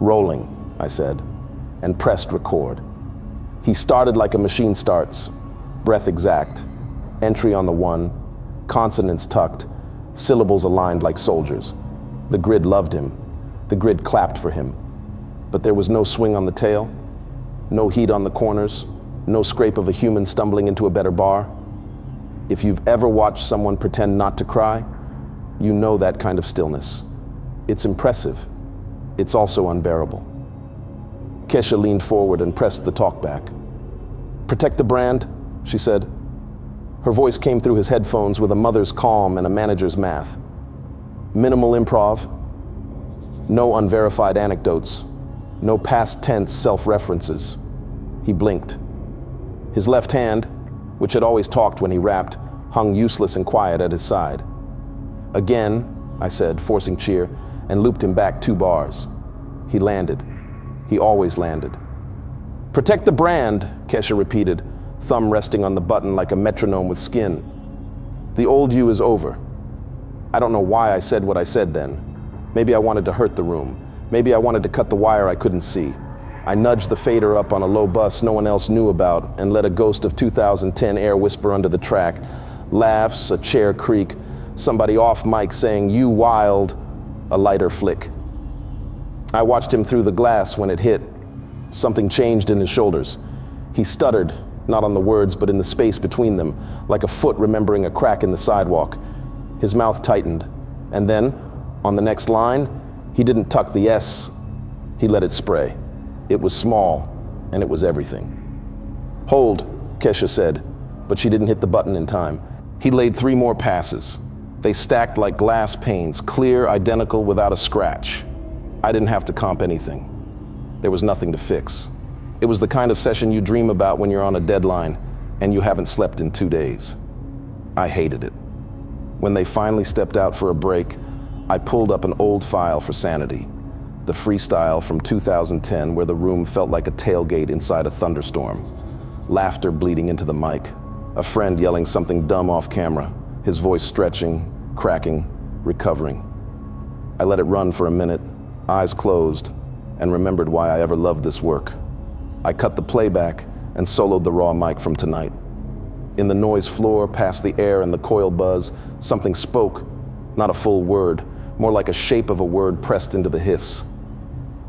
Rolling, I said, and pressed record. He started like a machine starts, breath exact, entry on the 1, consonants tucked, syllables aligned like soldiers. The grid loved him. The grid clapped for him. But there was no swing on the tail, no heat on the corners, no scrape of a human stumbling into a better bar. If you've ever watched someone pretend not to cry, you know that kind of stillness. It's impressive. It's also unbearable. Kesha leaned forward and pressed the talkback. Protect the brand, she said. Her voice came through his headphones with a mother's calm and a manager's math. Minimal improv, no unverified anecdotes, no past tense self-references. He blinked. His left hand, which had always talked when he rapped, hung useless and quiet at his side. Again, I said, forcing cheer, and looped him back 2 bars. He landed. He always landed. Protect the brand, Kesha repeated, thumb resting on the button like a metronome with skin. The old you is over. I don't know why I said what I said then. Maybe I wanted to hurt the room. Maybe I wanted to cut the wire I couldn't see. I nudged the fader up on a low bus no one else knew about and let a ghost of 2010 air whisper under the track. Laughs, a chair creak, somebody off mic saying, "You wild," a lighter flick. I watched him through the glass when it hit. Something changed in his shoulders. He stuttered, not on the words, but in the space between them, like a foot remembering a crack in the sidewalk. His mouth tightened. And then, on the next line, he didn't tuck the S, he let it spray. It was small, and it was everything. Hold, Kesha said, but she didn't hit the button in time. He laid 3 more passes. They stacked like glass panes, clear, identical, without a scratch. I didn't have to comp anything. There was nothing to fix. It was the kind of session you dream about when you're on a deadline and you haven't slept in 2 days. I hated it. When they finally stepped out for a break, I pulled up an old file for sanity. The freestyle from 2010 where the room felt like a tailgate inside a thunderstorm. Laughter bleeding into the mic. A friend yelling something dumb off camera, his voice stretching, cracking, recovering. I let it run for a minute, eyes closed, and remembered why I ever loved this work. I cut the playback and soloed the raw mic from tonight. In the noise floor, past the air and the coil buzz, something spoke, not a full word, more like a shape of a word pressed into the hiss.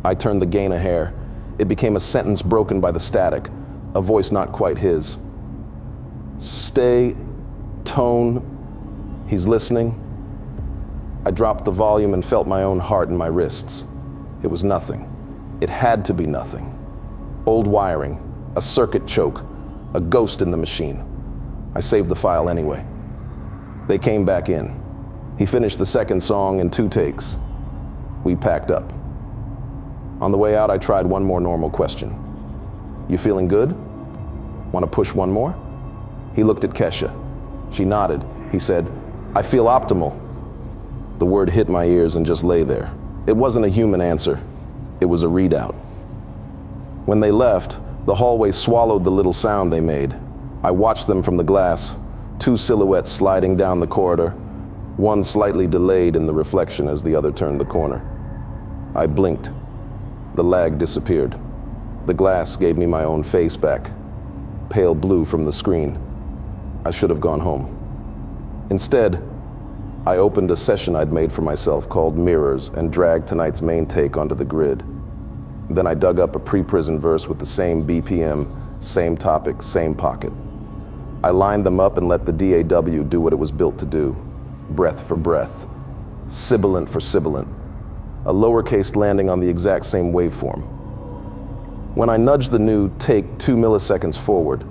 I turned the gain a hair. It became a sentence broken by the static, a voice not quite his. Stay, tone, he's listening. I dropped the volume and felt my own heart in my wrists. It was nothing. It had to be nothing. Old wiring, a circuit choke, a ghost in the machine. I saved the file anyway. They came back in. He finished the second song in 2 takes. We packed up. On the way out, I tried one more normal question. You feeling good? Want to push one more? He looked at Kesha. She nodded. He said, I feel optimal. The word hit my ears and just lay there. It wasn't a human answer. It was a readout. When they left, the hallway swallowed the little sound they made. I watched them from the glass, 2 silhouettes sliding down the corridor, one slightly delayed in the reflection as the other turned the corner. I blinked. The lag disappeared. The glass gave me my own face back, pale blue from the screen. I should have gone home. Instead, I opened a session I'd made for myself called Mirrors and dragged tonight's main take onto the grid. Then I dug up a pre-prison verse with the same BPM, same topic, same pocket. I lined them up and let the DAW do what it was built to do, breath for breath, sibilant for sibilant, a lowercase landing on the exact same waveform. When I nudged the new take 2 milliseconds forward,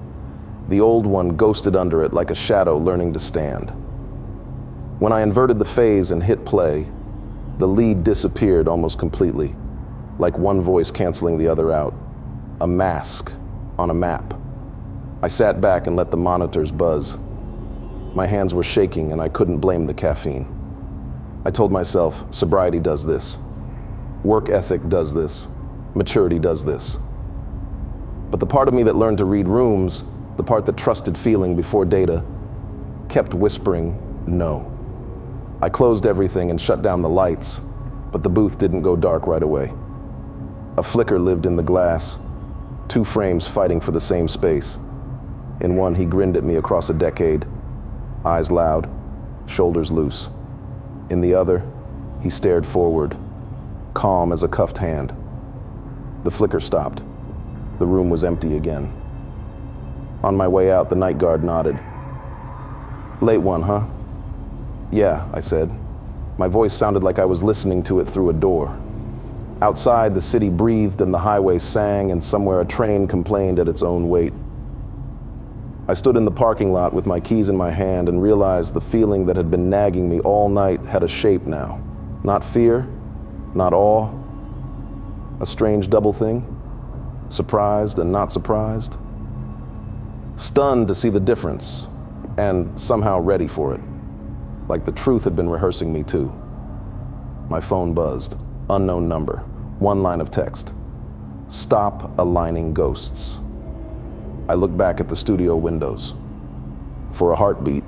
the old one ghosted under it like a shadow learning to stand. When I inverted the phase and hit play, the lead disappeared almost completely, like one voice canceling the other out, a mask on a map. I sat back and let the monitors buzz. My hands were shaking and I couldn't blame the caffeine. I told myself, sobriety does this. Work ethic does this. Maturity does this. But the part of me that learned to read rooms, the part that trusted feeling before data, kept whispering no. I closed everything and shut down the lights, but the booth didn't go dark right away. A flicker lived in the glass, 2 frames fighting for the same space. In one, he grinned at me across a decade, eyes loud, shoulders loose. In the other, he stared forward, calm as a cuffed hand. The flicker stopped. The room was empty again. On my way out, the night guard nodded. Late one, huh? Yeah, I said. My voice sounded like I was listening to it through a door. Outside, the city breathed and the highway sang, and somewhere a train complained at its own weight. I stood in the parking lot with my keys in my hand and realized the feeling that had been nagging me all night had a shape now. Not fear, not awe, a strange double thing, surprised and not surprised. Stunned to see the difference, and somehow ready for it, like the truth had been rehearsing me too. My phone buzzed, unknown number, 1 line of text. Stop aligning ghosts. I looked back at the studio windows. For a heartbeat,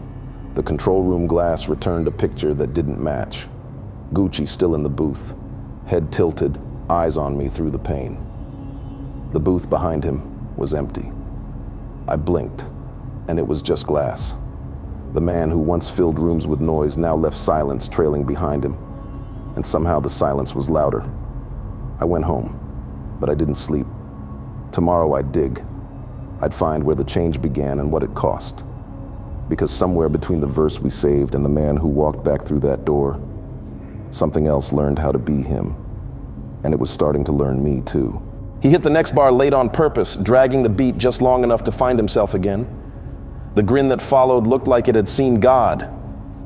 the control room glass returned a picture that didn't match. Gucci still in the booth, head tilted, eyes on me through the pane. The booth behind him was empty. I blinked, and it was just glass. The man who once filled rooms with noise now left silence trailing behind him, and somehow the silence was louder. I went home, but I didn't sleep. Tomorrow I'd dig. I'd find where the change began and what it cost. Because somewhere between the verse we saved and the man who walked back through that door, something else learned how to be him. And it was starting to learn me too. He hit the next bar late on purpose, dragging the beat just long enough to find himself again. The grin that followed looked like it had seen God.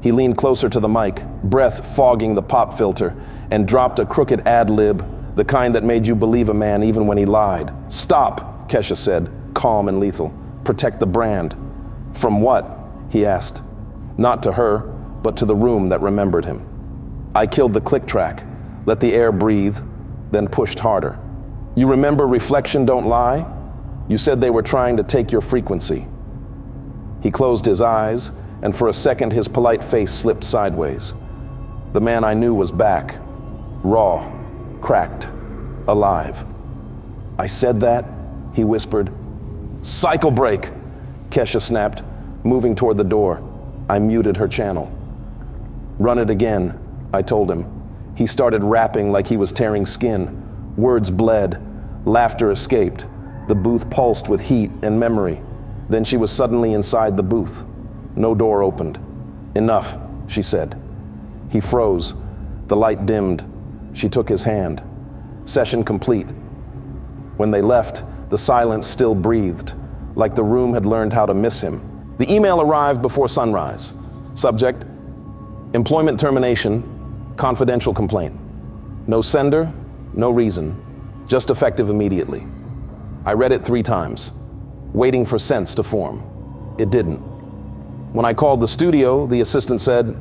He leaned closer to the mic, breath fogging the pop filter, and dropped a crooked ad-lib, the kind that made you believe a man even when he lied. "Stop," Kesha said, calm and lethal. "Protect the brand." "From what?" he asked. Not to her, but to the room that remembered him. I killed the click track, let the air breathe, then pushed harder. "You remember Reflection Don't Lie? You said they were trying to take your frequency." He closed his eyes, and for a second his polite face slipped sideways. The man I knew was back, raw, cracked, alive. "I said that?" he whispered. "Cycle break," Kesha snapped, moving toward the door. I muted her channel. "Run it again," I told him. He started rapping like he was tearing skin. Words bled, laughter escaped. The booth pulsed with heat and memory. Then she was suddenly inside the booth. No door opened. "Enough," she said. He froze. The light dimmed. She took his hand. Session complete. When they left, the silence still breathed, like the room had learned how to miss him. The email arrived before sunrise. Subject: employment termination, confidential complaint. No sender, no reason, just effective immediately. I read it 3 times, waiting for sense to form. It didn't. When I called the studio, the assistant said,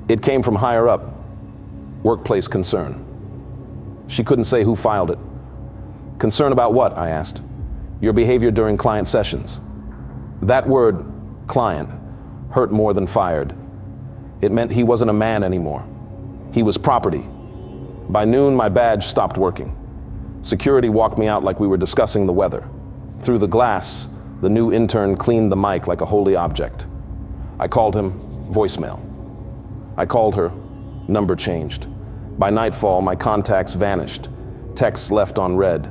"It came from higher up. Workplace concern." She couldn't say who filed it. "Concern about what?" I asked. "Your behavior during client sessions." That word, client, hurt more than fired. It meant he wasn't a man anymore. He was property. By noon, my badge stopped working. Security walked me out like we were discussing the weather. Through the glass, the new intern cleaned the mic like a holy object. I called him, voicemail. I called her, number changed. By nightfall, my contacts vanished. Texts left on read.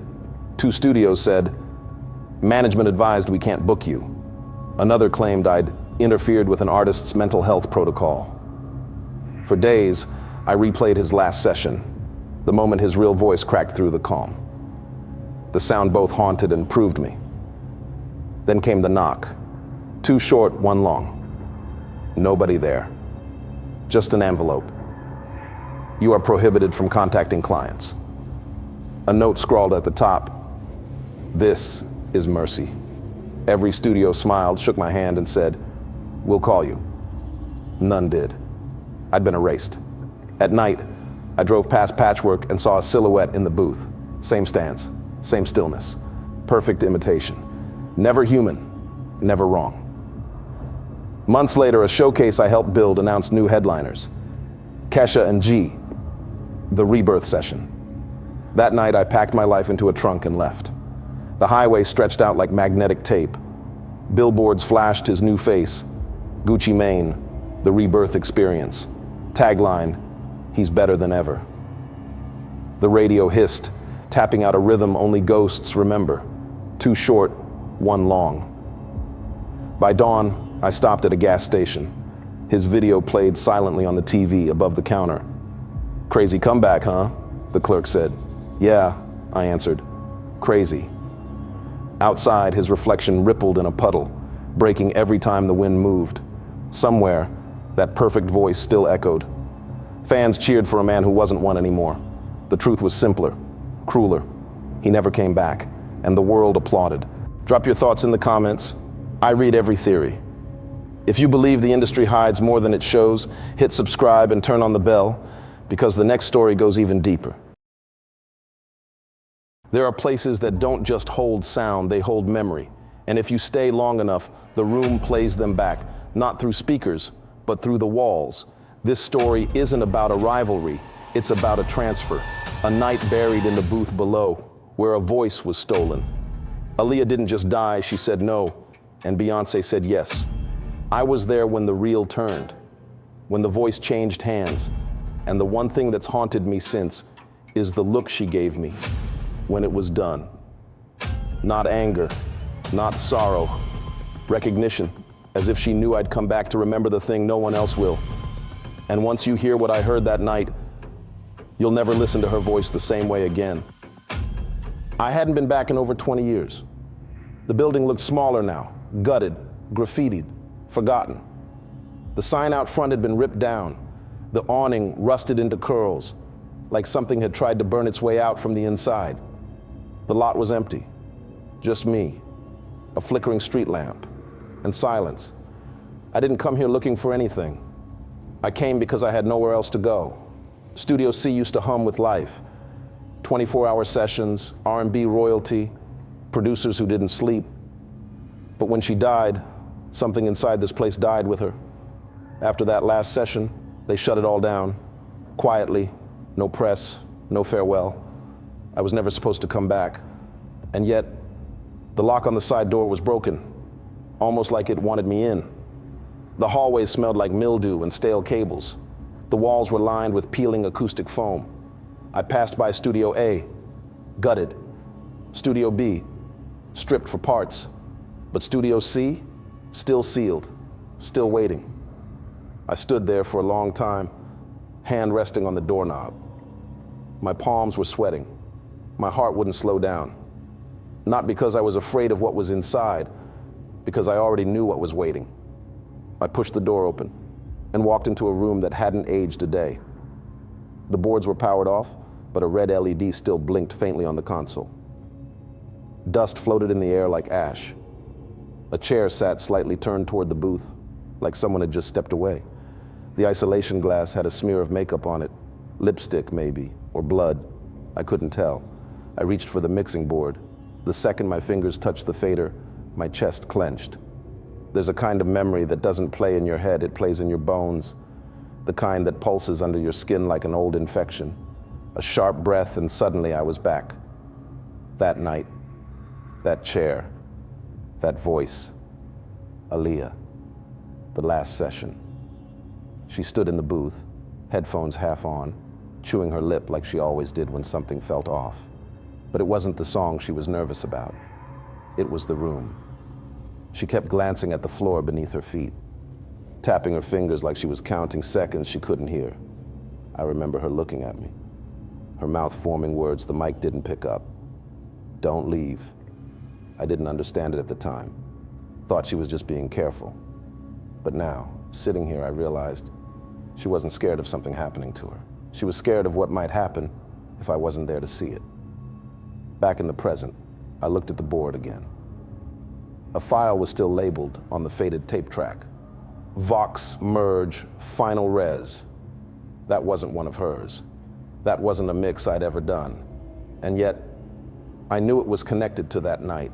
2 studios said, "Management advised we can't book you." Another claimed I'd interfered with an artist's mental health protocol. For days, I replayed his last session, the moment his real voice cracked through the calm. The sound both haunted and proved me. Then came the knock. 2 short, 1 long. Nobody there. Just an envelope. "You are prohibited from contacting clients." A note scrawled at the top. "This is mercy." Every studio smiled, shook my hand, and said, "We'll call you." None did. I'd been erased. At night, I drove past Patchwork and saw a silhouette in the booth. Same stance, same stillness. Perfect imitation. Never human, never wrong. Months later, a showcase I helped build announced new headliners. Kesha and G, the rebirth session. That night, I packed my life into a trunk and left. The highway stretched out like magnetic tape. Billboards flashed his new face. Gucci Mane, the rebirth experience. Tagline, "He's better than ever." The radio hissed, tapping out a rhythm only ghosts remember. 2 short, 1 long. By dawn, I stopped at a gas station. His video played silently on the TV above the counter. "Crazy comeback, huh?" the clerk said. "Yeah," I answered. "Crazy." Outside, his reflection rippled in a puddle, breaking every time the wind moved. Somewhere, that perfect voice still echoed. Fans cheered for a man who wasn't one anymore. The truth was simpler, crueler. He never came back, and the world applauded. Drop your thoughts in the comments. I read every theory. If you believe the industry hides more than it shows, hit subscribe and turn on the bell, because the next story goes even deeper. There are places that don't just hold sound, they hold memory. And if you stay long enough, the room plays them back, not through speakers, but through the walls. This story isn't about a rivalry, it's about a transfer, a night buried in the booth below, where a voice was stolen. Aaliyah didn't just die, she said no, and Beyoncé said yes. I was there when the reel turned, when the voice changed hands, and the one thing that's haunted me since is the look she gave me when it was done. Not anger, not sorrow, recognition, as if she knew I'd come back to remember the thing no one else will. And once you hear what I heard that night, you'll never listen to her voice the same way again. I hadn't been back in over 20 years. The building looked smaller now, gutted, graffitied, forgotten. The sign out front had been ripped down, the awning rusted into curls, like something had tried to burn its way out from the inside. The lot was empty, just me, a flickering street lamp, and silence. I didn't come here looking for anything. I came because I had nowhere else to go. Studio C used to hum with life. 24-hour sessions, R&B royalty, producers who didn't sleep. But when she died, something inside this place died with her. After that last session, they shut it all down, quietly, no press, no farewell. I was never supposed to come back. And yet, the lock on the side door was broken, almost like it wanted me in. The hallways smelled like mildew and stale cables. The walls were lined with peeling acoustic foam. I passed by Studio A, gutted. Studio B, stripped for parts. But Studio C, still sealed, still waiting. I stood there for a long time, hand resting on the doorknob. My palms were sweating. My heart wouldn't slow down. Not because I was afraid of what was inside, because I already knew what was waiting. I pushed the door open and walked into a room that hadn't aged a day. The boards were powered off, but a red LED still blinked faintly on the console. Dust floated in the air like ash. A chair sat slightly turned toward the booth, like someone had just stepped away. The isolation glass had a smear of makeup on it, lipstick maybe, or blood. I couldn't tell. I reached for the mixing board. The second my fingers touched the fader, my chest clenched. There's a kind of memory that doesn't play in your head, it plays in your bones. The kind that pulses under your skin like an old infection. A sharp breath and suddenly I was back. That night, that chair, that voice, Aaliyah, the last session. She stood in the booth, headphones half on, chewing her lip like she always did when something felt off. But it wasn't the song she was nervous about. It was the room. She kept glancing at the floor beneath her feet, tapping her fingers like she was counting seconds she couldn't hear. I remember her looking at me, her mouth forming words the mic didn't pick up. Don't leave. I didn't understand it at the time. Thought she was just being careful. But now, sitting here, I realized she wasn't scared of something happening to her. She was scared of what might happen if I wasn't there to see it. Back in the present, I looked at the board again. A file was still labeled on the faded tape track. Vox Merge Final Res. That wasn't one of hers. That wasn't a mix I'd ever done. And yet, I knew it was connected to that night,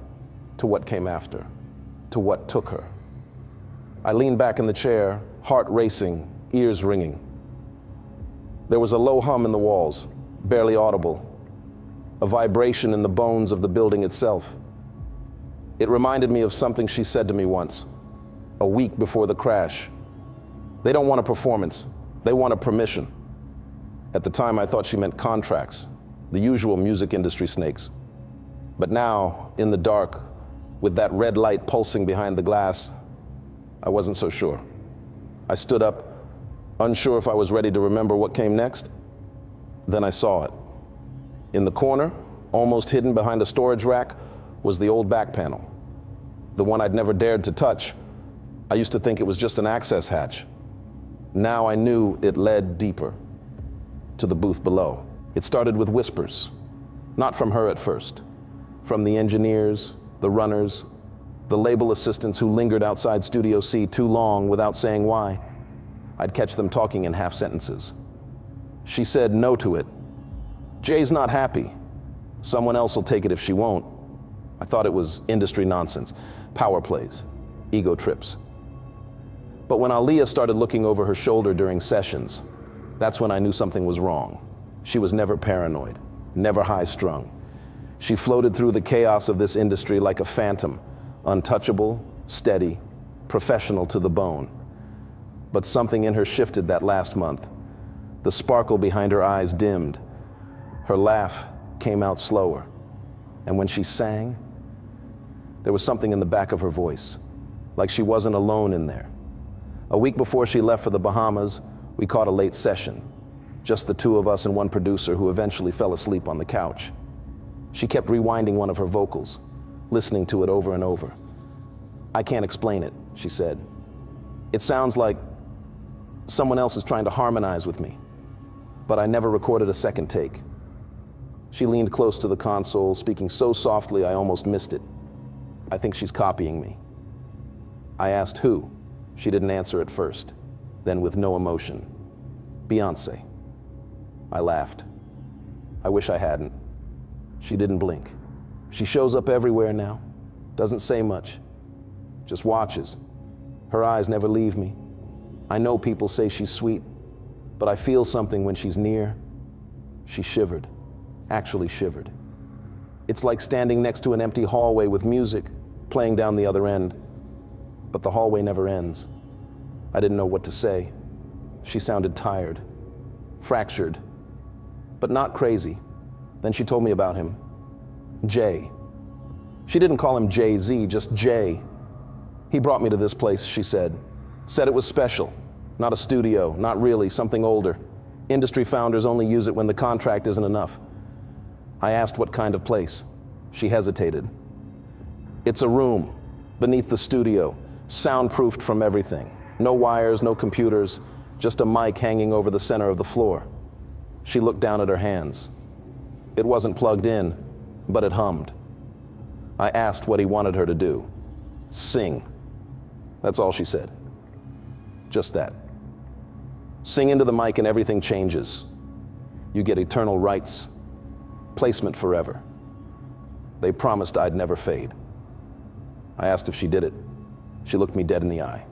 to what came after, to what took her. I leaned back in the chair, heart racing, ears ringing. There was a low hum in the walls, barely audible, a vibration in the bones of the building itself. It reminded me of something she said to me once, a week before the crash. They don't want a performance, they want a permission. At the time, I thought she meant contracts, the usual music industry snakes. But now, in the dark, with that red light pulsing behind the glass, I wasn't so sure. I stood up, unsure if I was ready to remember what came next. Then I saw it. In the corner, almost hidden behind a storage rack, was the old back panel. The one I'd never dared to touch. I used to think it was just an access hatch. Now I knew it led deeper, to the booth below. It started with whispers, not from her at first, from the engineers, the runners, the label assistants who lingered outside Studio C too long without saying why. I'd catch them talking in half sentences. She said no to it. Jay's not happy. Someone else will take it if she won't. I thought it was industry nonsense, power plays, ego trips. But when Aaliyah started looking over her shoulder during sessions, that's when I knew something was wrong. She was never paranoid, never high-strung. She floated through the chaos of this industry like a phantom, untouchable, steady, professional to the bone. But something in her shifted that last month. The sparkle behind her eyes dimmed. Her laugh came out slower. And when she sang, there was something in the back of her voice, like she wasn't alone in there. A week before she left for the Bahamas, we caught a late session. Just the two of us and one producer who eventually fell asleep on the couch. She kept rewinding one of her vocals, listening to it over and over. I can't explain it, she said. It sounds like Someone else is trying to harmonize with me. But I never recorded a second take. She leaned close to the console, speaking so softly I almost missed it. I think she's copying me. I asked who. She didn't answer at first. Then with no emotion, Beyoncé. I laughed. I wish I hadn't. She didn't blink. She shows up everywhere now. Doesn't say much. Just watches. Her eyes never leave me. I know people say she's sweet, but I feel something when she's near. She shivered. Actually shivered. It's like standing next to an empty hallway with music playing down the other end. But the hallway never ends. I didn't know what to say. She sounded tired, fractured, but not crazy. Then she told me about him. Jay. She didn't call him Jay-Z, just Jay. He brought me to this place, she said. Said it was special. Not a studio, not really, something older. Industry founders only use it when the contract isn't enough. I asked what kind of place. She hesitated. It's a room beneath the studio, soundproofed from everything. No wires, no computers, just a mic hanging over the center of the floor. She looked down at her hands. It wasn't plugged in, but it hummed. I asked what he wanted her to do. Sing. That's all she said. Just that. Sing into the mic and everything changes. You get eternal rights, placement forever. They promised I'd never fade. I asked if she did it. She looked me dead in the eye.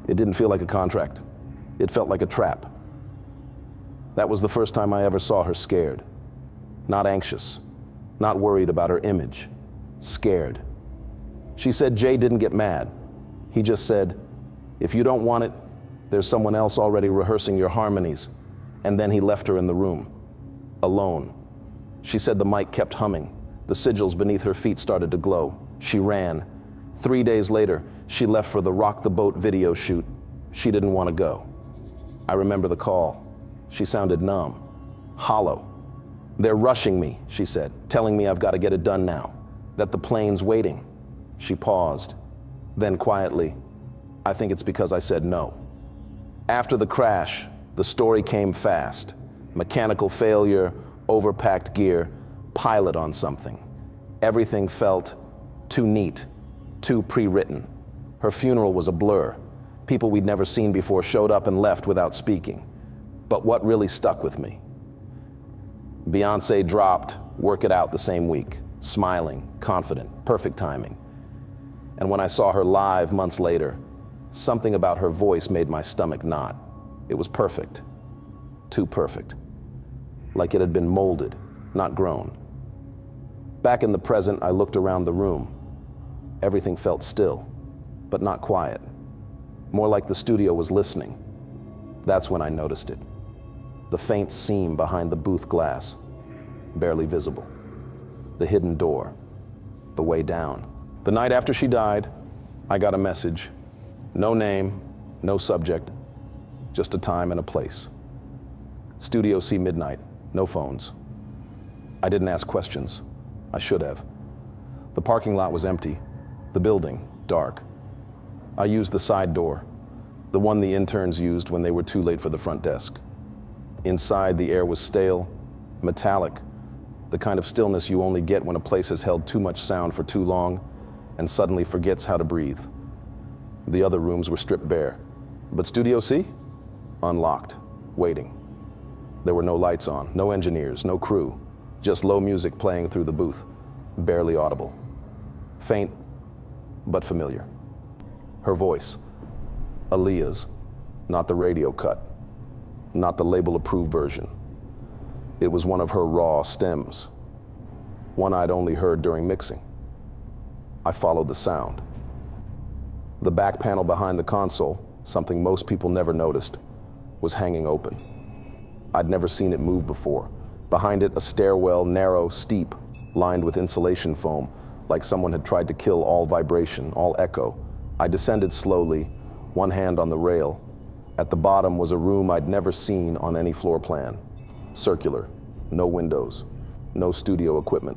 It didn't feel like a contract. It felt like a trap. That was the first time I ever saw her scared. Not anxious, not worried about her image, scared. She said Jay didn't get mad. He just said, if you don't want it, there's someone else already rehearsing your harmonies. And then he left her in the room, alone. She said the mic kept humming. The sigils beneath her feet started to glow. She ran. 3 days later, she left for the Rock the Boat video shoot. She didn't want to go. I remember the call. She sounded numb, hollow. They're rushing me, she said, telling me I've got to get it done now, that the plane's waiting. She paused. Then quietly, I think it's because I said no. After the crash, the story came fast. Mechanical failure, overpacked gear, pilot on something. Everything felt too neat, too pre-written. Her funeral was a blur. People we'd never seen before showed up and left without speaking. But what really stuck with me? Beyoncé dropped Work It Out the same week, smiling, confident, perfect timing. And when I saw her live months later, something about her voice made my stomach knot. It was perfect, too perfect. Like it had been molded, not grown. Back in the present, I looked around the room. Everything felt still, but not quiet. More like the studio was listening. That's when I noticed it. The faint seam behind the booth glass, barely visible. The hidden door, the way down. The night after she died, I got a message. No name, no subject, just a time and a place. Studio C midnight, no phones. I didn't ask questions. I should have. The parking lot was empty, the building dark. I used the side door, the one the interns used when they were too late for the front desk. Inside, the air was stale, metallic, the kind of stillness you only get when a place has held too much sound for too long and suddenly forgets how to breathe. The other rooms were stripped bare, but Studio C? Unlocked, waiting. There were no lights on, no engineers, no crew, just low music playing through the booth, barely audible. Faint, but familiar. Her voice, Aaliyah's, not the radio cut, not the label-approved version. It was one of her raw stems, one I'd only heard during mixing. I followed the sound. The back panel behind the console, something most people never noticed, was hanging open. I'd never seen it move before. Behind it, a stairwell, narrow, steep, lined with insulation foam, like someone had tried to kill all vibration, all echo. I descended slowly, one hand on the rail. At the bottom was a room I'd never seen on any floor plan. Circular, no windows, no studio equipment.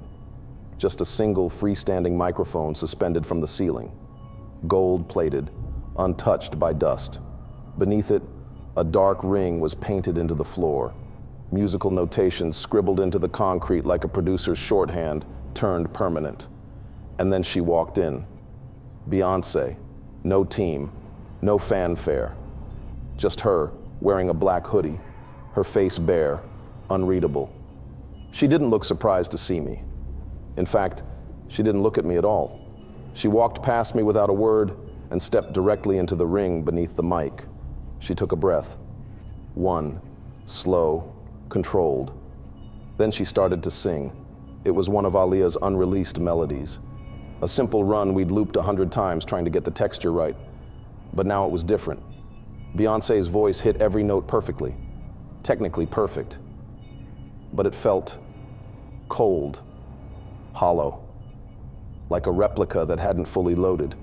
Just a single freestanding microphone suspended from the ceiling. Gold-plated, untouched by dust. Beneath it, a dark ring was painted into the floor. Musical notations scribbled into the concrete like a producer's shorthand turned permanent. And then she walked in. Beyoncé, no team, no fanfare. Just her, wearing a black hoodie, her face bare, unreadable. She didn't look surprised to see me. In fact, she didn't look at me at all. She walked past me without a word and stepped directly into the ring beneath the mic. She took a breath. One, slow, controlled. Then she started to sing. It was one of Aaliyah's unreleased melodies. A simple run we'd looped 100 times trying to get the texture right. But now it was different. Beyoncé's voice hit every note perfectly, technically perfect. But it felt cold, hollow, like a replica that hadn't fully loaded.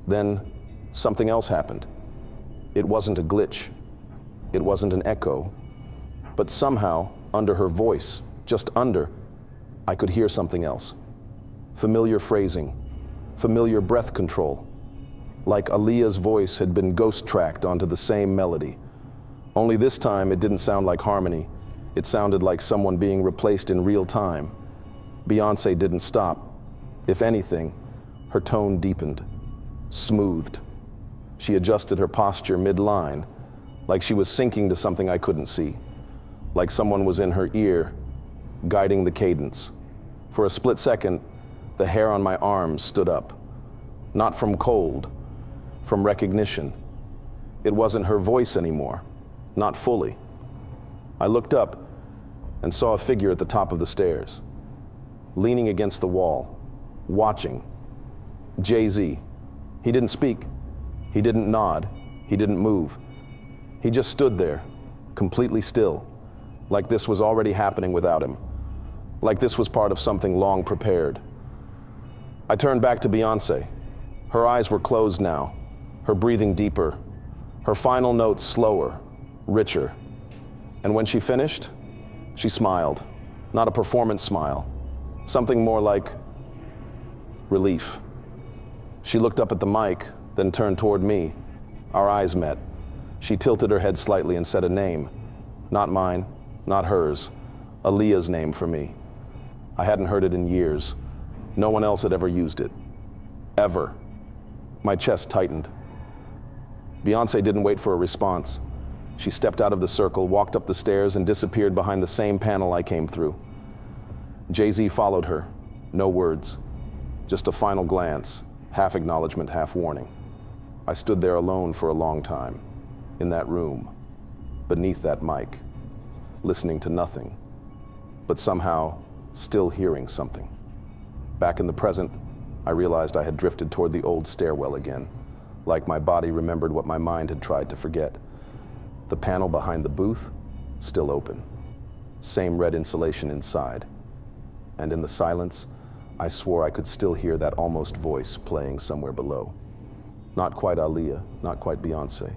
Then something else happened. It wasn't a glitch. It wasn't an echo. But somehow, under her voice, just under, I could hear something else. Familiar phrasing, familiar breath control. Like Aaliyah's voice had been ghost-tracked onto the same melody. Only this time it didn't sound like harmony. It sounded like someone being replaced in real time. Beyoncé didn't stop. If anything, her tone deepened, smoothed. She adjusted her posture mid-line, like she was syncing to something I couldn't see, like someone was in her ear, guiding the cadence. For a split second, the hair on my arms stood up, not from cold, from recognition. It wasn't her voice anymore, not fully. I looked up and saw a figure at the top of the stairs, leaning against the wall, watching. Jay-Z. He didn't speak. He didn't nod. He didn't move. He just stood there, completely still, like this was already happening without him, like this was part of something long prepared. I turned back to Beyoncé. Her eyes were closed now, her breathing deeper, her final notes slower, richer. And when she finished, she smiled, not a performance smile, something more like relief. She looked up at the mic, then turned toward me. Our eyes met. She tilted her head slightly and said a name. Not mine, not hers. Aaliyah's name for me. I hadn't heard it in years. No one else had ever used it. Ever. My chest tightened. Beyoncé didn't wait for a response. She stepped out of the circle, walked up the stairs, and disappeared behind the same panel I came through. Jay-Z followed her. No words. Just a final glance, half acknowledgement, half warning. I stood there alone for a long time, in that room, beneath that mic, listening to nothing, but somehow still hearing something. Back in the present, I realized I had drifted toward the old stairwell again, like my body remembered what my mind had tried to forget. The panel behind the booth, still open. Same red insulation inside. And in the silence, I swore I could still hear that almost voice playing somewhere below. Not quite Aaliyah, not quite Beyoncé,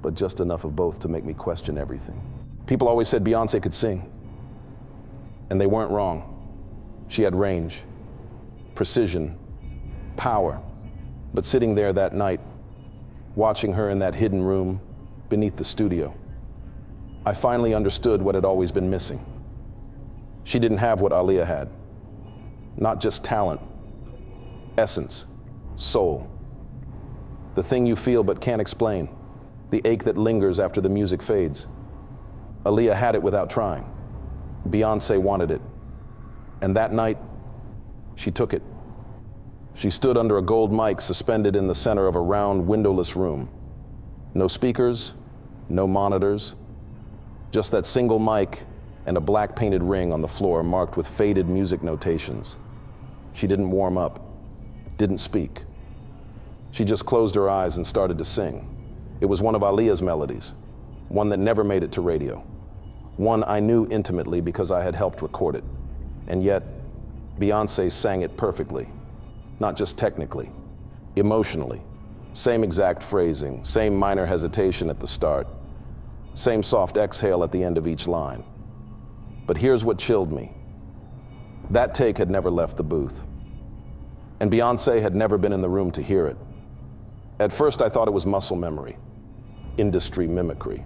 but just enough of both to make me question everything. People always said Beyoncé could sing, and they weren't wrong. She had range, precision, power. But sitting there that night, watching her in that hidden room beneath the studio, I finally understood what had always been missing. She didn't have what Aaliyah had. Not just talent, essence, soul. The thing you feel but can't explain, the ache that lingers after the music fades. Aaliyah had it without trying. Beyoncé wanted it. And that night, she took it. She stood under a gold mic suspended in the center of a round, windowless room. No speakers, no monitors, just that single mic and a black painted ring on the floor marked with faded music notations. She didn't warm up, didn't speak. She just closed her eyes and started to sing. It was one of Aaliyah's melodies, one that never made it to radio, one I knew intimately because I had helped record it. And yet, Beyoncé sang it perfectly, not just technically, emotionally. Same exact phrasing, same minor hesitation at the start, same soft exhale at the end of each line. But here's what chilled me. That take had never left the booth, and Beyoncé had never been in the room to hear it. At first, I thought it was muscle memory, industry mimicry.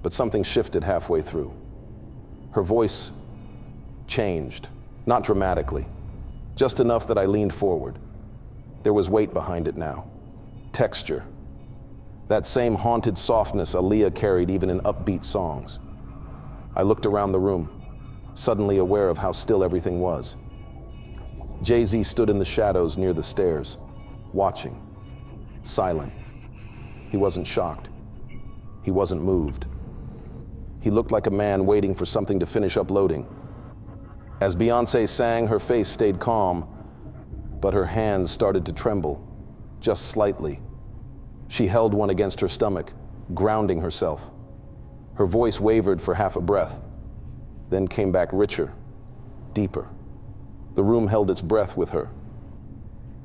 But something shifted halfway through. Her voice changed, not dramatically, just enough that I leaned forward. There was weight behind it now, texture. That same haunted softness Aaliyah carried even in upbeat songs. I looked around the room, suddenly aware of how still everything was. Jay-Z stood in the shadows near the stairs, watching, silent. He wasn't shocked. He wasn't moved. He looked like a man waiting for something to finish uploading. As Beyoncé sang, her face stayed calm, but her hands started to tremble, just slightly. She held one against her stomach, grounding herself. Her voice wavered for half a breath, then came back richer, deeper. The room held its breath with her.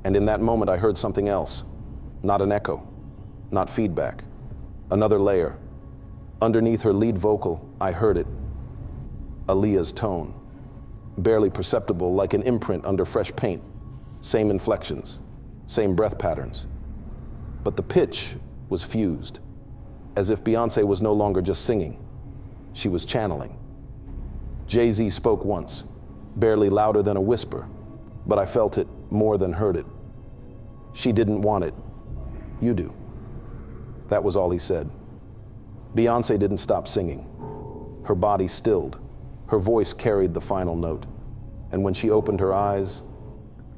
And in that moment, I heard something else. Not an echo, not feedback. Another layer. Underneath her lead vocal, I heard it. Aaliyah's tone. Barely perceptible, like an imprint under fresh paint. Same inflections, same breath patterns. But the pitch was fused, as if Beyoncé was no longer just singing. She was channeling. Jay-Z spoke once, barely louder than a whisper, but I felt it more than heard it. She didn't want it. You do. That was all he said. Beyoncé didn't stop singing. Her body stilled. Her voice carried the final note. And when she opened her eyes,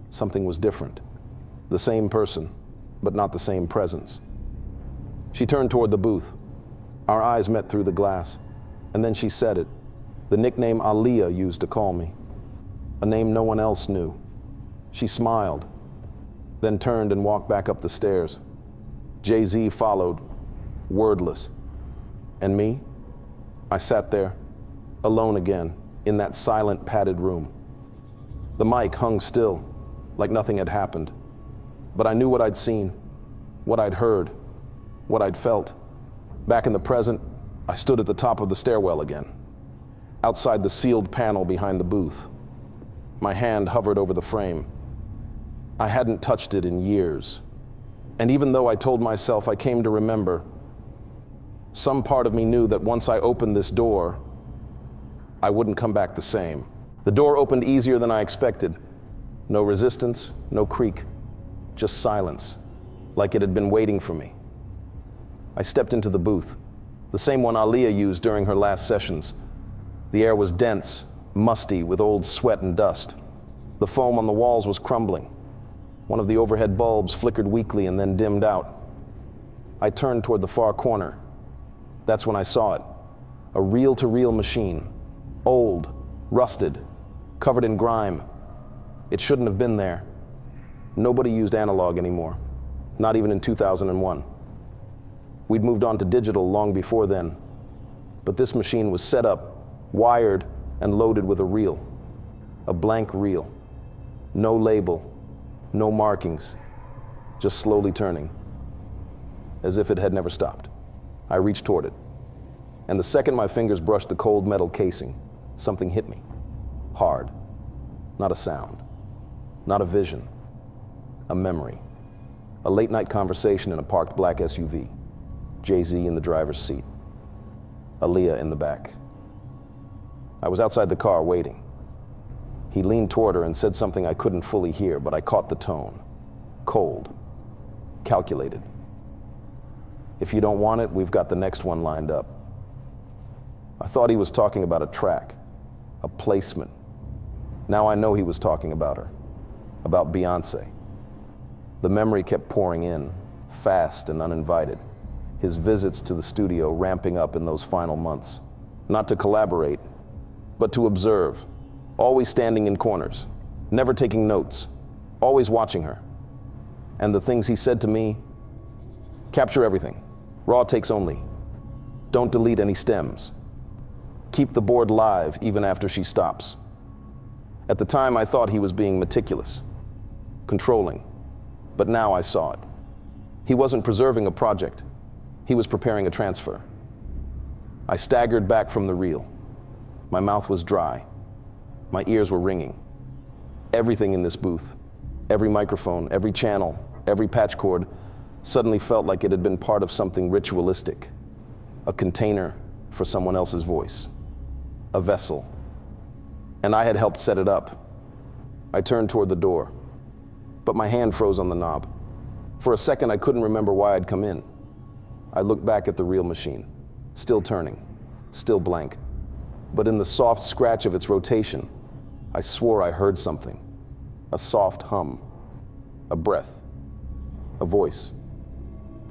something was different. The same person, but not the same presence. She turned toward the booth. Our eyes met through the glass. And then she said it, the nickname Aaliyah used to call me. A name no one else knew. She smiled, then turned and walked back up the stairs. Jay-Z followed, wordless. And me? I sat there, alone again, in that silent, padded room. The mic hung still, like nothing had happened. But I knew what I'd seen, what I'd heard, what I'd felt. Back in the present, I stood at the top of the stairwell again, outside the sealed panel behind the booth. My hand hovered over the frame. I hadn't touched it in years. And even though I told myself I came to remember, some part of me knew that once I opened this door, I wouldn't come back the same. The door opened easier than I expected. No resistance, no creak, just silence, like it had been waiting for me. I stepped into the booth, the same one Aaliyah used during her last sessions. The air was dense, musty with old sweat and dust. The foam on the walls was crumbling. One of the overhead bulbs flickered weakly and then dimmed out. I turned toward the far corner. That's when I saw it. A reel-to-reel machine. Old, rusted, covered in grime. It shouldn't have been there. Nobody used analog anymore, not even in 2001. We'd moved on to digital long before then. But this machine was set up, wired, and loaded with a reel. A blank reel. No label, no markings, just slowly turning, as if it had never stopped. I reached toward it, and the second my fingers brushed the cold metal casing, something hit me, hard. Not a sound, not a vision, a memory. A late-night conversation in a parked black SUV, Jay-Z in the driver's seat, Aaliyah in the back. I was outside the car waiting. He leaned toward her and said something I couldn't fully hear, but I caught the tone. Cold, calculated. If you don't want it, we've got the next one lined up. I thought he was talking about a track, a placement. Now I know he was talking about her, about Beyoncé. The memory kept pouring in, fast and uninvited. His visits to the studio ramping up in those final months. Not to collaborate, but to observe. Always standing in corners, never taking notes, always watching her. And the things he said to me, capture everything, raw takes only. Don't delete any stems. Keep the board live even after she stops. At the time, I thought he was being meticulous, controlling, but now I saw it. He wasn't preserving a project, he was preparing a transfer. I staggered back from the reel. My mouth was dry. My ears were ringing. Everything in this booth, every microphone, every channel, Every patch cord suddenly felt like it had been part of something ritualistic, a container for someone else's voice, a vessel. And I had helped set it up. I turned toward the door, but my hand froze on the knob. For a second, I couldn't remember why I'd come in. I looked back at the real machine, still turning, still blank. But in the soft scratch of its rotation, I swore I heard something. A soft hum, a breath, a voice.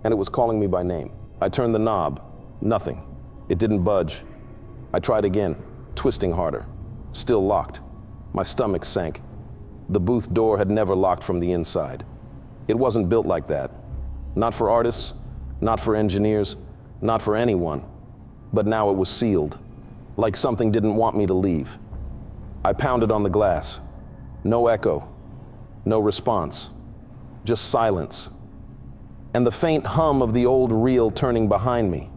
And it was calling me by name. I turned the knob, nothing. It didn't budge. I tried again, twisting harder, still locked. My stomach sank. The booth door had never locked from the inside. It wasn't built like that. Not for artists, not for engineers, not for anyone. But now it was sealed, like something didn't want me to leave. I pounded on the glass. No echo, no response, just silence. And the faint hum of the old reel turning behind me.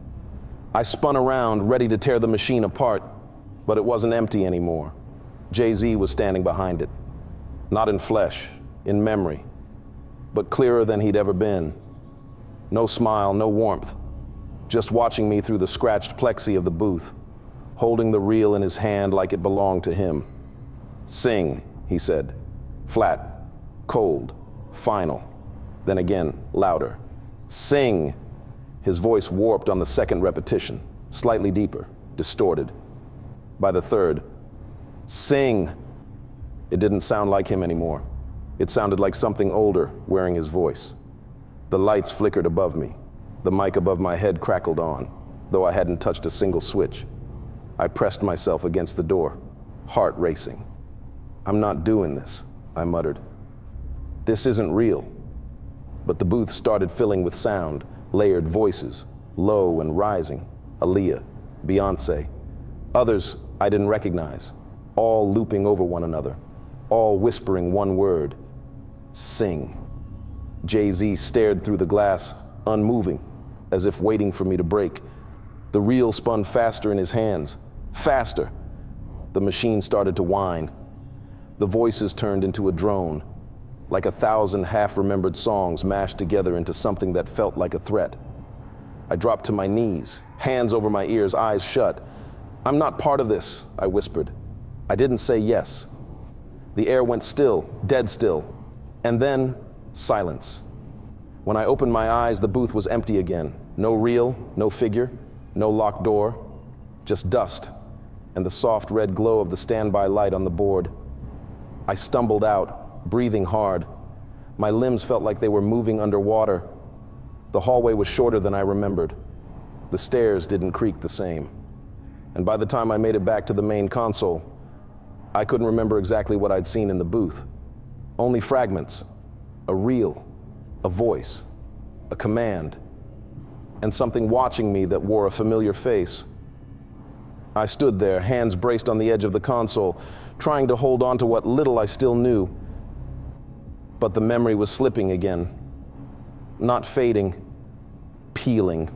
I spun around, ready to tear the machine apart, but it wasn't empty anymore. Jay-Z was standing behind it. Not in flesh, in memory, but clearer than he'd ever been. No smile, no warmth, just watching me through the scratched plexi of the booth, holding the reel in his hand like it belonged to him. "Sing," he said, flat, cold, final, then again, louder. "Sing." His voice warped on the second repetition, slightly deeper, distorted. By the third, "Sing." It didn't sound like him anymore. It sounded like something older wearing his voice. The lights flickered above me. The mic above my head crackled on, though I hadn't touched a single switch. I pressed myself against the door, heart racing. "I'm not doing this," I muttered. "This isn't real." But the booth started filling with sound, layered voices, low and rising. Aaliyah, Beyoncé, others I didn't recognize, all looping over one another, all whispering one word: "Sing." Jay-Z stared through the glass, unmoving, as if waiting for me to break. The reel spun faster in his hands, faster. The machine started to whine. The voices turned into a drone, like 1,000 half-remembered songs mashed together into something that felt like a threat. I dropped to my knees, hands over my ears, eyes shut. "I'm not part of this," I whispered. I didn't say yes. The air went still, dead still, and then silence. When I opened my eyes, the booth was empty again. No reel, no figure, no locked door, just dust and the soft red glow of the standby light on the board. I stumbled out, breathing hard. My limbs felt like they were moving underwater. The hallway was shorter than I remembered. The stairs didn't creak the same. And by the time I made it back to the main console, I couldn't remember exactly what I'd seen in the booth. Only fragments, a reel, a voice, a command, and something watching me that wore a familiar face. I stood there, hands braced on the edge of the console, trying to hold on to what little I still knew. But the memory was slipping again, not fading, peeling,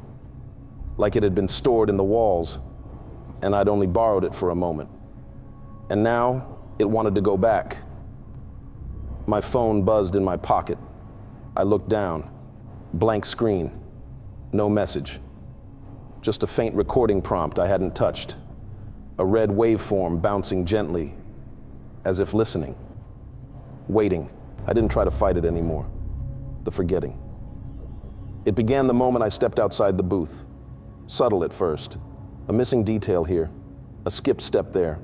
like it had been stored in the walls, and I'd only borrowed it for a moment. And now it wanted to go back. My phone buzzed in my pocket. I looked down, blank screen, no message. Just a faint recording prompt I hadn't touched. A red waveform bouncing gently, as if listening, waiting. I didn't try to fight it anymore, the forgetting. It began the moment I stepped outside the booth. Subtle at first, a missing detail here, a skipped step there.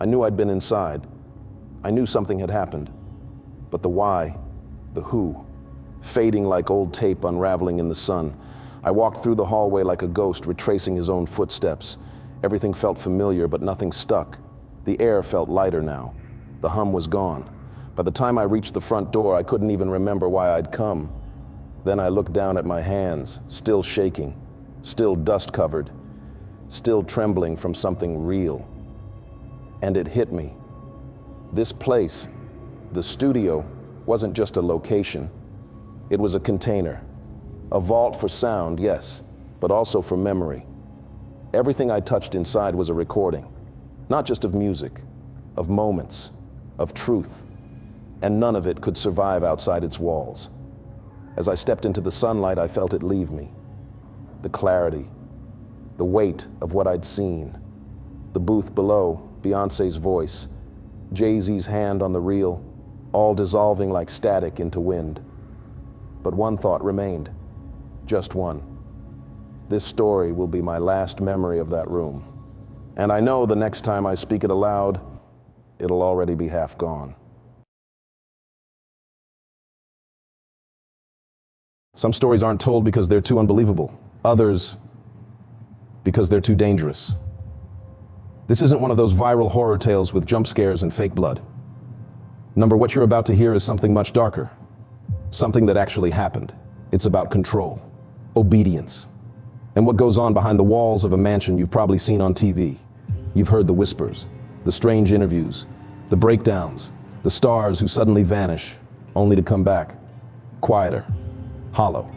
I knew I'd been inside. I knew something had happened. But the why, the who, fading like old tape unraveling in the sun. I walked through the hallway like a ghost, retracing his own footsteps. Everything felt familiar, but nothing stuck. The air felt lighter now. The hum was gone. By the time I reached the front door, I couldn't even remember why I'd come. Then I looked down at my hands, still shaking, still dust-covered, still trembling from something real. And it hit me. This place, the studio, wasn't just a location. It was a container. A vault for sound, yes, but also for memory. Everything I touched inside was a recording, not just of music, of moments, of truth, and none of it could survive outside its walls. As I stepped into the sunlight, I felt it leave me. The clarity, the weight of what I'd seen. The booth below, Beyoncé's voice, Jay-Z's hand on the reel, all dissolving like static into wind. But one thought remained, just one. This story will be my last memory of that room. And I know the next time I speak it aloud, it'll already be half gone. Some stories aren't told because they're too unbelievable. Others, because they're too dangerous. This isn't one of those viral horror tales with jump scares and fake blood. What you're about to hear is something much darker. Something that actually happened. It's about control, obedience, and what goes on behind the walls of a mansion you've probably seen on TV. You've heard the whispers, the strange interviews, the breakdowns, the stars who suddenly vanish, only to come back, quieter, hollow.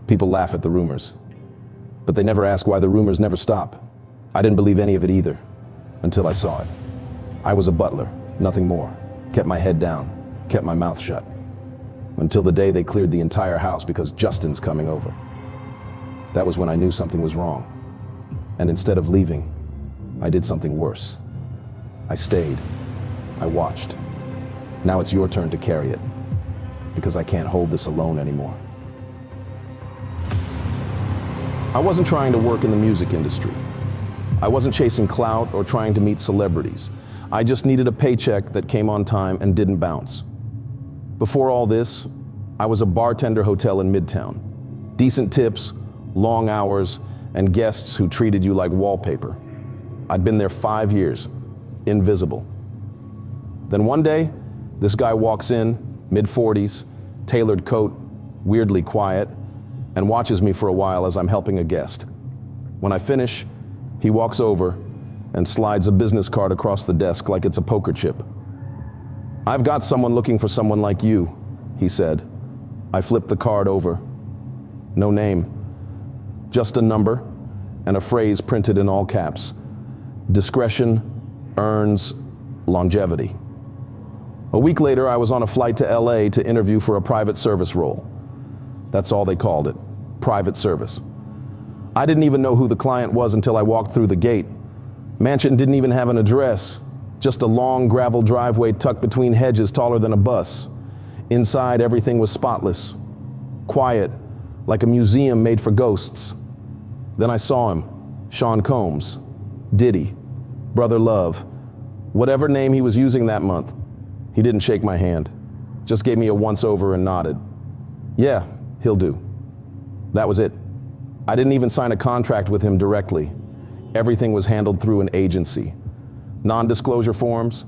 People laugh at the rumors, but they never ask why the rumors never stop. I didn't believe any of it either, until I saw it. I was a butler, nothing more. Kept my head down, kept my mouth shut. Until the day they cleared the entire house because Justin's coming over. That was when I knew something was wrong. And instead of leaving, I did something worse. I stayed. I watched. Now it's your turn to carry it, because I can't hold this alone anymore. I wasn't trying to work in the music industry. I wasn't chasing clout or trying to meet celebrities. I just needed a paycheck that came on time and didn't bounce. Before all this, I was a bartender hotel in Midtown. Decent tips, long hours, and guests who treated you like wallpaper. I'd been there 5 years, invisible. Then one day, this guy walks in, mid-40s, tailored coat, weirdly quiet, and watches me for a while as I'm helping a guest. When I finish, he walks over and slides a business card across the desk like it's a poker chip. "I've got someone looking for someone like you," he said. I flipped the card over. No name, just a number and a phrase printed in all caps. "Discretion earns longevity." A week later, I was on a flight to LA to interview for a private service role. That's all they called it, private service. I didn't even know who the client was until I walked through the gate. Mansion didn't even have an address, just a long gravel driveway tucked between hedges taller than a bus. Inside, everything was spotless, quiet, like a museum made for ghosts. Then I saw him, Sean Combs, Diddy, Brother Love, whatever name he was using that month. He didn't shake my hand, just gave me a once-over and nodded. "Yeah, he'll do." That was it. I didn't even sign a contract with him directly. Everything was handled through an agency. Non-disclosure forms,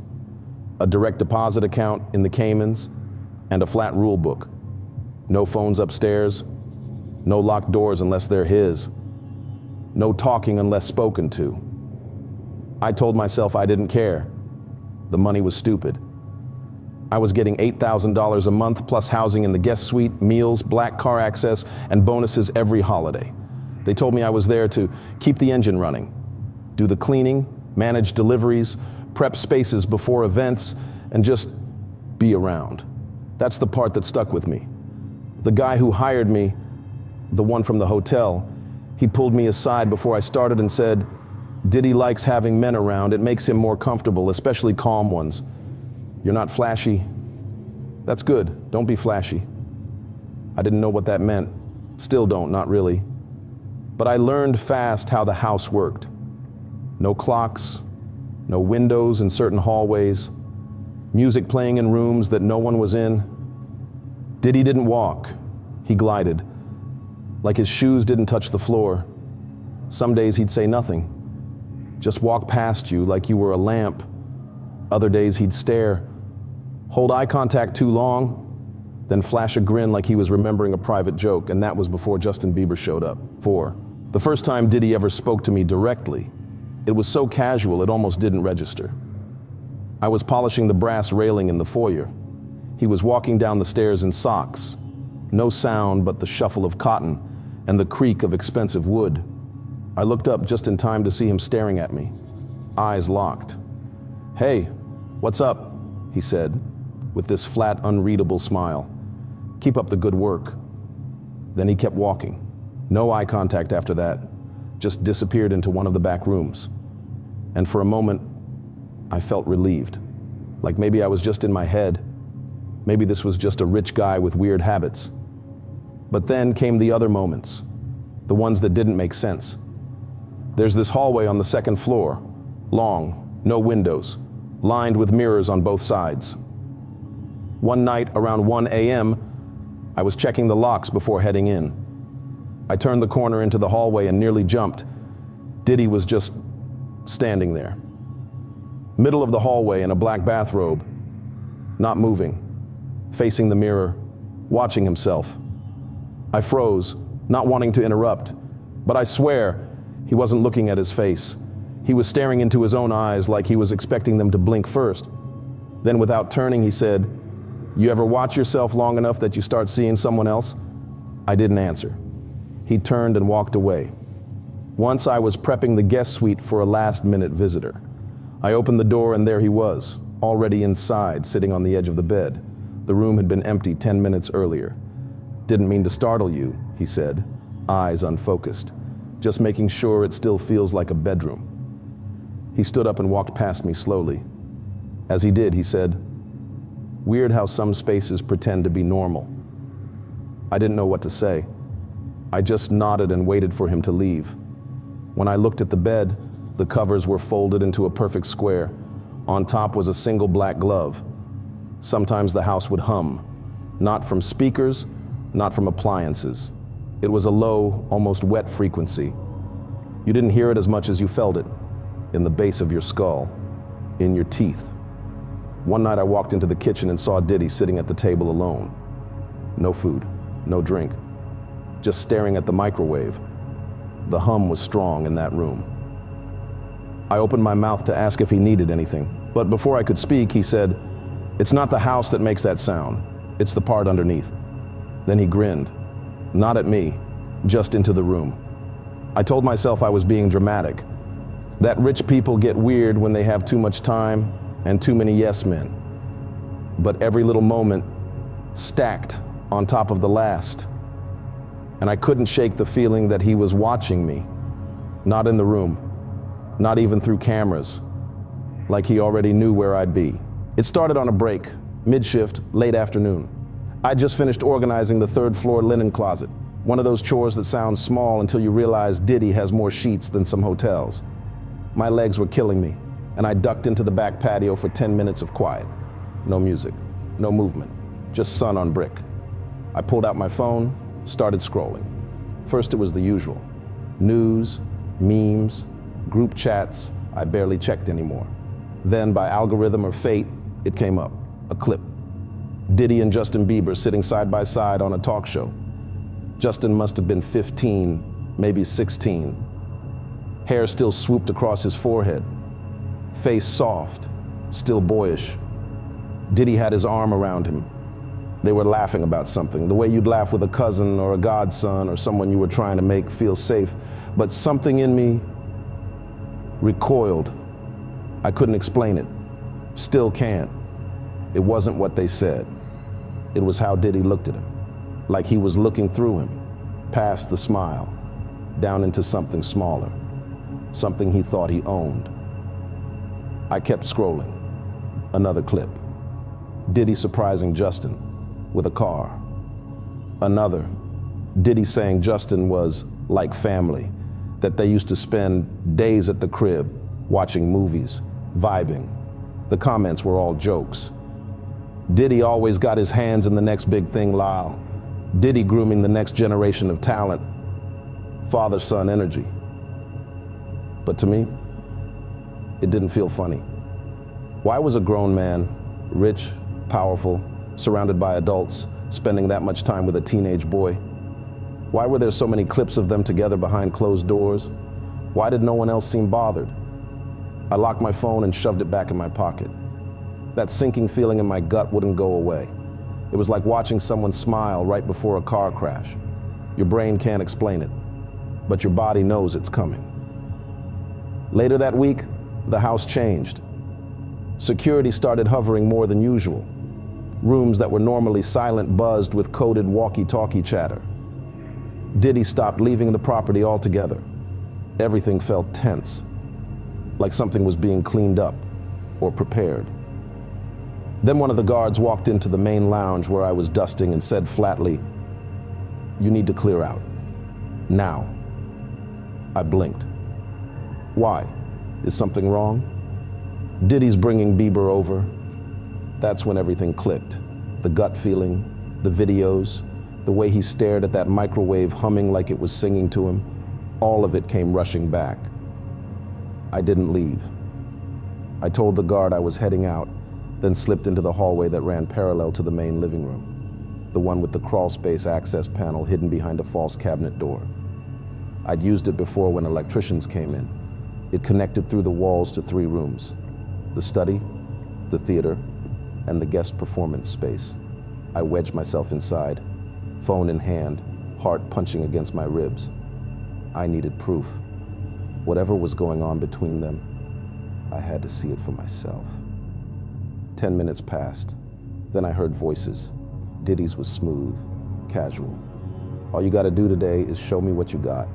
a direct deposit account in the Caymans, and a flat rule book. No phones upstairs, no locked doors unless they're his, no talking unless spoken to. I told myself I didn't care. The money was stupid. I was getting $8,000 a month plus housing in the guest suite, meals, black car access, and bonuses every holiday. They told me I was there to keep the engine running, do the cleaning, manage deliveries, prep spaces before events, and just be around. That's the part that stuck with me. The guy who hired me, the one from the hotel, he pulled me aside before I started and said, "Diddy likes having men around. It makes him more comfortable, especially calm ones. You're not flashy. That's good. Don't be flashy." I didn't know what that meant. Still don't, not really. But I learned fast how the house worked. No clocks, no windows in certain hallways, music playing in rooms that no one was in. Diddy didn't walk, he glided, like his shoes didn't touch the floor. Some days he'd say nothing, just walk past you like you were a lamp. Other days he'd stare, hold eye contact too long, then flash a grin like he was remembering a private joke, and that was before Justin Bieber showed up. The first time Diddy ever spoke to me directly, it was so casual it almost didn't register. I was polishing the brass railing in the foyer. He was walking down the stairs in socks. No sound but the shuffle of cotton and the creak of expensive wood. I looked up just in time to see him staring at me, eyes locked. "Hey, what's up?" he said, with this flat, unreadable smile. "Keep up the good work. Then he kept walking. No eye contact after that, just disappeared into one of the back rooms. And for a moment, I felt relieved. Like maybe I was just in my head. Maybe this was just a rich guy with weird habits. But then came the other moments, the ones that didn't make sense. There's this hallway on the second floor, long, no windows, lined with mirrors on both sides. One night around 1 a.m., I was checking the locks before heading in. I turned the corner into the hallway and nearly jumped. Diddy was just standing there. Middle of the hallway in a black bathrobe, not moving, facing the mirror, watching himself. I froze, not wanting to interrupt, but I swear he wasn't looking at his face. He was staring into his own eyes like he was expecting them to blink first. Then without turning, he said, "You ever watch yourself long enough that you start seeing someone else?" I didn't answer. He turned and walked away. Once I was prepping the guest suite for a last-minute visitor. I opened the door and there he was, already inside, sitting on the edge of the bed. The room had been empty 10 minutes earlier. "Didn't mean to startle you," he said, eyes unfocused, "just making sure it still feels like a bedroom." He stood up and walked past me slowly. As he did, he said, "Weird how some spaces pretend to be normal." I didn't know what to say. I just nodded and waited for him to leave. When I looked at the bed, the covers were folded into a perfect square. On top was a single black glove. Sometimes the house would hum, not from speakers, not from appliances. It was a low, almost wet frequency. You didn't hear it as much as you felt it, in the base of your skull, in your teeth. One night I walked into the kitchen and saw Diddy sitting at the table alone. No food, no drink, just staring at the microwave. The hum was strong in that room. I opened my mouth to ask if he needed anything, but before I could speak, he said, "It's not the house that makes that sound, it's the part underneath." Then he grinned, not at me, just into the room. I told myself I was being dramatic, that rich people get weird when they have too much time and too many yes men. But every little moment stacked on top of the last. And I couldn't shake the feeling that he was watching me, not in the room, not even through cameras, like he already knew where I'd be. It started on a break, mid-shift, late afternoon. I'd just finished organizing the third floor linen closet, one of those chores that sounds small until you realize Diddy has more sheets than some hotels. My legs were killing me, and I ducked into the back patio for 10 minutes of quiet. No music, no movement, just sun on brick. I pulled out my phone, started scrolling. First it was the usual. News, memes, group chats I barely checked anymore. Then by algorithm or fate, it came up, a clip. Diddy and Justin Bieber sitting side by side on a talk show. Justin must have been 15, maybe 16. Hair still swooped across his forehead. Face soft, still boyish. Diddy had his arm around him. They were laughing about something, the way you'd laugh with a cousin or a godson or someone you were trying to make feel safe. But something in me recoiled. I couldn't explain it. Still can't. It wasn't what they said. It was how Diddy looked at him, like he was looking through him, past the smile, down into something smaller, something he thought he owned. I kept scrolling. Another clip. Diddy surprising Justin with a car. Another. Diddy saying Justin was like family, that they used to spend days at the crib, watching movies, vibing. The comments were all jokes. Diddy always got his hands in the next big thing, Lyle. Diddy grooming the next generation of talent. Father-son energy. But to me, it didn't feel funny. Why was a grown man, rich, powerful, surrounded by adults, spending that much time with a teenage boy? Why were there so many clips of them together behind closed doors? Why did no one else seem bothered? I locked my phone and shoved it back in my pocket. That sinking feeling in my gut wouldn't go away. It was like watching someone smile right before a car crash. Your brain can't explain it, but your body knows it's coming. Later that week, the house changed. Security started hovering more than usual. Rooms that were normally silent buzzed with coded walkie-talkie chatter. Diddy stopped leaving the property altogether. Everything felt tense, like something was being cleaned up or prepared. Then one of the guards walked into the main lounge where I was dusting and said flatly, "You need to clear out. Now." I blinked. Why? Is something wrong? Diddy's bringing Bieber over. That's when everything clicked. The gut feeling, the videos, the way he stared at that microwave humming like it was singing to him, all of it came rushing back. I didn't leave. I told the guard I was heading out, then slipped into the hallway that ran parallel to the main living room, the one with the crawl space access panel hidden behind a false cabinet door. I'd used it before when electricians came in. It connected through the walls to 3 rooms: the study, the theater, and the guest performance space. I wedged myself inside, phone in hand, heart punching against my ribs. I needed proof. Whatever was going on between them, I had to see it for myself. 10 minutes passed. Then I heard voices. Diddy's was smooth, casual. "All you gotta do today is show me what you got."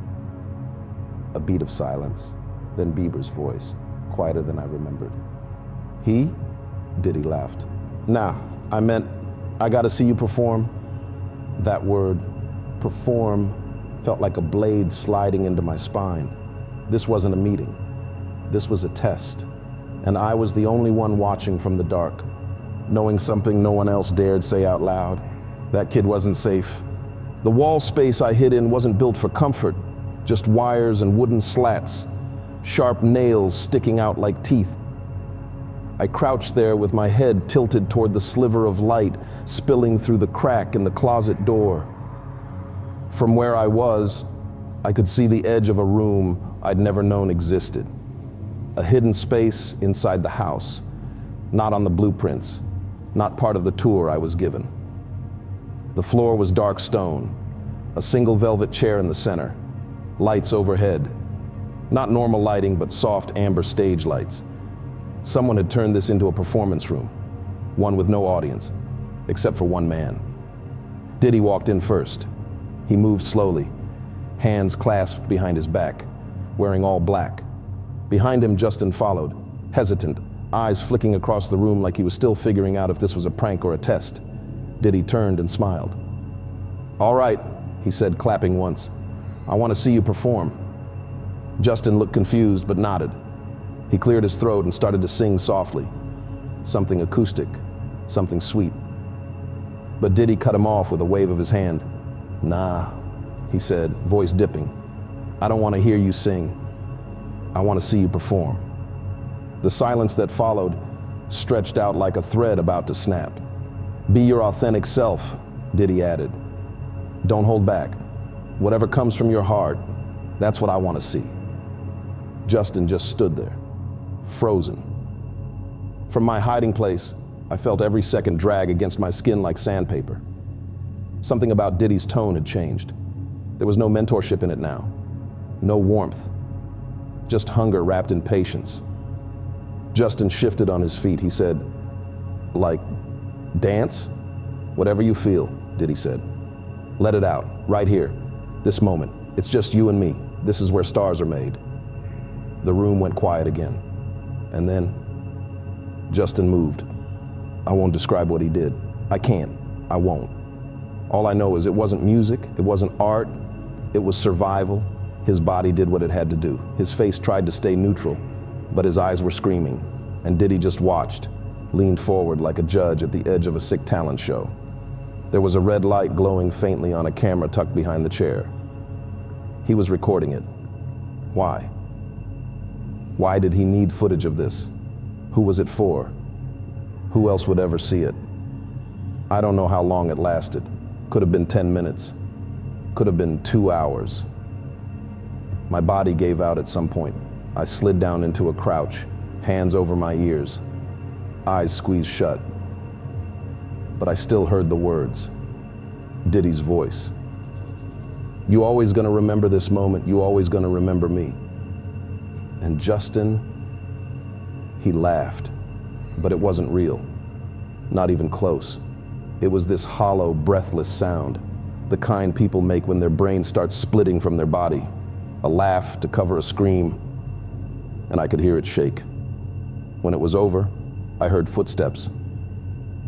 A beat of silence, then Bieber's voice, quieter than I remembered. "He?" Diddy laughed. "Nah, I meant, I gotta see you perform." That word, perform, felt like a blade sliding into my spine. This wasn't a meeting. This was a test. And I was the only one watching from the dark, knowing something no one else dared say out loud. That kid wasn't safe. The wall space I hid in wasn't built for comfort, just wires and wooden slats, sharp nails sticking out like teeth. I crouched there with my head tilted toward the sliver of light spilling through the crack in the closet door. From where I was, I could see the edge of a room I'd never known existed. A hidden space inside the house, not on the blueprints, not part of the tour I was given. The floor was dark stone, a single velvet chair in the center, lights overhead. Not normal lighting, but soft amber stage lights. Someone had turned this into a performance room, one with no audience, except for one man. Diddy walked in first. He moved slowly, hands clasped behind his back, wearing all black. Behind him, Justin followed, hesitant, eyes flicking across the room like he was still figuring out if this was a prank or a test. Diddy turned and smiled. "All right," he said, clapping once. "I want to see you perform." Justin looked confused but nodded. He cleared his throat and started to sing softly. Something acoustic, something sweet. But Diddy cut him off with a wave of his hand. "Nah," he said, voice dipping. "I don't want to hear you sing. I want to see you perform." The silence that followed stretched out like a thread about to snap. "Be your authentic self," Diddy added. "Don't hold back. Whatever comes from your heart, that's what I want to see." Justin just stood there, frozen. From my hiding place, I felt every second drag against my skin like sandpaper. Something about Diddy's tone had changed. There was no mentorship in it now, no warmth, just hunger wrapped in patience. Justin shifted on his feet. He said, "Like, dance? Whatever you feel," Diddy said. "Let it out, right here, this moment. It's just you and me. This is where stars are made." The room went quiet again. And then Justin moved. I won't describe what he did. I can't. I won't. All I know is it wasn't music. It wasn't art. It was survival. His body did what it had to do. His face tried to stay neutral, but his eyes were screaming. And Diddy just watched, leaned forward like a judge at the edge of a sick talent show. There was a red light glowing faintly on a camera tucked behind the chair. He was recording it. Why? Why did he need footage of this? Who was it for? Who else would ever see it? I don't know how long it lasted. Could have been 10 minutes. Could have been 2 hours. My body gave out at some point. I slid down into a crouch, hands over my ears, eyes squeezed shut. But I still heard the words, Diddy's voice. "You always gonna remember this moment. You always gonna remember me." And Justin, he laughed, but it wasn't real, not even close. It was this hollow, breathless sound, the kind people make when their brain starts splitting from their body, a laugh to cover a scream, and I could hear it shake. When it was over, I heard footsteps,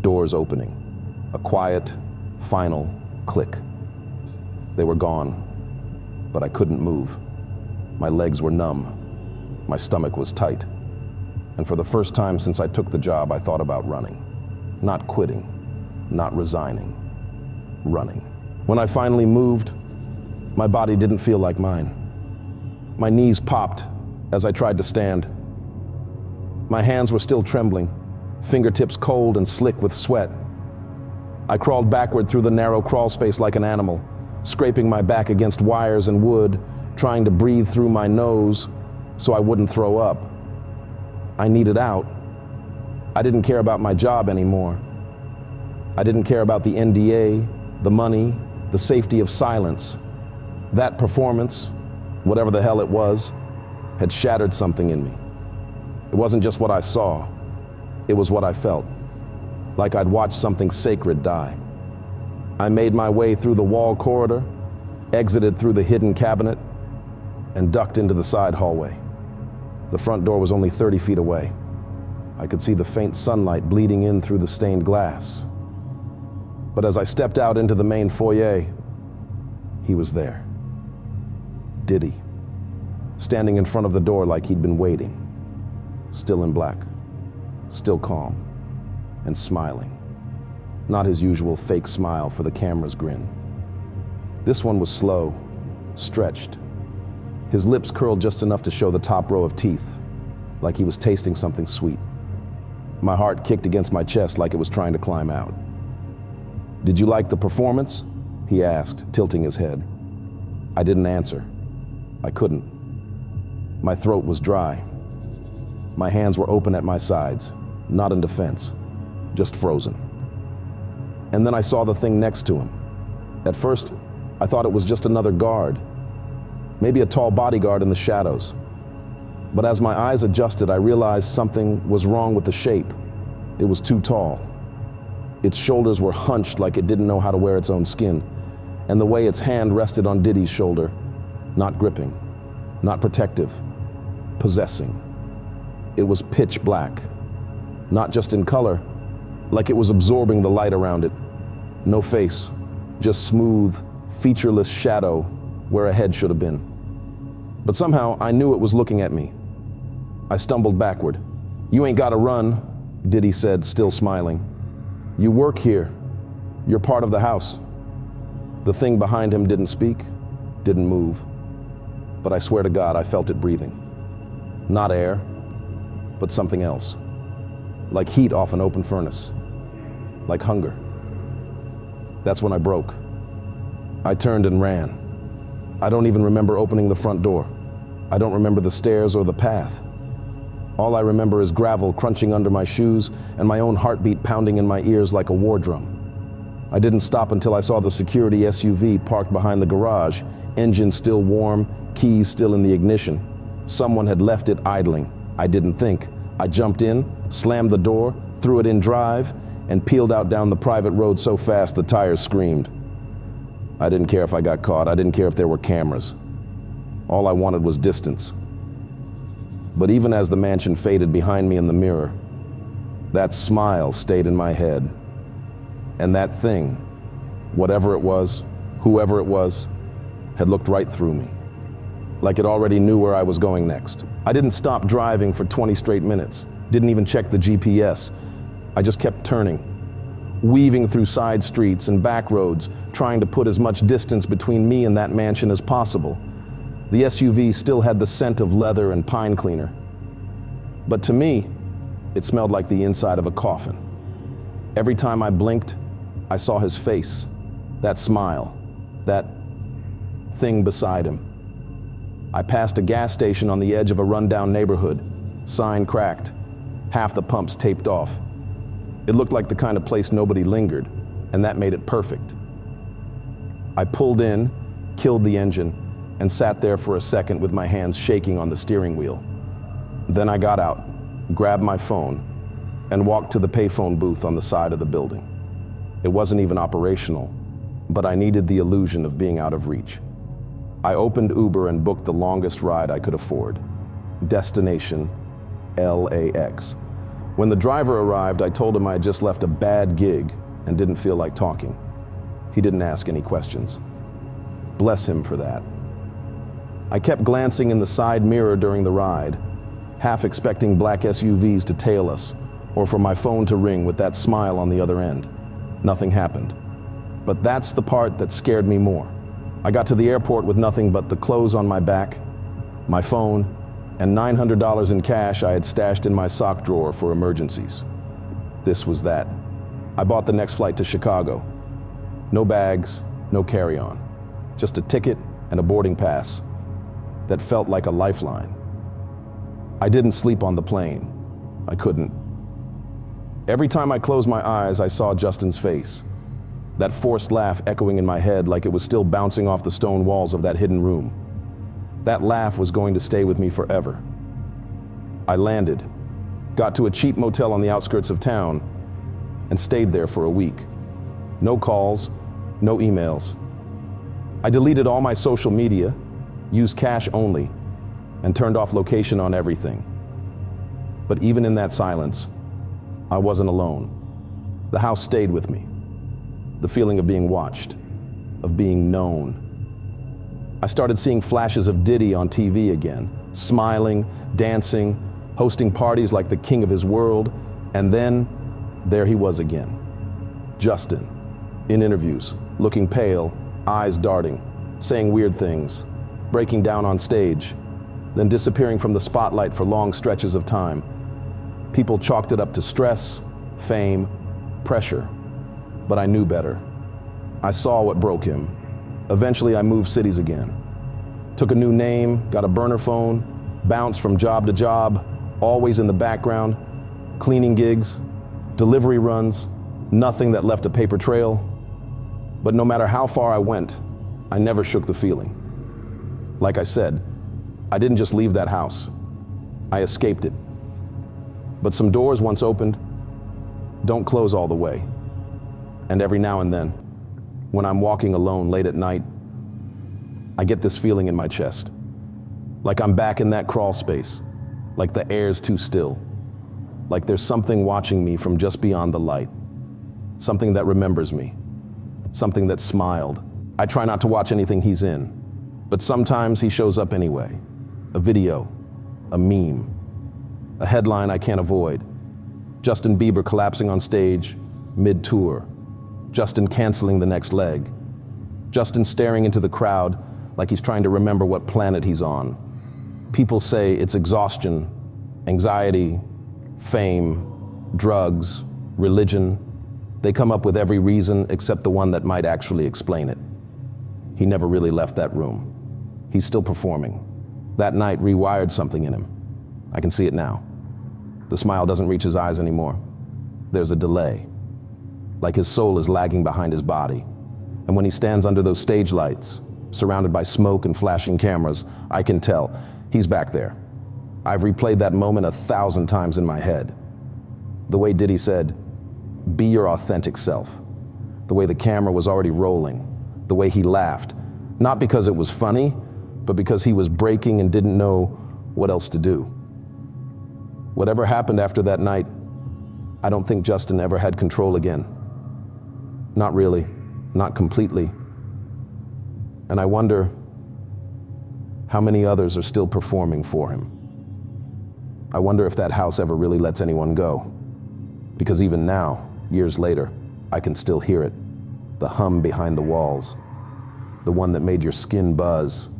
doors opening, a quiet, final click. They were gone, but I couldn't move. My legs were numb. My stomach was tight. And for the first time since I took the job, I thought about running. Not quitting, not resigning, running. When I finally moved, my body didn't feel like mine. My knees popped as I tried to stand. My hands were still trembling, fingertips cold and slick with sweat. I crawled backward through the narrow crawl space like an animal, scraping my back against wires and wood, trying to breathe through my nose so I wouldn't throw up. I needed out. I didn't care about my job anymore. I didn't care about the NDA, the money, the safety of silence. That performance, whatever the hell it was, had shattered something in me. It wasn't just what I saw, it was what I felt, like I'd watched something sacred die. I made my way through the wall corridor, exited through the hidden cabinet, and ducked into the side hallway. The front door was only 30 feet away. I could see the faint sunlight bleeding in through the stained glass. But as I stepped out into the main foyer, he was there. Diddy, standing in front of the door like he'd been waiting, still in black, still calm, and smiling. Not his usual fake smile for the camera's grin. This one was slow, stretched. His lips curled just enough to show the top row of teeth, like he was tasting something sweet. My heart kicked against my chest like it was trying to climb out. "Did you like the performance?" he asked, tilting his head. I didn't answer. I couldn't. My throat was dry. My hands were open at my sides, not in defense, just frozen. And then I saw the thing next to him. At first, I thought it was just another guard, maybe a tall bodyguard in the shadows. But as my eyes adjusted, I realized something was wrong with the shape. It was too tall. Its shoulders were hunched like it didn't know how to wear its own skin, and the way its hand rested on Diddy's shoulder, not gripping, not protective, possessing. It was pitch black, not just in color, like it was absorbing the light around it. No face, just smooth, featureless shadow where a head should have been. But somehow I knew it was looking at me. I stumbled backward. "You ain't gotta run," Diddy said, still smiling. "You work here. You're part of the house." The thing behind him didn't speak, didn't move. But I swear to God, I felt it breathing. Not air, but something else. Like heat off an open furnace. Like hunger. That's when I broke. I turned and ran. I don't even remember opening the front door. I don't remember the stairs or the path. All I remember is gravel crunching under my shoes and my own heartbeat pounding in my ears like a war drum. I didn't stop until I saw the security SUV parked behind the garage, engine still warm, keys still in the ignition. Someone had left it idling. I didn't think. I jumped in, slammed the door, threw it in drive, and peeled out down the private road so fast the tires screamed. I didn't care if I got caught. I didn't care if there were cameras. All I wanted was distance. But even as the mansion faded behind me in the mirror, that smile stayed in my head. And that thing, whatever it was, whoever it was, had looked right through me, like it already knew where I was going next. I didn't stop driving for 20 straight minutes, didn't even check the GPS. I just kept turning, weaving through side streets and back roads, trying to put as much distance between me and that mansion as possible. The SUV still had the scent of leather and pine cleaner. But to me, it smelled like the inside of a coffin. Every time I blinked, I saw his face, that smile, that thing beside him. I passed a gas station on the edge of a rundown neighborhood, sign cracked, half the pumps taped off. It looked like the kind of place nobody lingered, and that made it perfect. I pulled in, killed the engine, and sat there for a second with my hands shaking on the steering wheel. Then I got out, grabbed my phone, and walked to the payphone booth on the side of the building. It wasn't even operational. but I needed the illusion of being out of reach. I opened Uber and booked the longest ride I could afford. Destination LAX. When the driver arrived, I told him I had just left a bad gig and didn't feel like talking. He didn't ask any questions. Bless him for that. I kept glancing in the side mirror during the ride, half expecting black SUVs to tail us, or for my phone to ring with that smile on the other end. Nothing happened. But that's the part that scared me more. I got to the airport with nothing but the clothes on my back, my phone, and $900 in cash I had stashed in my sock drawer for emergencies. This was that. I bought the next flight to Chicago. No bags, no carry-on. Just a ticket and a boarding pass that felt like a lifeline. I didn't sleep on the plane. I couldn't. Every time I closed my eyes, I saw Justin's face. That forced laugh echoing in my head like it was still bouncing off the stone walls of that hidden room. That laugh was going to stay with me forever. I landed, got to a cheap motel on the outskirts of town, and stayed there for a week. No calls, no emails. I deleted all my social media, used cash only, and turned off location on everything. But even in that silence, I wasn't alone. The house stayed with me. The feeling of being watched, of being known. I started seeing flashes of Diddy on TV again, smiling, dancing, hosting parties like the king of his world, and then there he was again. Justin, in interviews, looking pale, eyes darting, saying weird things, breaking down on stage, then disappearing from the spotlight for long stretches of time. People chalked it up to stress, fame, pressure, but I knew better. I saw what broke him. Eventually, I moved cities again. Took a new name, got a burner phone, bounced from job to job, always in the background, cleaning gigs, delivery runs, nothing that left a paper trail. But no matter how far I went, I never shook the feeling. Like I said, I didn't just leave that house. I escaped it. But some doors once opened don't close all the way. And every now and then, when I'm walking alone late at night, I get this feeling in my chest. Like I'm back in that crawl space, like the air's too still, like there's something watching me from just beyond the light, something that remembers me, something that smiled. I try not to watch anything he's in, but sometimes he shows up anyway. A video, a meme, a headline I can't avoid. Justin Bieber collapsing on stage, mid-tour. Justin canceling the next leg. Justin staring into the crowd like he's trying to remember what planet he's on. People say it's exhaustion, anxiety, fame, drugs, religion. They come up with every reason except the one that might actually explain it. He never really left that room. He's still performing. That night rewired something in him. I can see it now. The smile doesn't reach his eyes anymore. There's a delay, like his soul is lagging behind his body. And when he stands under those stage lights, surrounded by smoke and flashing cameras, I can tell he's back there. I've replayed that moment 1,000 times in my head. The way Diddy said, "Be your authentic self." The way the camera was already rolling. The way he laughed. Not because it was funny, but because he was breaking and didn't know what else to do. Whatever happened after that night, I don't think Justin ever had control again. Not really, not completely. And I wonder how many others are still performing for him. I wonder if that house ever really lets anyone go. Because even now, years later, I can still hear it. The hum behind the walls. The one that made your skin buzz.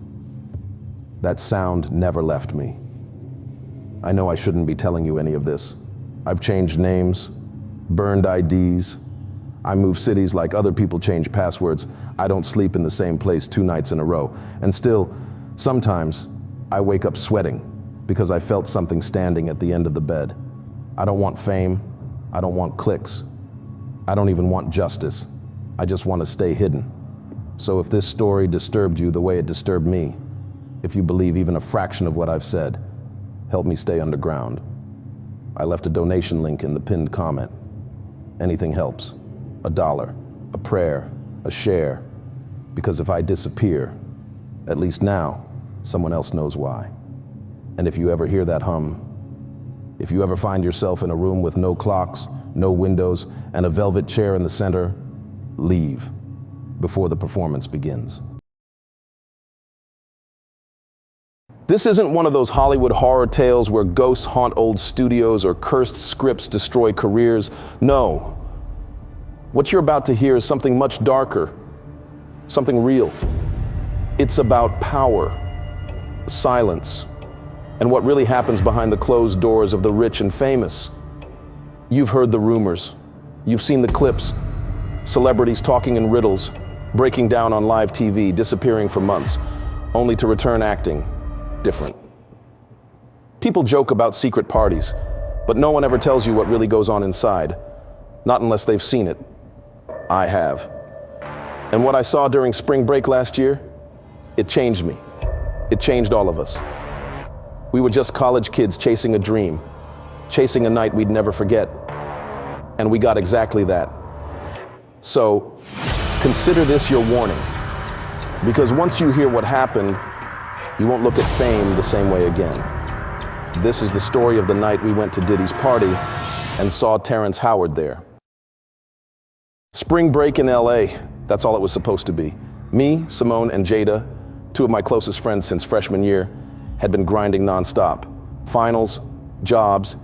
That sound never left me. I know I shouldn't be telling you any of this. I've changed names, burned IDs. I move cities like other people change passwords. I don't sleep in the same place 2 nights in a row. And still, sometimes I wake up sweating because I felt something standing at the end of the bed. I don't want fame. I don't want clicks. I don't even want justice. I just want to stay hidden. So if this story disturbed you the way it disturbed me, if you believe even a fraction of what I've said, help me stay underground. I left a donation link in the pinned comment. Anything helps. $1, a prayer, a share, because if I disappear, at least now, someone else knows why. And if you ever hear that hum, if you ever find yourself in a room with no clocks, no windows, and a velvet chair in the center, leave before the performance begins. This isn't one of those Hollywood horror tales where ghosts haunt old studios or cursed scripts destroy careers. No. What you're about to hear is something much darker, something real. It's about power, silence, and what really happens behind the closed doors of the rich and famous. You've heard the rumors. You've seen the clips. Celebrities talking in riddles, breaking down on live TV, disappearing for months, only to return acting different. People joke about secret parties, but no one ever tells you what really goes on inside. Not unless they've seen it. I have. And what I saw during spring break last year, it changed me. It changed all of us. We were just college kids chasing a dream, chasing a night we'd never forget. And we got exactly that. So, consider this your warning. Because once you hear what happened, you won't look at fame the same way again. This is the story of the night we went to Diddy's party and saw Terrence Howard there. Spring break in LA, that's all it was supposed to be. Me, Simone, and Jada, two of my closest friends since freshman year, had been grinding nonstop. Finals, jobs,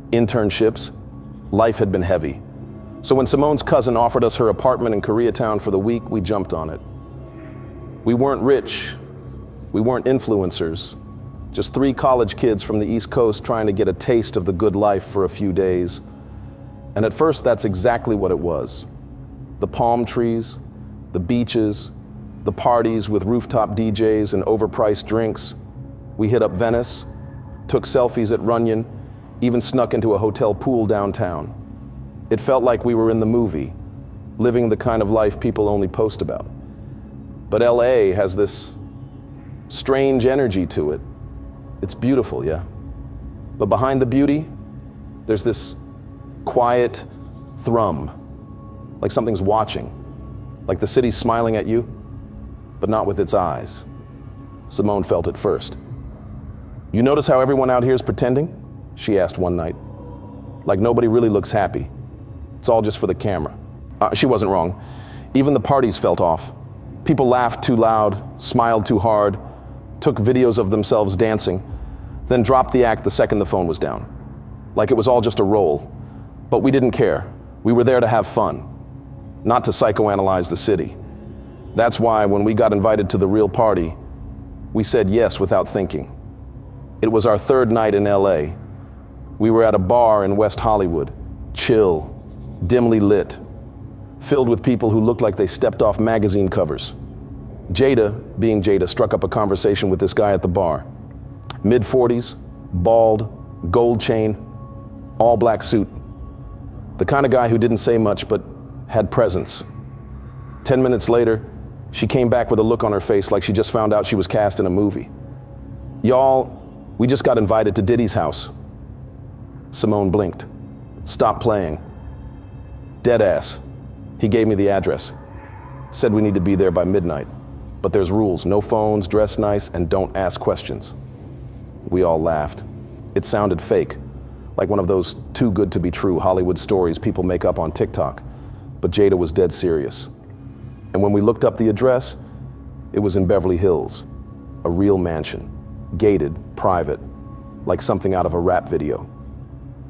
internships, life had been heavy. So when Simone's cousin offered us her apartment in Koreatown for the week, we jumped on it. We weren't rich, we weren't influencers, just three college kids from the East Coast trying to get a taste of the good life for a few days. And at first, that's exactly what it was. The palm trees, the beaches, the parties with rooftop DJs and overpriced drinks. We hit up Venice, took selfies at Runyon, even snuck into a hotel pool downtown. It felt like we were in the movie, living the kind of life people only post about. But LA has this strange energy to it. It's beautiful, yeah. But behind the beauty, there's this quiet thrum, like something's watching, like the city's smiling at you, but not with its eyes. Simone felt it first. You notice how everyone out here is pretending? She asked one night. Like nobody really looks happy. It's all just for the camera. She wasn't wrong. Even the parties felt off. People laughed too loud, smiled too hard, took videos of themselves dancing, then dropped the act the second the phone was down. Like it was all just a role. But we didn't care. We were there to have fun, not to psychoanalyze the city. That's why when we got invited to the real party, we said yes without thinking. It was our third night in LA. We were at a bar in West Hollywood, chill, dimly lit, filled with people who looked like they stepped off magazine covers. Jada, being Jada, struck up a conversation with this guy at the bar. Mid-40s, bald, gold chain, all black suit. The kind of guy who didn't say much but had presence. 10 minutes later, she came back with a look on her face like she just found out she was cast in a movie. Y'all, we just got invited to Diddy's house. Simone blinked, stopped playing. Dead ass. He gave me the address. Said we need to be there by midnight. But there's rules, no phones, dress nice, and don't ask questions. We all laughed. It sounded fake, like one of those too good to be true Hollywood stories people make up on TikTok. But Jada was dead serious. And when we looked up the address, it was in Beverly Hills, a real mansion, gated, private, like something out of a rap video.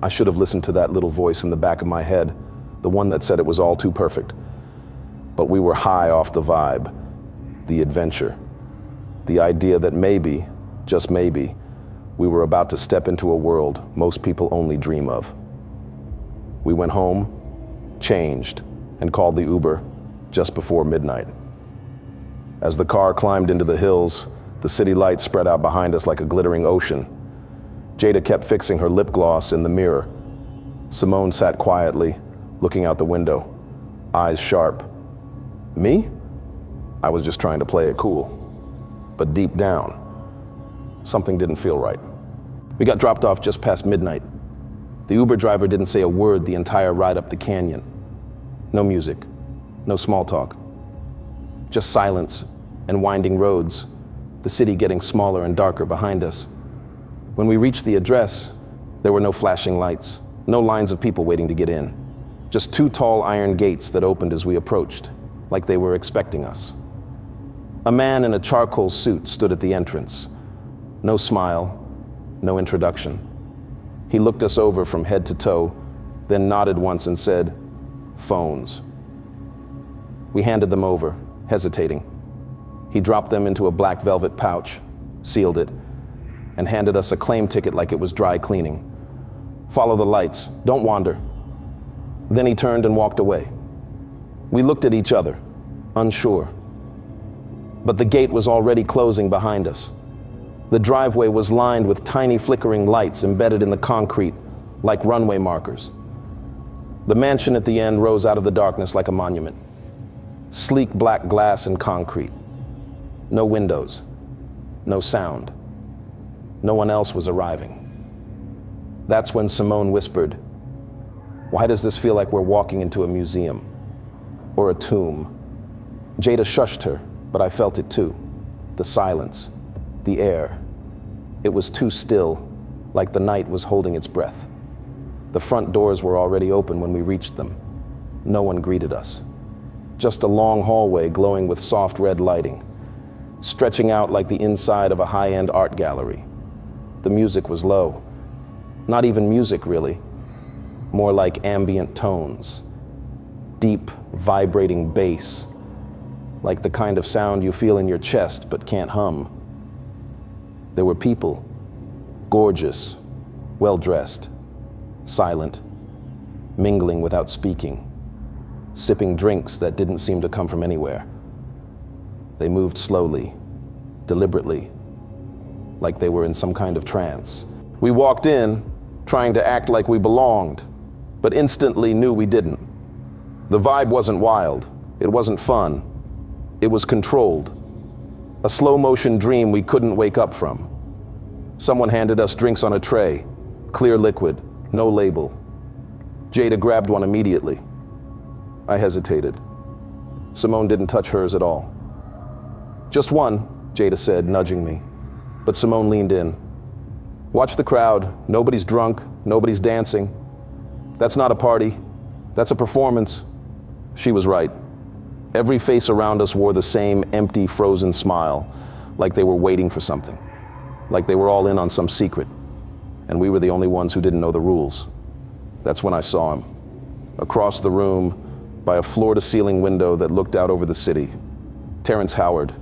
I should have listened to that little voice in the back of my head, the one that said it was all too perfect. But we were high off the vibe, the adventure, the idea that maybe, just maybe, we were about to step into a world most people only dream of. We went home, changed, and called the Uber just before midnight. As the car climbed into the hills, the city lights spread out behind us like a glittering ocean. Jada kept fixing her lip gloss in the mirror. Simone sat quietly, looking out the window, eyes sharp. Me? I was just trying to play it cool. But deep down, something didn't feel right. We got dropped off just past midnight. The Uber driver didn't say a word the entire ride up the canyon. No music, no small talk, Just silence and winding roads, the city getting smaller and darker behind us. When we reached the address, there were no flashing lights, no lines of people waiting to get in. Just two tall iron gates that opened as we approached, like they were expecting us. A man in a charcoal suit stood at the entrance. No smile, no introduction. He looked us over from head to toe, then nodded once and said, "Phones." We handed them over, hesitating. He dropped them into a black velvet pouch, sealed it, and handed us a claim ticket like it was dry cleaning. "Follow the lights, don't wander." Then he turned and walked away. We looked at each other, unsure. But the gate was already closing behind us. The driveway was lined with tiny flickering lights embedded in the concrete like runway markers. The mansion at the end rose out of the darkness like a monument. Sleek black glass and concrete. No windows, no sound. No one else was arriving. That's when Simone whispered, "Why does this feel like we're walking into a museum or a tomb?" Jada shushed her, but I felt it too. The silence, the air. It was too still, like the night was holding its breath. The front doors were already open when we reached them. No one greeted us. Just a long hallway glowing with soft red lighting, stretching out like the inside of a high-end art gallery. The music was low. Not even music, really. More like ambient tones. Deep, vibrating bass. Like the kind of sound you feel in your chest but can't hum. There were people. Gorgeous. Well-dressed. Silent. Mingling without speaking. Sipping drinks that didn't seem to come from anywhere. They moved slowly, deliberately, like they were in some kind of trance. We walked in, trying to act like we belonged, but instantly knew we didn't. The vibe wasn't wild. It wasn't fun. It was controlled. A slow-motion dream we couldn't wake up from. Someone handed us drinks on a tray, clear liquid, no label. Jada grabbed one immediately. I hesitated. Simone didn't touch hers at all. "Just one," Jada said, nudging me. But Simone leaned in. "Watch the crowd. Nobody's drunk. Nobody's dancing. That's not a party. That's a performance." She was right. Every face around us wore the same empty, frozen smile, like they were waiting for something, like they were all in on some secret, and we were the only ones who didn't know the rules. That's when I saw him, across the room, by a floor-to-ceiling window that looked out over the city. Terrence Howard,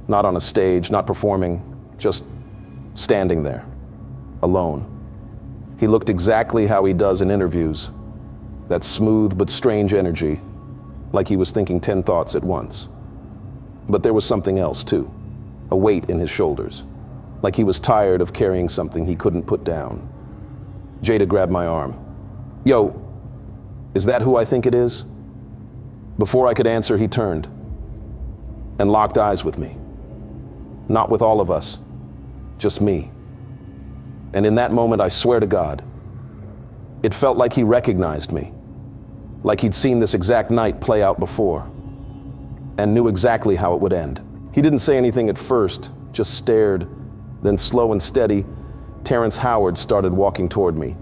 not on a stage, not performing, just standing there, alone. He looked exactly how he does in interviews, that smooth but strange energy, like he was thinking 10 thoughts at once. But there was something else too, a weight in his shoulders, like he was tired of carrying something he couldn't put down. Jada grabbed my arm. "Yo, is that who I think it is?" Before I could answer, he turned and locked eyes with me. Not with all of us, just me. And in that moment, I swear to God, it felt like he recognized me, like he'd seen this exact night play out before, and knew exactly how it would end. He didn't say anything at first, just stared. Then slow and steady, Terrence Howard started walking toward me,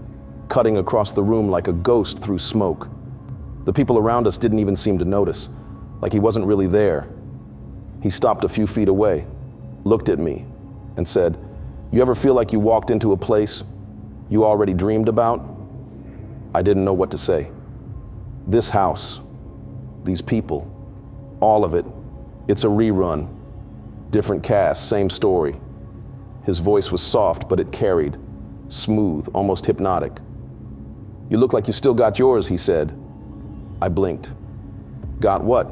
cutting across the room like a ghost through smoke. The people around us didn't even seem to notice, like he wasn't really there. He stopped a few feet away, looked at me, and said, "You ever feel like you walked into a place you already dreamed about?" I didn't know what to say. This house, these people, all of it, it's a rerun. Different cast, same story. His voice was soft, but it carried, smooth, almost hypnotic. "You look like you still got yours," he said. I blinked. "Got what?"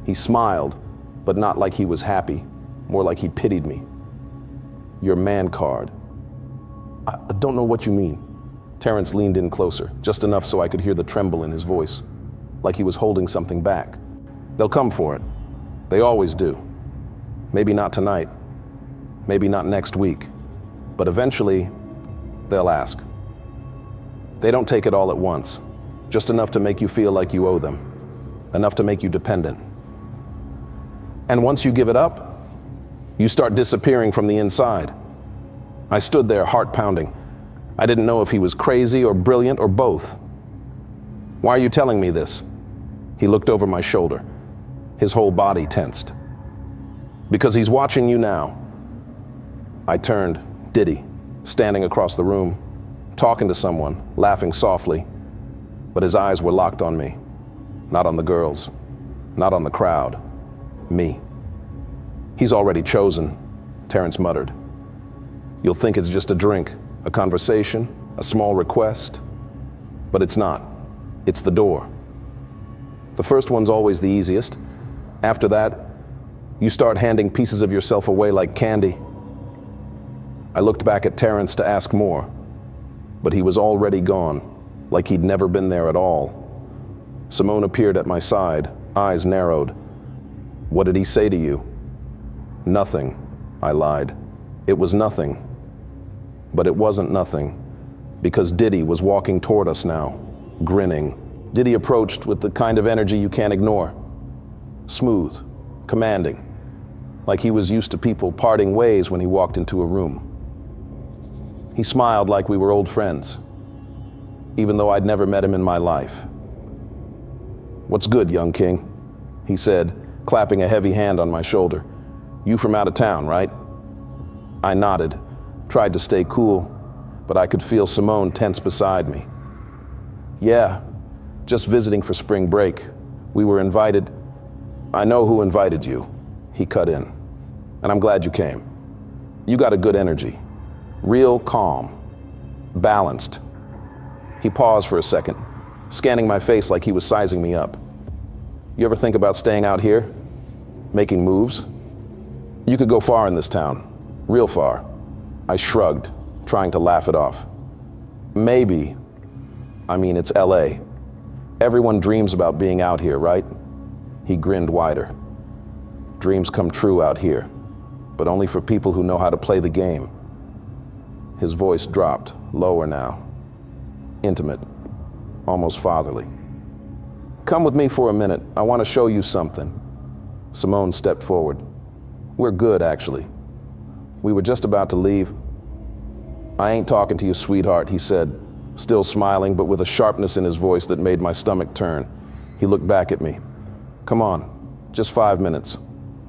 He smiled, but not like he was happy, more like he pitied me. "Your man card." I don't know what you mean." Terrence leaned in closer, just enough so I could hear the tremble in his voice, like he was holding something back. "They'll come for it. They always do. Maybe not tonight, maybe not next week, but eventually they'll ask. They don't take it all at once, just enough to make you feel like you owe them, enough to make you dependent. And once you give it up, you start disappearing from the inside. I stood there, heart pounding. I didn't know if he was crazy or brilliant or both. Why are you telling me this? He looked over my shoulder. His whole body tensed. Because he's watching you now. I turned, Diddy, standing across the room, talking to someone, laughing softly, but his eyes were locked on me. Not on the girls, not on the crowd, me. He's already chosen, Terrence muttered. You'll think it's just a drink, a conversation, a small request, but it's not. It's the door. The first one's always the easiest. After that, you start handing pieces of yourself away like candy. I looked back at Terrence to ask more, but he was already gone, like he'd never been there at all. Simone appeared at my side, eyes narrowed. What did he say to you? Nothing, I lied. It was nothing. But it wasn't nothing, because Diddy was walking toward us now, grinning. Diddy approached with the kind of energy you can't ignore. Smooth, commanding, like he was used to people parting ways when he walked into a room. He smiled like we were old friends, even though I'd never met him in my life. What's good, young king? He said, clapping a heavy hand on my shoulder. You from out of town, right? I nodded, tried to stay cool, but I could feel Simone tense beside me. Yeah, just visiting for spring break. We were invited. I know who invited you, he cut in, and I'm glad you came. You got a good energy, real calm, balanced. He paused for a second, scanning my face like he was sizing me up. You ever think about staying out here, making moves? You could go far in this town, real far. I shrugged, trying to laugh it off. Maybe. I mean, it's LA. Everyone dreams about being out here, right? He grinned wider. Dreams come true out here, but only for people who know how to play the game. His voice dropped, lower now. Intimate, almost fatherly. Come with me for a minute. I want to show you something. Simone stepped forward. We're good, actually. We were just about to leave. I ain't talking to you, sweetheart, he said, still smiling, but with a sharpness in his voice that made my stomach turn. He looked back at me. Come on, just 5 minutes.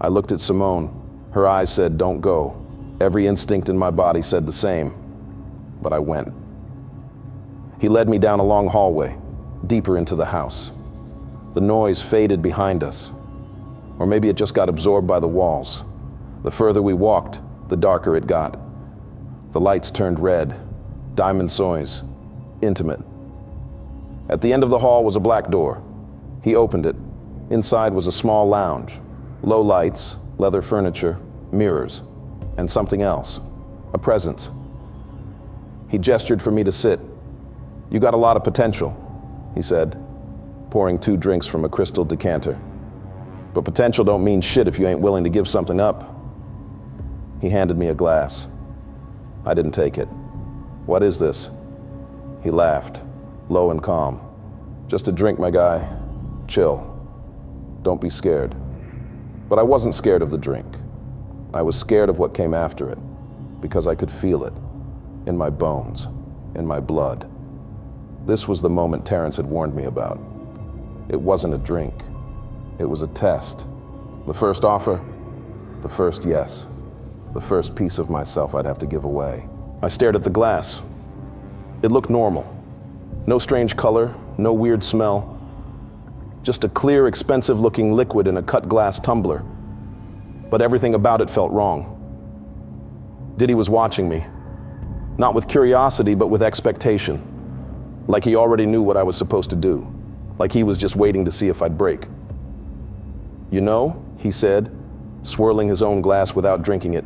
I looked at Simone. Her eyes said, don't go. Every instinct in my body said the same, but I went. He led me down a long hallway, deeper into the house. The noise faded behind us, or maybe it just got absorbed by the walls. The further we walked, the darker it got. The lights turned red, diamond soys, intimate. At the end of the hall was a black door. He opened it. Inside was a small lounge, low lights, leather furniture, mirrors, and something else, a presence. He gestured for me to sit. You got a lot of potential, he said, pouring 2 drinks from a crystal decanter. But potential don't mean shit if you ain't willing to give something up. He handed me a glass. I didn't take it. What is this? He laughed, low and calm. Just a drink, my guy. Chill. Don't be scared. But I wasn't scared of the drink. I was scared of what came after it, because I could feel it, in my bones, in my blood. This was the moment Terrence had warned me about. It wasn't a drink. It was a test. The first offer, the first yes. The first piece of myself I'd have to give away. I stared at the glass. It looked normal. No strange color, no weird smell. Just a clear, expensive-looking liquid in a cut glass tumbler. But everything about it felt wrong. Diddy was watching me. Not with curiosity, but with expectation. Like he already knew what I was supposed to do. Like he was just waiting to see if I'd break. You know, he said, swirling his own glass without drinking it.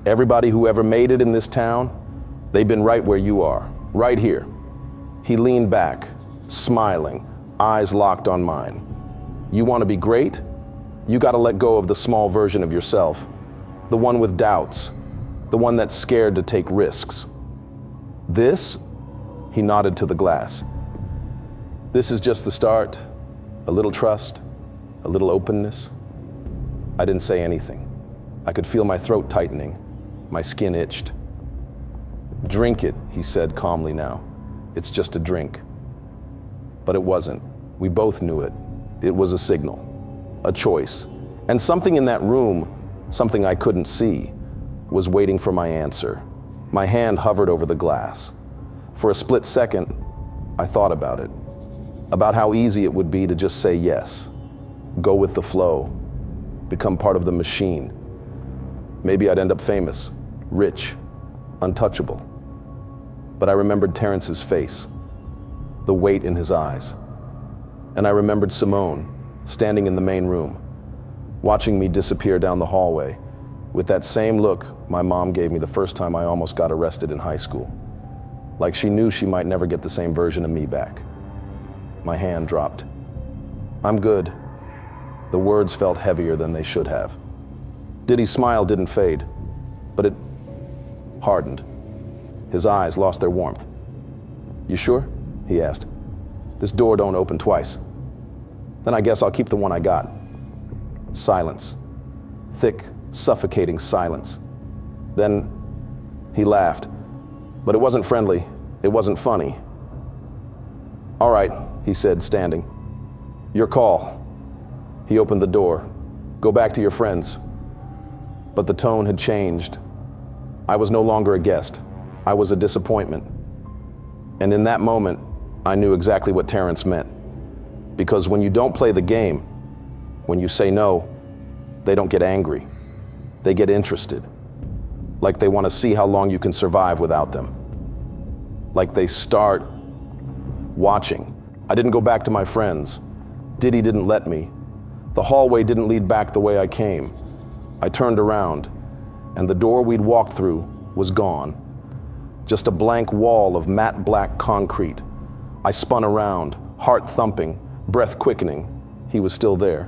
Everybody who ever made it in this town, they've been right where you are, right here. He leaned back, smiling, eyes locked on mine. You want to be great? You got to let go of the small version of yourself, the one with doubts, the one that's scared to take risks. This, he nodded to the glass. This is just the start, a little trust, a little openness. I didn't say anything. I could feel my throat tightening. My skin itched. "Drink it," he said calmly now. "It's just a drink." But it wasn't. We both knew it. It was a signal, a choice. And something in that room, something I couldn't see, was waiting for my answer. My hand hovered over the glass. For a split second, I thought about it. About how easy it would be to just say yes. Go with the flow. Become part of the machine. Maybe I'd end up famous, rich, untouchable. But I remembered Terrence's face, the weight in his eyes. And I remembered Simone, standing in the main room, watching me disappear down the hallway, with that same look my mom gave me the first time I almost got arrested in high school. Like she knew she might never get the same version of me back. My hand dropped. "I'm good." The words felt heavier than they should have. Diddy's smile didn't fade, but it hardened. His eyes lost their warmth. "You sure?" he asked. "This door don't open twice." "Then I guess I'll keep the one I got." Silence. Thick, suffocating silence. Then he laughed, but it wasn't friendly. It wasn't funny. "All right," he said, standing. "Your call." He opened the door. "Go back to your friends." But the tone had changed. I was no longer a guest. I was a disappointment. And in that moment, I knew exactly what Terrence meant. Because when you don't play the game, when you say no, they don't get angry. They get interested. Like they want to see how long you can survive without them. Like they start watching. I didn't go back to my friends. Diddy didn't let me. The hallway didn't lead back the way I came. I turned around, and the door we'd walked through was gone. Just a blank wall of matte black concrete. I spun around, heart thumping, breath quickening. He was still there,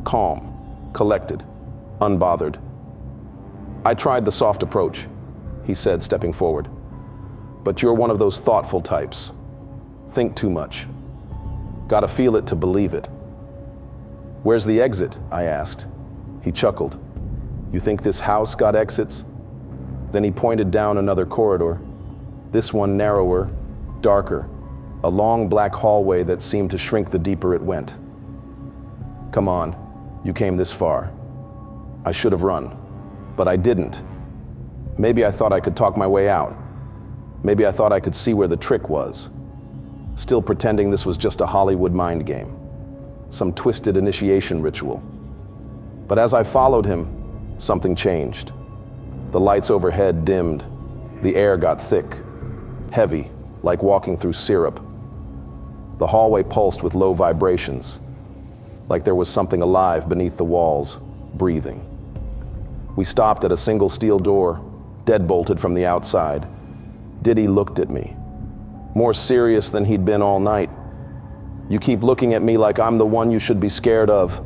calm, collected, unbothered. "I tried the soft approach," he said, stepping forward. "But you're one of those thoughtful types. Think too much. Gotta feel it to believe it." "Where's the exit?" I asked. He chuckled. "You think this house got exits?" Then he pointed down another corridor. This one narrower, darker, a long black hallway that seemed to shrink the deeper it went. "Come on, you came this far." I should have run, but I didn't. Maybe I thought I could talk my way out. Maybe I thought I could see where the trick was. Still pretending this was just a Hollywood mind game, some twisted initiation ritual. But as I followed him, something changed. The lights overhead dimmed. The air got thick, heavy, like walking through syrup. The hallway pulsed with low vibrations, like there was something alive beneath the walls, breathing. We stopped at a single steel door, deadbolted from the outside. Diddy looked at me, more serious than he'd been all night. "You keep looking at me like I'm the one you should be scared of."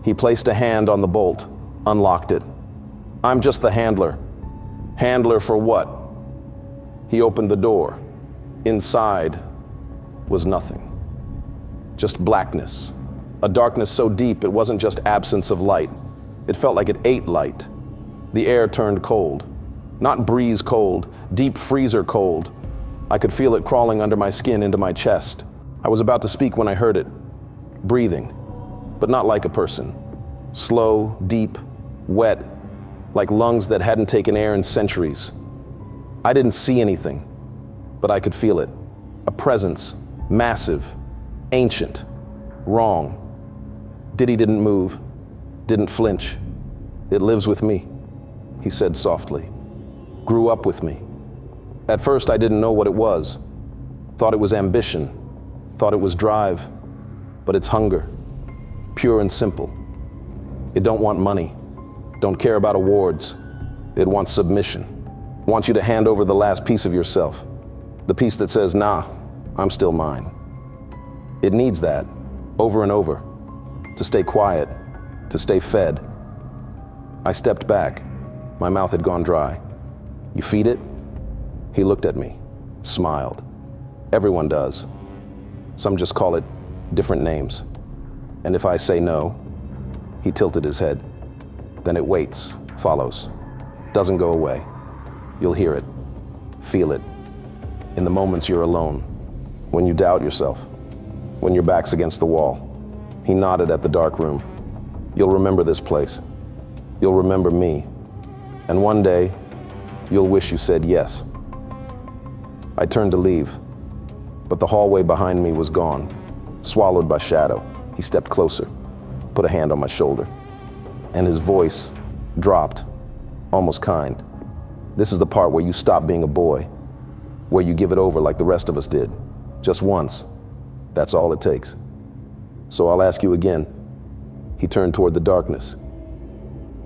He placed a hand on the bolt, unlocked it. "I'm just the handler." "Handler for what?" He opened the door. Inside was nothing. Just blackness. A darkness so deep it wasn't just absence of light. It felt like it ate light. The air turned cold. Not breeze cold, deep freezer cold. I could feel it crawling under my skin into my chest. I was about to speak when I heard it. Breathing, but not like a person. Slow, deep, wet, like lungs that hadn't taken air in centuries. I didn't see anything, but I could feel it. A presence, massive, ancient, wrong. Diddy didn't move, didn't flinch. "It lives with me," he said softly. "Grew up with me." At first, I didn't know what it was. Thought it was ambition, thought it was drive, but it's hunger, pure and simple. It don't want money, don't care about awards. It wants submission. Wants you to hand over the last piece of yourself, the piece that says, "Nah, I'm still mine." It needs that, over and over, to stay quiet, to stay fed. I stepped back. My mouth had gone dry. "You feed it?" He looked at me, smiled. "Everyone does. Some just call it different names. And if I say no," he tilted his head, Then it waits, follows, doesn't go away. You'll hear it, feel it, in the moments you're alone, when you doubt yourself, when your back's against the wall. He nodded at the dark room. You'll remember this place. You'll remember me. And one day, you'll wish you said yes. I turned to leave, but the hallway behind me was gone, swallowed by shadow. He stepped closer, put a hand on my shoulder, and his voice dropped, almost kind. This is the part where you stop being a boy, where you give it over like the rest of us did. Just once. That's all it takes. So I'll ask you again. He turned toward the darkness.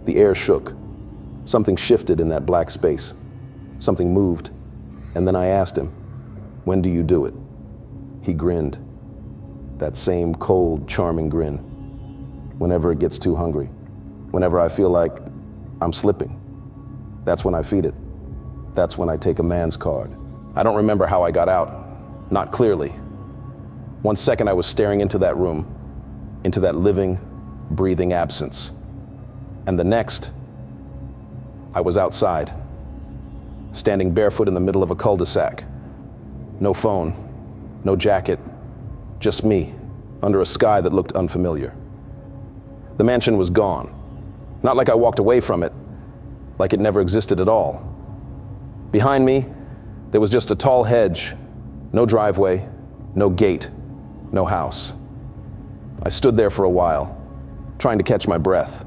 The air shook. Something shifted in that black space. Something moved. And then I asked him, when do you do it? He grinned. That same cold, charming grin. Whenever it gets too hungry. Whenever I feel like I'm slipping. That's when I feed it. That's when I take a man's card. I don't remember how I got out. Not clearly. 1 second I was staring into that room, into that living, breathing absence. And the next, I was outside, standing barefoot in the middle of a cul-de-sac. No phone, no jacket, just me, under a sky that looked unfamiliar. The mansion was gone. Not like I walked away from it, like it never existed at all. Behind me, there was just a tall hedge, no driveway, no gate, no house. I stood there for a while, trying to catch my breath,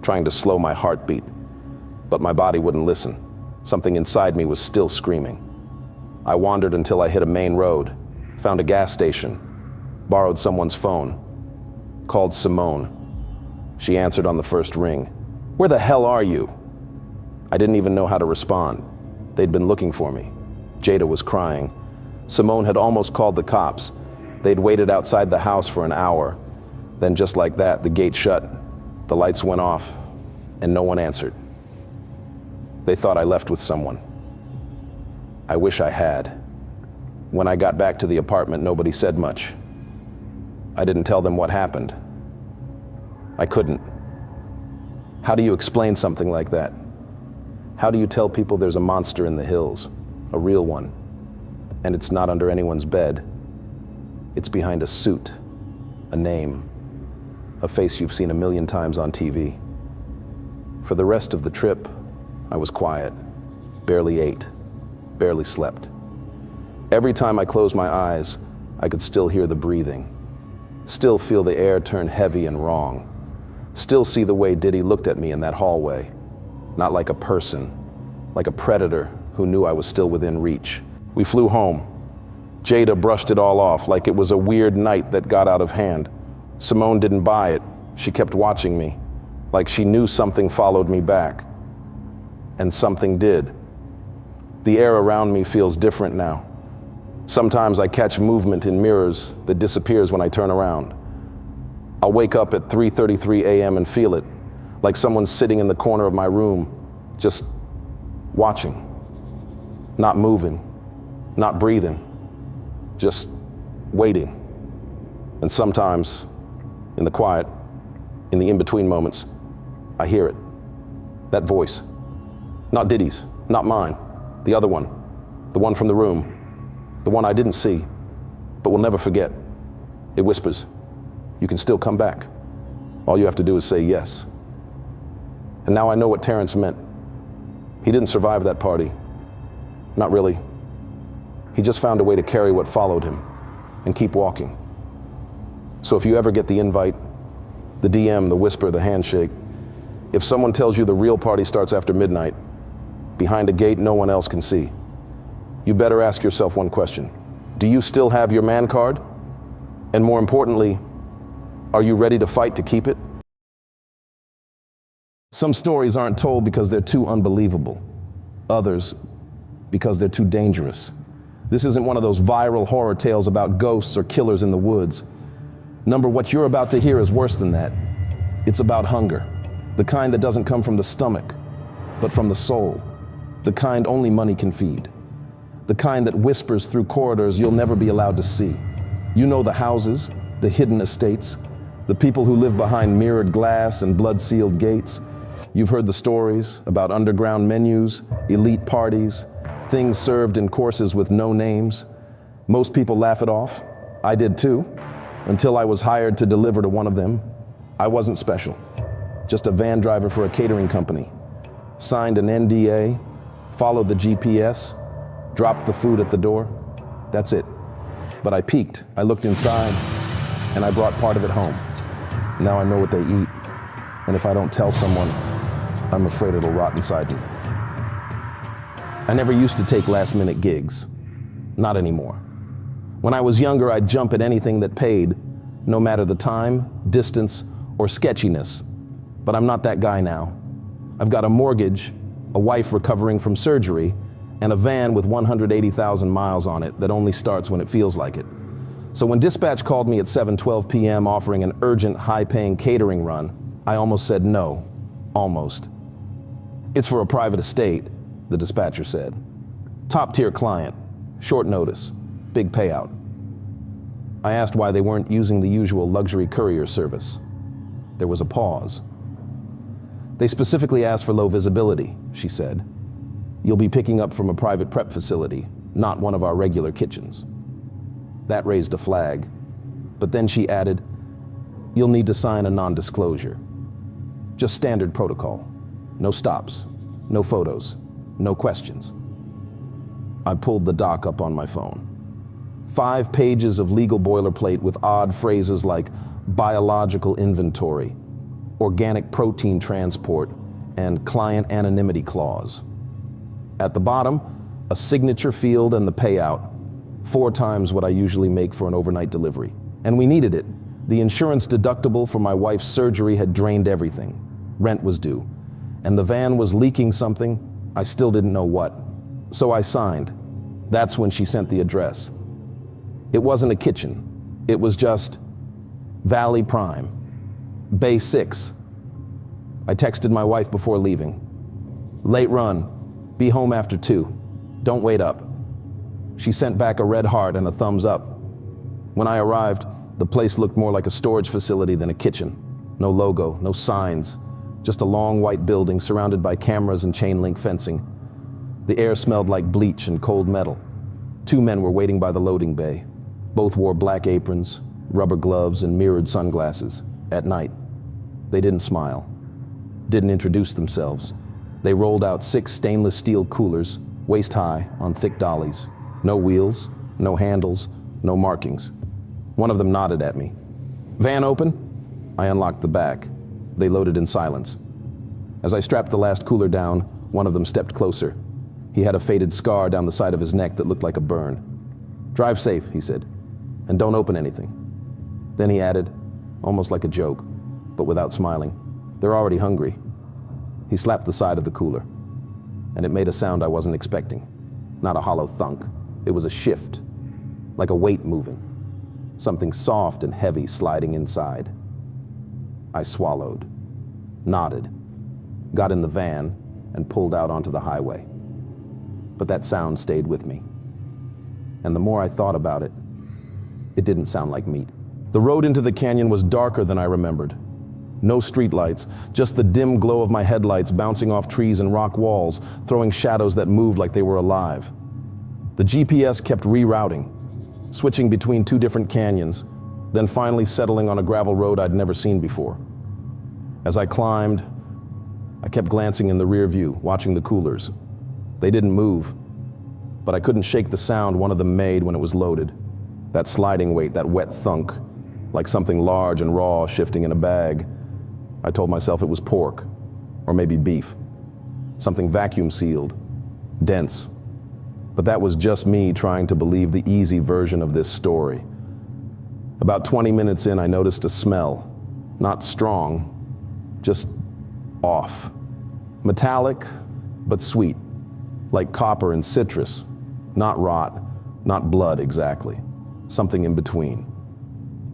trying to slow my heartbeat, but my body wouldn't listen. Something inside me was still screaming. I wandered until I hit a main road, found a gas station, borrowed someone's phone, called Simone. She answered on the first ring. "Where the hell are you?" I didn't even know how to respond. They'd been looking for me. Jada was crying. Simone had almost called the cops. They'd waited outside the house for an hour. Then just like that, the gate shut, the lights went off, and no one answered. They thought I left with someone. I wish I had. When I got back to the apartment, nobody said much. I didn't tell them what happened. I couldn't. How do you explain something like that? How do you tell people there's a monster in the hills, a real one, and it's not under anyone's bed? It's behind a suit, a name, a face you've seen a million times on TV. For the rest of the trip, I was quiet, barely ate, barely slept. Every time I closed my eyes, I could still hear the breathing, still feel the air turn heavy and wrong, still see the way Diddy looked at me in that hallway, not like a person, like a predator who knew I was still within reach. We flew home. Jada brushed it all off like it was a weird night that got out of hand. Simone didn't buy it. She kept watching me, like she knew something followed me back. And something did. The air around me feels different now. Sometimes I catch movement in mirrors that disappears when I turn around. I'll wake up at 3:33 a.m. and feel it, like someone's sitting in the corner of my room, just watching, not moving, not breathing, just waiting. And sometimes, in the quiet, in the in-between moments, I hear it, that voice. Not Diddy's, not mine, the other one, the one from the room, the one I didn't see, but will never forget. It whispers, "You can still come back. All you have to do is say yes." And now I know what Terrence meant. He didn't survive that party. Not really. He just found a way to carry what followed him and keep walking. So if you ever get the invite, the DM, the whisper, the handshake, if someone tells you the real party starts after midnight, behind a gate no one else can see, you better ask yourself one question. Do you still have your man card? And more importantly, are you ready to fight to keep it? Some stories aren't told because they're too unbelievable. Others, because they're too dangerous. This isn't one of those viral horror tales about ghosts or killers in the woods. What you're about to hear is worse than that. It's about hunger, the kind that doesn't come from the stomach, but from the soul, the kind only money can feed, the kind that whispers through corridors you'll never be allowed to see. You know the houses, the hidden estates, the people who live behind mirrored glass and blood-sealed gates. You've heard the stories about underground menus, elite parties, things served in courses with no names. Most people laugh it off. I did too, until I was hired to deliver to one of them. I wasn't special, just a van driver for a catering company. Signed an NDA, followed the GPS, dropped the food at the door. That's it. But I peeked, I looked inside, and I brought part of it home. Now I know what they eat, and if I don't tell someone, I'm afraid it'll rot inside me. I never used to take last-minute gigs. Not anymore. When I was younger, I'd jump at anything that paid, no matter the time, distance, or sketchiness. But I'm not that guy now. I've got a mortgage, a wife recovering from surgery, and a van with 180,000 miles on it that only starts when it feels like it. So when dispatch called me at 7:12 p.m. offering an urgent, high-paying catering run, I almost said no. Almost. It's for a private estate, the dispatcher said. Top-tier client, short notice, big payout. I asked why they weren't using the usual luxury courier service. There was a pause. They specifically asked for low visibility, she said. You'll be picking up from a private prep facility, not one of our regular kitchens. That raised a flag. But then she added, you'll need to sign a non-disclosure. Just standard protocol. No stops, no photos, no questions. I pulled the doc up on my phone. 5 pages of legal boilerplate with odd phrases like biological inventory, organic protein transport, and client anonymity clause. At the bottom, a signature field and the payout, 4 times what I usually make for an overnight delivery. And we needed it. The insurance deductible for my wife's surgery had drained everything. Rent was due. And the van was leaking something, I still didn't know what. So I signed. That's when she sent the address. It wasn't a kitchen. It was just Valley Prime, Bay 6. I texted my wife before leaving. Late run. Be home after 2. Don't wait up. She sent back a red heart and a thumbs up. When I arrived, the place looked more like a storage facility than a kitchen. No logo, no signs, just a long white building surrounded by cameras and chain link fencing. The air smelled like bleach and cold metal. 2 men were waiting by the loading bay. Both wore black aprons, rubber gloves, and mirrored sunglasses. At night, they didn't smile, didn't introduce themselves. They rolled out 6 stainless steel coolers, waist high, on thick dollies. No wheels, no handles, no markings. One of them nodded at me. Van open? I unlocked the back. They loaded in silence. As I strapped the last cooler down, one of them stepped closer. He had a faded scar down the side of his neck that looked like a burn. Drive safe, he said, and don't open anything. Then he added, almost like a joke, but without smiling, they're already hungry. He slapped the side of the cooler, and it made a sound I wasn't expecting. Not a hollow thunk. It was a shift, like a weight moving. Something soft and heavy sliding inside. I swallowed, nodded, got in the van, and pulled out onto the highway. But that sound stayed with me. And the more I thought about it, it didn't sound like meat. The road into the canyon was darker than I remembered. No streetlights, just the dim glow of my headlights bouncing off trees and rock walls, throwing shadows that moved like they were alive. The GPS kept rerouting, switching between 2 different canyons, then finally settling on a gravel road I'd never seen before. As I climbed, I kept glancing in the rear view, watching the coolers. They didn't move, but I couldn't shake the sound one of them made when it was loaded. That sliding weight, that wet thunk, like something large and raw shifting in a bag. I told myself it was pork, or maybe beef. Something vacuum sealed, dense. But that was just me trying to believe the easy version of this story. About 20 minutes in, I noticed a smell. Not strong, just off. Metallic, but sweet. Like copper and citrus. Not rot, not blood exactly. Something in between.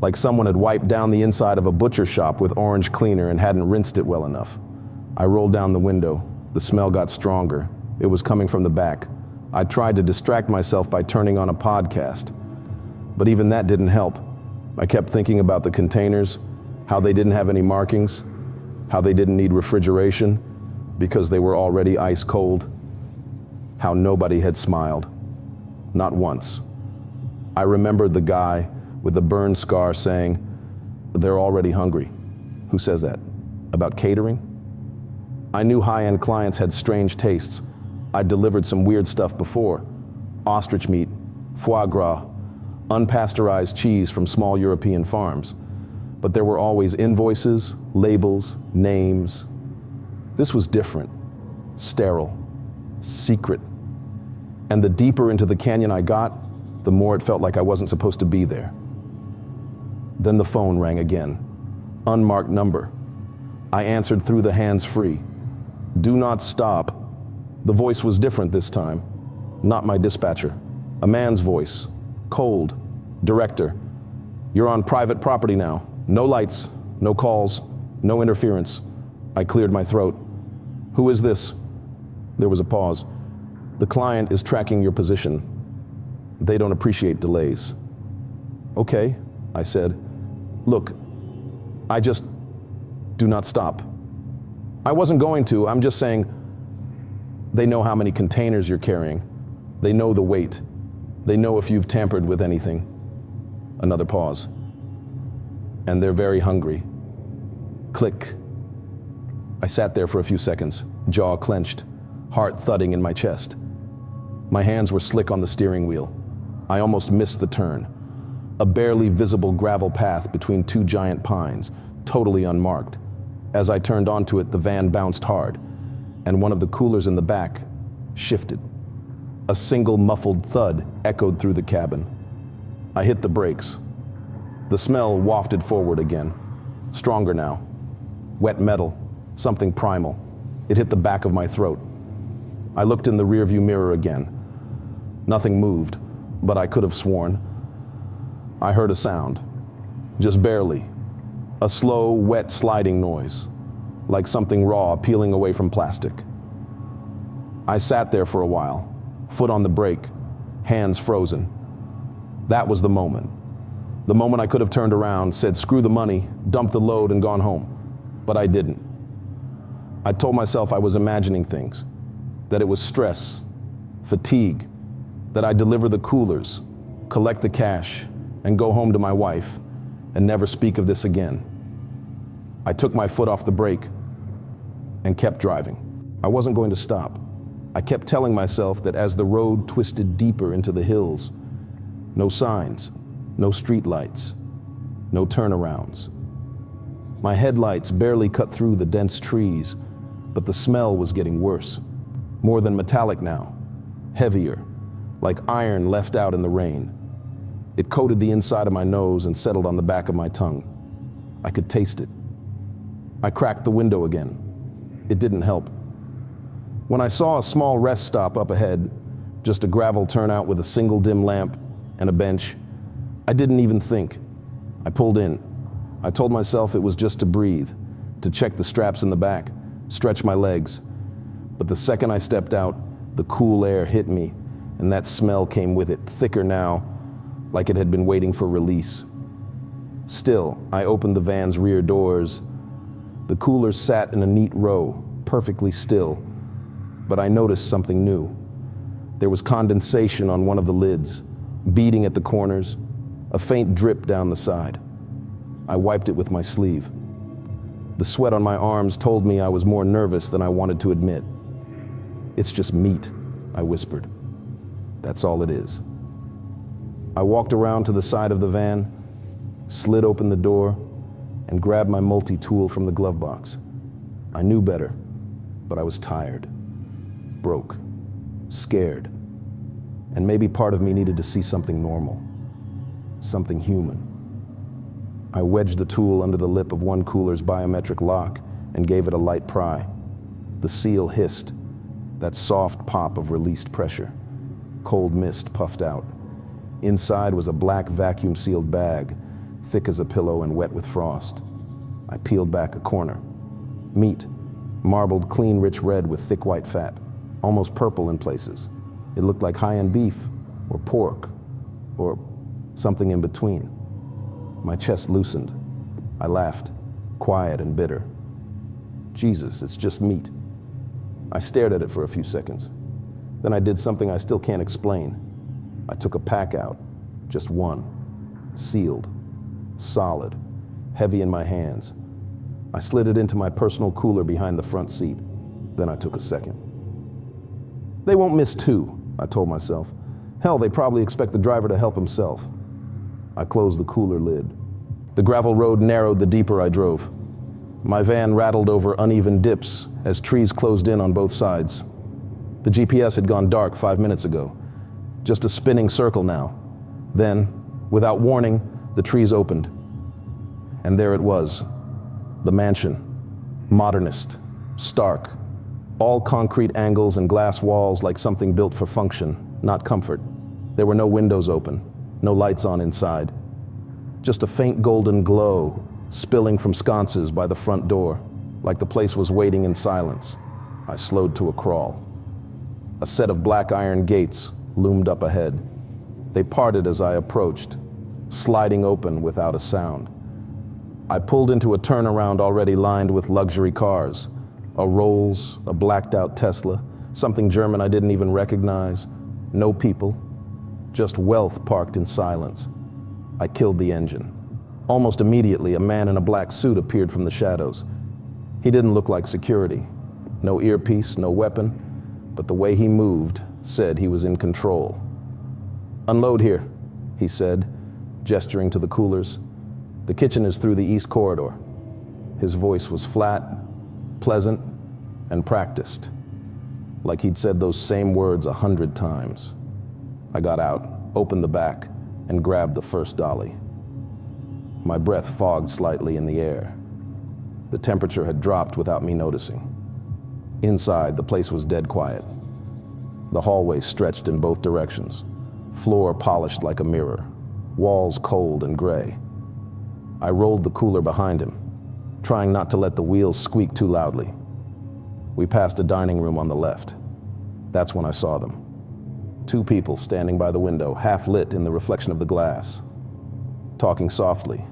Like someone had wiped down the inside of a butcher shop with orange cleaner and hadn't rinsed it well enough. I rolled down the window. The smell got stronger. It was coming from the back. I tried to distract myself by turning on a podcast. But even that didn't help. I kept thinking about the containers, how they didn't have any markings, how they didn't need refrigeration, because they were already ice cold. How nobody had smiled. Not once. I remembered the guy with the burn scar saying, "They're already hungry." Who says that? About catering? I knew high-end clients had strange tastes. I'd delivered some weird stuff before. Ostrich meat, foie gras, unpasteurized cheese from small European farms. But there were always invoices, labels, names. This was different, sterile, secret. And the deeper into the canyon I got, the more it felt like I wasn't supposed to be there. Then the phone rang again. Unmarked number. I answered through the hands-free. "Do not stop." The voice was different this time. Not my dispatcher. A man's voice. Cold. Director. "You're on private property now. No lights, no calls, no interference." I cleared my throat. "Who is this?" There was a pause. "The client is tracking your position. They don't appreciate delays." "Okay," I said. "Look, do not stop." I wasn't going to, I'm just saying, they know how many containers you're carrying. They know the weight. They know if you've tampered with anything. Another pause. "And they're very hungry." Click. I sat there for a few seconds, jaw clenched, heart thudding in my chest. My hands were slick on the steering wheel. I almost missed the turn. A barely visible gravel path between two giant pines, totally unmarked. As I turned onto it, the van bounced hard, and one of the coolers in the back shifted. A single muffled thud echoed through the cabin. I hit the brakes. The smell wafted forward again, stronger now. Wet metal, something primal. It hit the back of my throat. I looked in the rearview mirror again. Nothing moved, but I could have sworn. I heard a sound, just barely. A slow, wet sliding noise, like something raw peeling away from plastic. I sat there for a while, foot on the brake, hands frozen. That was the moment. The moment I could have turned around, said screw the money, dumped the load and gone home. But I didn't. I told myself I was imagining things, that it was stress, fatigue, that I'd deliver the coolers, collect the cash, and go home to my wife, and never speak of this again. I took my foot off the brake and kept driving. I wasn't going to stop. I kept telling myself that as the road twisted deeper into the hills, no signs, no street lights, no turnarounds. My headlights barely cut through the dense trees, but the smell was getting worse. More than metallic now, heavier, like iron left out in the rain. It coated the inside of my nose and settled on the back of my tongue. I could taste it. I cracked the window again. It didn't help. When I saw a small rest stop up ahead, just a gravel turnout with a single dim lamp and a bench, I didn't even think. I pulled in. I told myself it was just to breathe, to check the straps in the back, stretch my legs. But the second I stepped out, the cool air hit me, and that smell came with it, thicker now, like it had been waiting for release. Still, I opened the van's rear doors. The coolers sat in a neat row, perfectly still, but I noticed something new. There was condensation on one of the lids, beading at the corners, a faint drip down the side. I wiped it with my sleeve. The sweat on my arms told me I was more nervous than I wanted to admit. "It's just meat," I whispered. "That's all it is." I walked around to the side of the van, slid open the door, and grabbed my multi-tool from the glove box. I knew better, but I was tired, broke, scared, and maybe part of me needed to see something normal, something human. I wedged the tool under the lip of one cooler's biometric lock and gave it a light pry. The seal hissed, that soft pop of released pressure. Cold mist puffed out. Inside was a black vacuum-sealed bag, thick as a pillow and wet with frost. I peeled back a corner. Meat, marbled clean rich red with thick white fat, almost purple in places. It looked like high-end beef, or pork, or something in between. My chest loosened. I laughed, quiet and bitter. Jesus, it's just meat. I stared at it for a few seconds. Then I did something I still can't explain. I took a pack out, just one, sealed, solid, heavy in my hands. I slid it into my personal cooler behind the front seat. Then I took a second. They won't miss two, I told myself. Hell, they probably expect the driver to help himself. I closed the cooler lid. The gravel road narrowed the deeper I drove. My van rattled over uneven dips as trees closed in on both sides. The GPS had gone dark 5 minutes ago. Just a spinning circle now. Then, without warning, the trees opened. And there it was, the mansion. Modernist, stark, all concrete angles and glass walls like something built for function, not comfort. There were no windows open, no lights on inside. Just a faint golden glow spilling from sconces by the front door, like the place was waiting in silence. I slowed to a crawl. A set of black iron gates loomed up ahead. They parted as I approached, sliding open without a sound. I pulled into a turnaround already lined with luxury cars, a Rolls, a blacked-out Tesla, something German I didn't even recognize. No people, just wealth parked in silence. I killed the engine. Almost immediately, a man in a black suit appeared from the shadows. He didn't look like security. No earpiece, no weapon, but the way he moved said he was in control. "Unload here," he said, gesturing to the coolers. "The kitchen is through the east corridor." His voice was flat, pleasant, and practiced, like he'd said those same words 100 times. I got out, opened the back, and grabbed the first dolly. My breath fogged slightly in the air. The temperature had dropped without me noticing. Inside, the place was dead quiet. The hallway stretched in both directions, floor polished like a mirror, walls cold and gray. I rolled the cooler behind him, trying not to let the wheels squeak too loudly. We passed a dining room on the left. That's when I saw them. Two people standing by the window, half lit in the reflection of the glass, talking softly,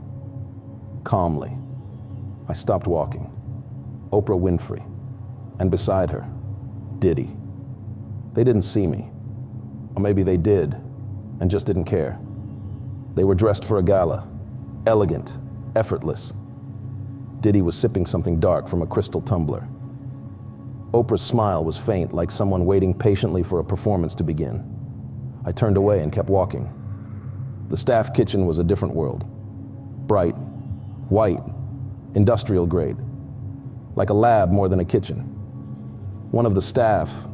calmly. I stopped walking. Oprah Winfrey, and beside her, Diddy. They didn't see me, or maybe they did, and just didn't care. They were dressed for a gala, elegant, effortless. Diddy was sipping something dark from a crystal tumbler. Oprah's smile was faint, like someone waiting patiently for a performance to begin. I turned away and kept walking. The staff kitchen was a different world. Bright, white, industrial grade, like a lab more than a kitchen. One of the staff,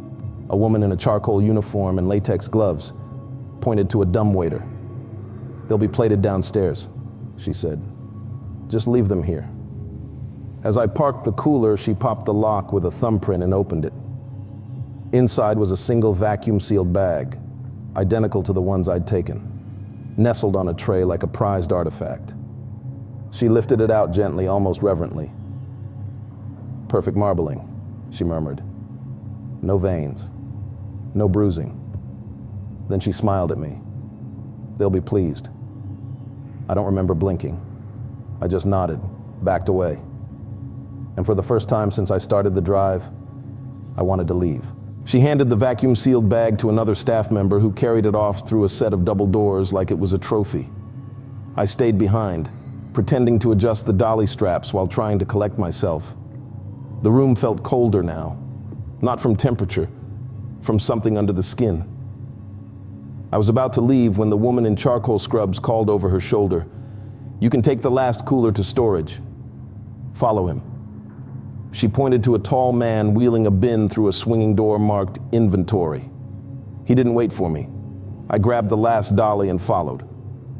a woman in a charcoal uniform and latex gloves, pointed to a dumbwaiter. "They'll be plated downstairs," she said. "Just leave them here." As I parked the cooler, she popped the lock with a thumbprint and opened it. Inside was a single vacuum-sealed bag, identical to the ones I'd taken, nestled on a tray like a prized artifact. She lifted it out gently, almost reverently. "Perfect marbling," she murmured. "No veins, no bruising." Then she smiled at me. "They'll be pleased." I don't remember blinking. I just nodded, backed away. And for the first time since I started the drive, I wanted to leave. She handed the vacuum-sealed bag to another staff member who carried it off through a set of double doors like it was a trophy. I stayed behind, pretending to adjust the dolly straps while trying to collect myself. The room felt colder now, not from temperature, from something under the skin. I was about to leave when the woman in charcoal scrubs called over her shoulder, "You can take the last cooler to storage. Follow him." She pointed to a tall man wheeling a bin through a swinging door marked inventory. He didn't wait for me. I grabbed the last dolly and followed.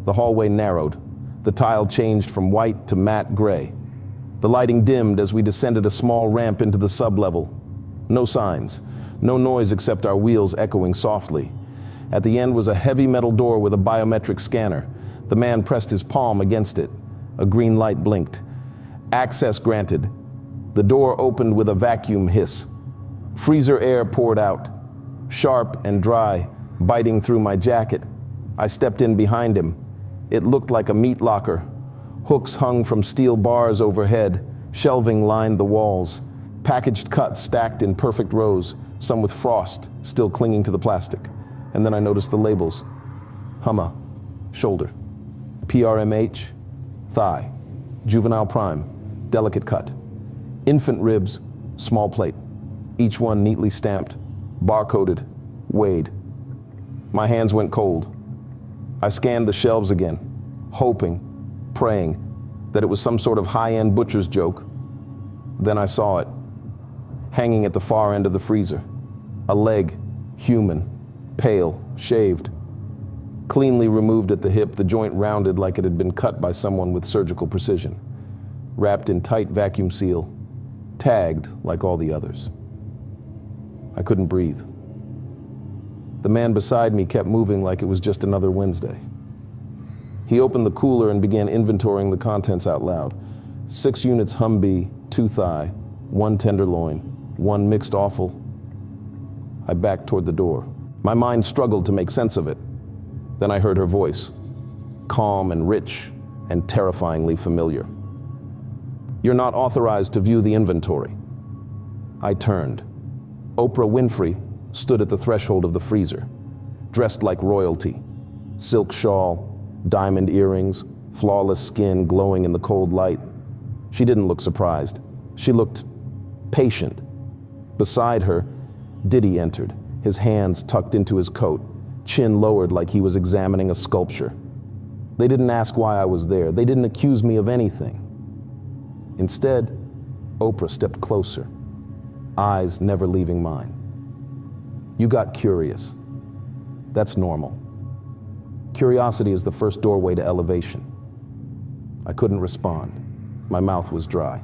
The hallway narrowed. The tile changed from white to matte gray. The lighting dimmed as we descended a small ramp into the sublevel. No signs, no noise except our wheels echoing softly. At the end was a heavy metal door with a biometric scanner. The man pressed his palm against it. A green light blinked. "Access granted." The door opened with a vacuum hiss. Freezer air poured out, sharp and dry, biting through my jacket. I stepped in behind him. It looked like a meat locker. Hooks hung from steel bars overhead. Shelving lined the walls. Packaged cuts stacked in perfect rows, some with frost still clinging to the plastic. And then I noticed the labels. Humma, shoulder. PRMH, thigh. Juvenile prime, delicate cut. Infant ribs, small plate. Each one neatly stamped, barcoded, weighed. My hands went cold. I scanned the shelves again, hoping, praying that it was some sort of high-end butcher's joke. Then I saw it, hanging at the far end of the freezer. A leg, human, pale, shaved. Cleanly removed at the hip, the joint rounded like it had been cut by someone with surgical precision. Wrapped in tight vacuum seal, tagged like all the others. I couldn't breathe. The man beside me kept moving like it was just another Wednesday. He opened the cooler and began inventorying the contents out loud. 6 units Humvee, 2 thigh, 1 tenderloin, 1 mixed offal. I backed toward the door. My mind struggled to make sense of it. Then I heard her voice, calm and rich and terrifyingly familiar. You're not authorized to view the inventory. I turned. Oprah Winfrey stood at the threshold of the freezer, dressed like royalty. Silk shawl, diamond earrings, flawless skin glowing in the cold light. She didn't look surprised. She looked patient. Beside her, Diddy entered, his hands tucked into his coat, chin lowered like he was examining a sculpture. They didn't ask why I was there. They didn't accuse me of anything. Instead, Oprah stepped closer, eyes never leaving mine. You got curious. That's normal. Curiosity is the first doorway to elevation. I couldn't respond. My mouth was dry.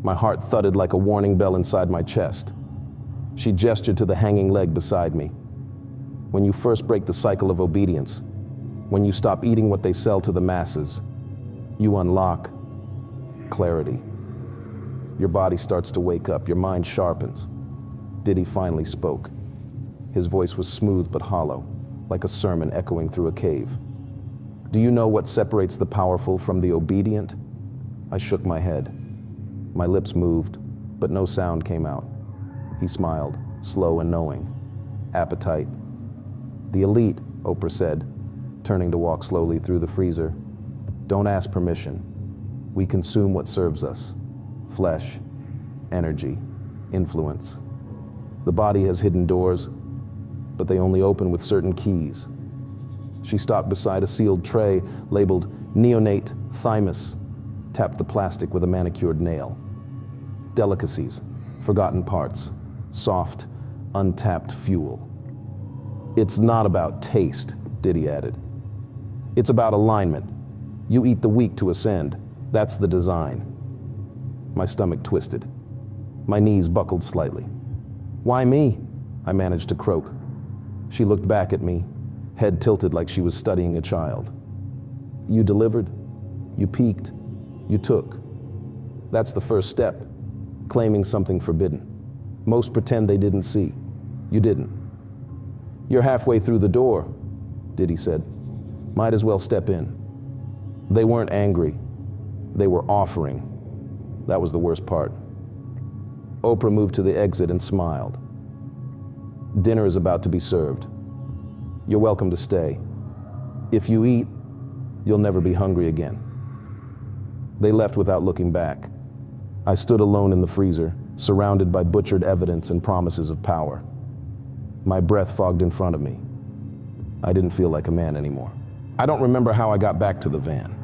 My heart thudded like a warning bell inside my chest. She gestured to the hanging leg beside me. When you first break the cycle of obedience, when you stop eating what they sell to the masses, you unlock clarity. Your body starts to wake up, your mind sharpens. Diddy finally spoke. His voice was smooth but hollow, like a sermon echoing through a cave. Do you know what separates the powerful from the obedient? I shook my head. My lips moved, but no sound came out. He smiled, slow and knowing. Appetite. The elite, Oprah said, turning to walk slowly through the freezer. Don't ask permission. We consume what serves us. Flesh, energy, influence. The body has hidden doors, but they only open with certain keys. She stopped beside a sealed tray labeled neonate thymus, tapped the plastic with a manicured nail. Delicacies, forgotten parts, soft, untapped fuel. It's not about taste, Diddy added. It's about alignment. You eat the weak to ascend. That's the design. My stomach twisted. My knees buckled slightly. Why me? I managed to croak. She looked back at me, head tilted like she was studying a child. You delivered, you peeked, you took. That's the first step, claiming something forbidden. Most pretend they didn't see. You didn't. You're halfway through the door, Diddy said. Might as well step in. They weren't angry. They were offering. That was the worst part. Oprah moved to the exit and smiled. Dinner is about to be served. You're welcome to stay. If you eat, you'll never be hungry again. They left without looking back. I stood alone in the freezer, surrounded by butchered evidence and promises of power. My breath fogged in front of me. I didn't feel like a man anymore. I don't remember how I got back to the van.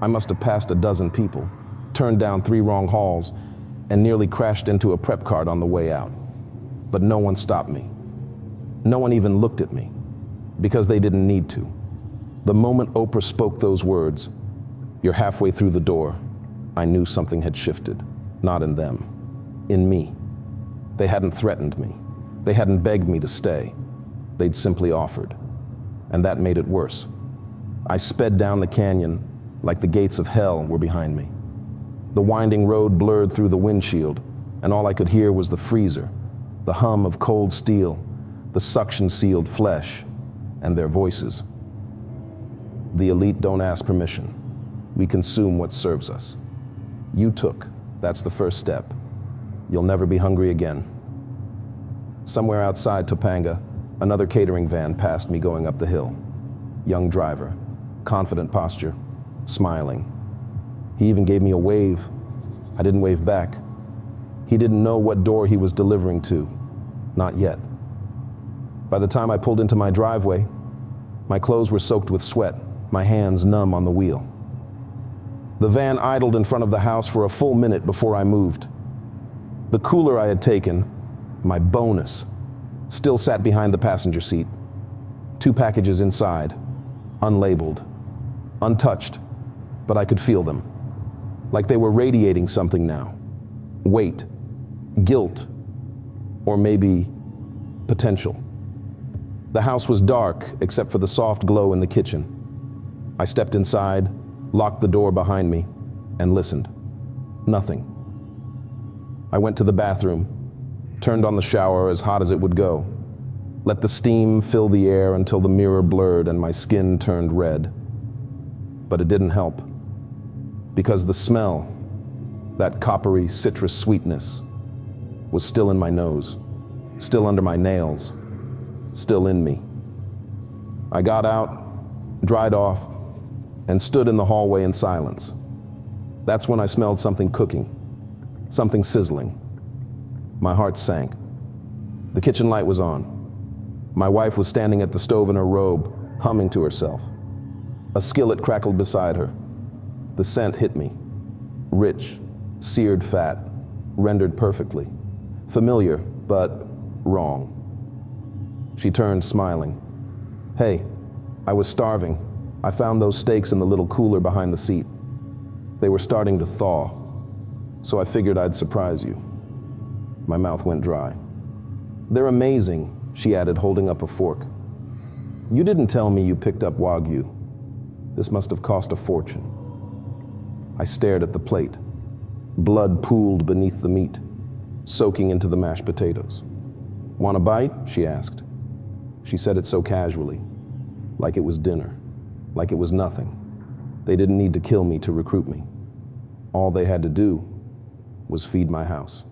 I must have passed a dozen people, turned down 3 wrong halls, and nearly crashed into a prep cart on the way out. But no one stopped me. No one even looked at me, because they didn't need to. The moment Oprah spoke those words, "You're halfway through the door," I knew something had shifted. Not in them, in me. They hadn't threatened me. They hadn't begged me to stay. They'd simply offered. And that made it worse. I sped down the canyon like the gates of hell were behind me. The winding road blurred through the windshield, and all I could hear was the freezer, the hum of cold steel, the suction-sealed flesh, and their voices. The elite don't ask permission. We consume what serves us. You took. That's the first step. You'll never be hungry again. Somewhere outside Topanga, another catering van passed me going up the hill. Young driver, confident posture, smiling. He even gave me a wave. I didn't wave back. He didn't know what door he was delivering to. Not yet. By the time I pulled into my driveway, my clothes were soaked with sweat, my hands numb on the wheel. The van idled in front of the house for a full minute before I moved. The cooler I had taken, my bonus, still sat behind the passenger seat. 2 packages inside, unlabeled, untouched, but I could feel them, like they were radiating something now. Weight, guilt, or maybe potential. The house was dark except for the soft glow in the kitchen. I stepped inside, locked the door behind me, and listened. Nothing. I went to the bathroom, turned on the shower as hot as it would go, let the steam fill the air until the mirror blurred and my skin turned red. But it didn't help, because the smell, that coppery citrus sweetness, was still in my nose, still under my nails, still in me. I got out, dried off, and stood in the hallway in silence. That's when I smelled something cooking, something sizzling. My heart sank. The kitchen light was on. My wife was standing at the stove in her robe, humming to herself. A skillet crackled beside her. The scent hit me. Rich, seared fat, rendered perfectly. Familiar, but wrong. She turned, smiling. Hey, I was starving. I found those steaks in the little cooler behind the seat. They were starting to thaw, so I figured I'd surprise you. My mouth went dry. They're amazing, she added, holding up a fork. You didn't tell me you picked up Wagyu. This must have cost a fortune. I stared at the plate. Blood pooled beneath the meat, soaking into the mashed potatoes. Want a bite? She asked. She said it so casually, like it was dinner, like it was nothing. They didn't need to kill me to recruit me. All they had to do was feed my house.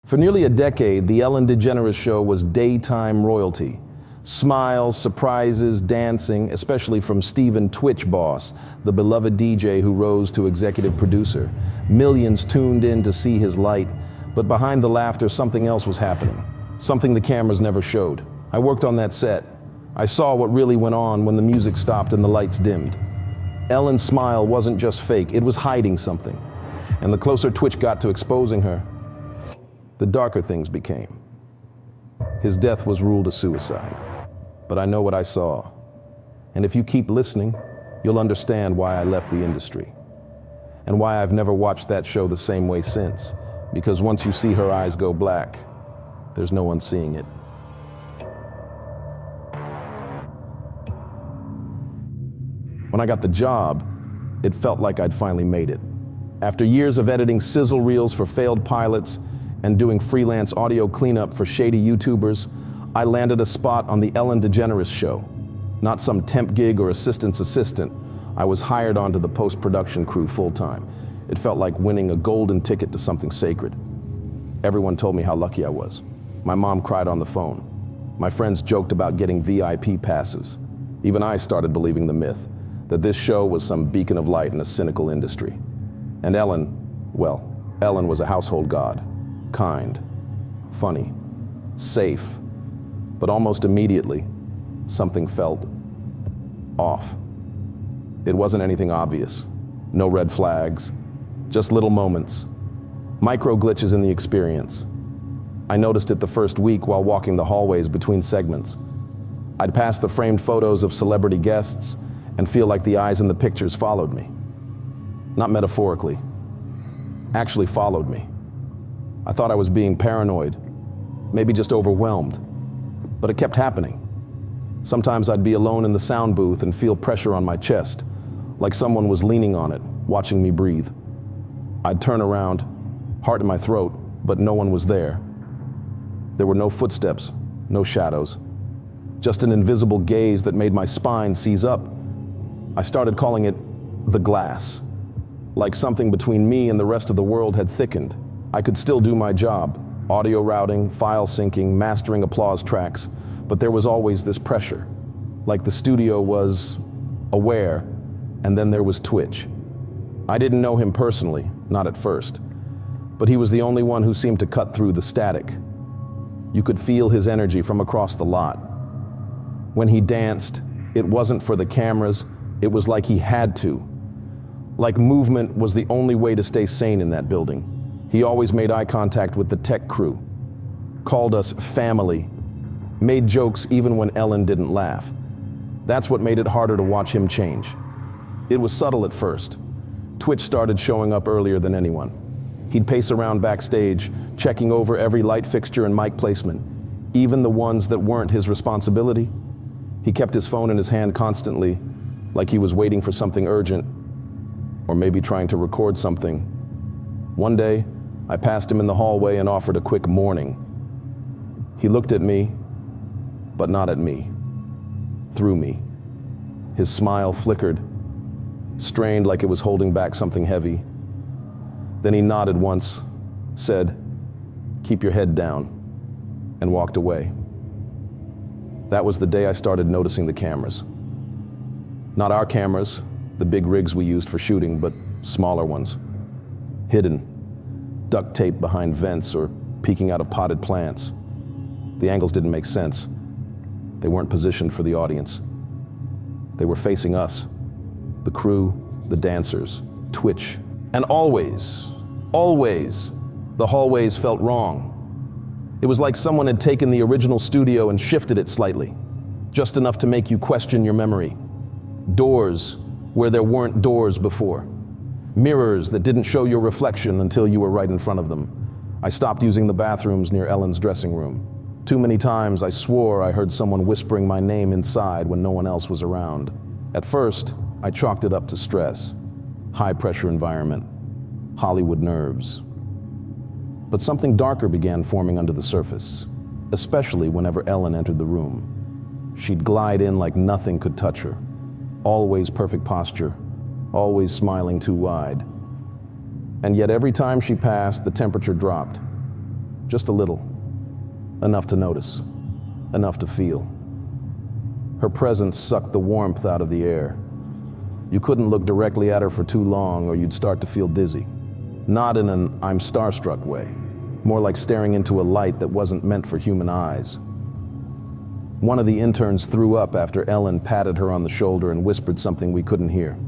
For nearly a decade, the Ellen DeGeneres Show was daytime royalty. Smiles, surprises, dancing, especially from Stephen Twitch Boss, the beloved DJ who rose to executive producer. Millions tuned in to see his light, but behind the laughter, something else was happening. Something the cameras never showed. I worked on that set. I saw what really went on when the music stopped and the lights dimmed. Ellen's smile wasn't just fake, it was hiding something. And the closer Twitch got to exposing her, the darker things became. His death was ruled a suicide, but I know what I saw. And if you keep listening, you'll understand why I left the industry and why I've never watched that show the same way since, because once you see her eyes go black, there's no one seeing it. When I got the job, it felt like I'd finally made it. After years of editing sizzle reels for failed pilots and doing freelance audio cleanup for shady YouTubers, I landed a spot on the Ellen DeGeneres Show. Not some temp gig or assistant's assistant. I was hired onto the post-production crew full-time. It felt like winning a golden ticket to something sacred. Everyone told me how lucky I was. My mom cried on the phone. My friends joked about getting VIP passes. Even I started believing the myth that this show was some beacon of light in a cynical industry. And Ellen, well, Ellen was a household god. Kind, funny, safe. But almost immediately, something felt off. It wasn't anything obvious. No red flags, just little moments. Micro glitches in the experience. I noticed it the first week while walking the hallways between segments. I'd pass the framed photos of celebrity guests and feel like the eyes in the pictures followed me. Not metaphorically, actually followed me. I thought I was being paranoid, maybe just overwhelmed, but it kept happening. Sometimes I'd be alone in the sound booth and feel pressure on my chest, like someone was leaning on it, watching me breathe. I'd turn around, heart in my throat, but no one was there. There were no footsteps, no shadows, just an invisible gaze that made my spine seize up. I started calling it the glass. like something between me and the rest of the world had thickened. I could still do my job, audio routing, file syncing, mastering applause tracks, but there was always this pressure, like the studio was aware, and then there was Twitch. I didn't know him personally, not at first, but he was the only one who seemed to cut through the static. You could feel his energy from across the lot. When he danced, it wasn't for the cameras, it was like he had to. Like movement was the only way to stay sane in that building. He always made eye contact with the tech crew, called us family, made jokes even when Ellen didn't laugh. That's what made it harder to watch him change. It was subtle at first. Twitch started showing up earlier than anyone. He'd pace around backstage, checking over every light fixture and mic placement, even the ones that weren't his responsibility. He kept his phone in his hand constantly, like he was waiting for something urgent, or maybe trying to record something. One day, I passed him in the hallway and offered a quick morning. He looked at me, but not at me, through me. His smile flickered, strained like it was holding back something heavy. Then he nodded once, said, "Keep your head down," and walked away. That was the day I started noticing the cameras. Not our cameras, the big rigs we used for shooting, but smaller ones. Hidden, duct taped behind vents or peeking out of potted plants. The angles didn't make sense. They weren't positioned for the audience. They were facing us, the crew, the dancers, Twitch. And always, the hallways felt wrong. It was like someone had taken the original studio and shifted it slightly, just enough to make you question your memory. Doors where there weren't doors before. Mirrors that didn't show your reflection until you were right in front of them. I stopped using the bathrooms near Ellen's dressing room. Too many times I swore I heard someone whispering my name inside when no one else was around. At first, I chalked it up to stress, high pressure environment, Hollywood nerves. But something darker began forming under the surface, especially whenever Ellen entered the room. She'd glide in like nothing could touch her. Always perfect posture, always smiling too wide. And yet every time she passed, the temperature dropped. Just a little. Enough to notice. Enough to feel. Her presence sucked the warmth out of the air. You couldn't look directly at her for too long or you'd start to feel dizzy. Not in an I'm starstruck way. More like staring into a light that wasn't meant for human eyes. One of the interns threw up after Ellen patted her on the shoulder and whispered something we couldn't hear.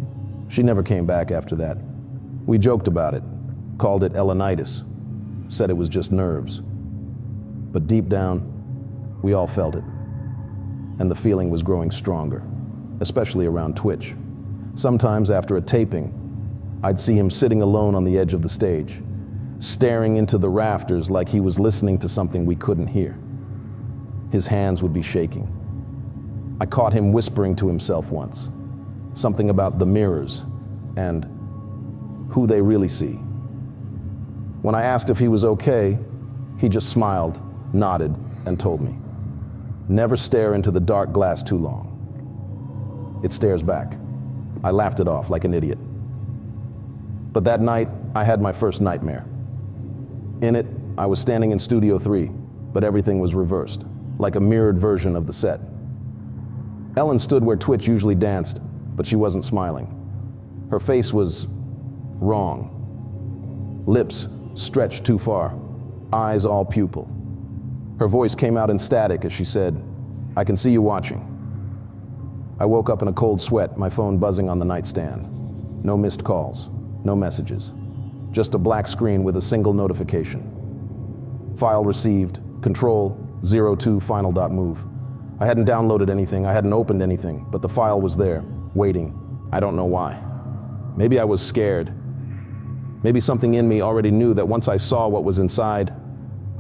She never came back after that. We joked about it, called it Ellenitis, said it was just nerves. But deep down, we all felt it. And the feeling was growing stronger, especially around Twitch. Sometimes after a taping, I'd see him sitting alone on the edge of the stage, staring into the rafters like he was listening to something we couldn't hear. His hands would be shaking. I caught him whispering to himself once, something about the mirrors and who they really see. When I asked if he was okay, he just smiled, nodded, and told me, "Never stare into the dark glass too long. It stares back." I laughed it off like an idiot. But that night, I had my first nightmare. In it, I was standing in Studio 3, but everything was reversed, like a mirrored version of the set. Ellen stood where Twitch usually danced, but she wasn't smiling. Her face was wrong. Lips stretched too far, eyes all pupil. Her voice came out in static as she said, "I can see you watching." I woke up in a cold sweat, my phone buzzing on the nightstand. No missed calls, no messages. Just a black screen with a single notification. File received, control, 02 final.move. I hadn't downloaded anything, I hadn't opened anything, but the file was there, waiting. I don't know why. Maybe I was scared. Maybe something in me already knew that once I saw what was inside,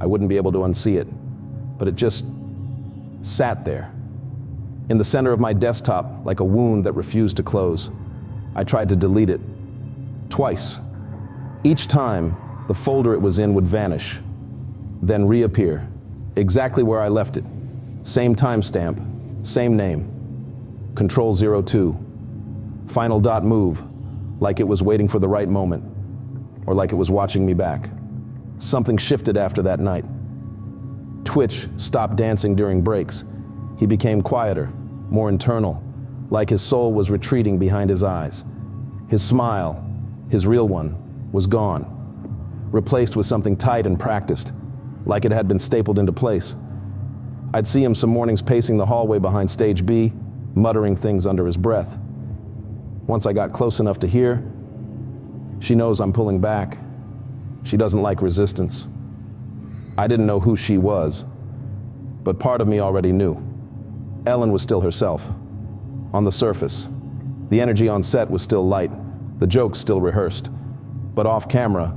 I wouldn't be able to unsee it. But it just sat there, in the center of my desktop, like a wound that refused to close. I tried to delete it. Twice. Each time, the folder it was in would vanish, then reappear, exactly where I left it. Same timestamp, same name. Control 02. Final.move. like it was waiting for the right moment, or like it was watching me back. Something shifted after that night. Twitch stopped dancing during breaks. He became quieter, more internal, like his soul was retreating behind his eyes. His smile, his real one, was gone, replaced with something tight and practiced, like it had been stapled into place. I'd see him some mornings pacing the hallway behind stage B, muttering things under his breath. Once I got close enough to hear, she knows I'm pulling back. She doesn't like resistance. I didn't know who she was, but part of me already knew. Ellen was still herself. On the surface, the energy on set was still light, the jokes still rehearsed, but off camera,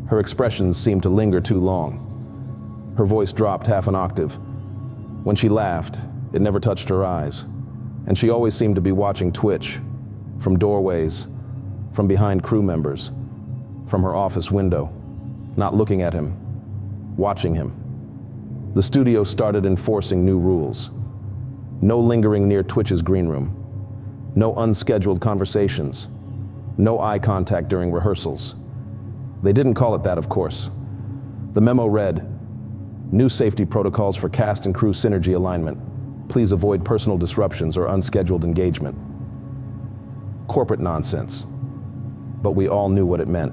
her expressions seemed to linger too long. Her voice dropped half an octave. When she laughed, it never touched her eyes, and she always seemed to be watching Twitch, from doorways, from behind crew members, from her office window, not looking at him, watching him. The studio started enforcing new rules. No lingering near Twitch's green room. No unscheduled conversations. No eye contact during rehearsals. They didn't call it that, of course. The memo read, "New safety protocols for cast and crew synergy alignment. Please avoid personal disruptions or unscheduled engagement." Corporate nonsense. But we all knew what it meant.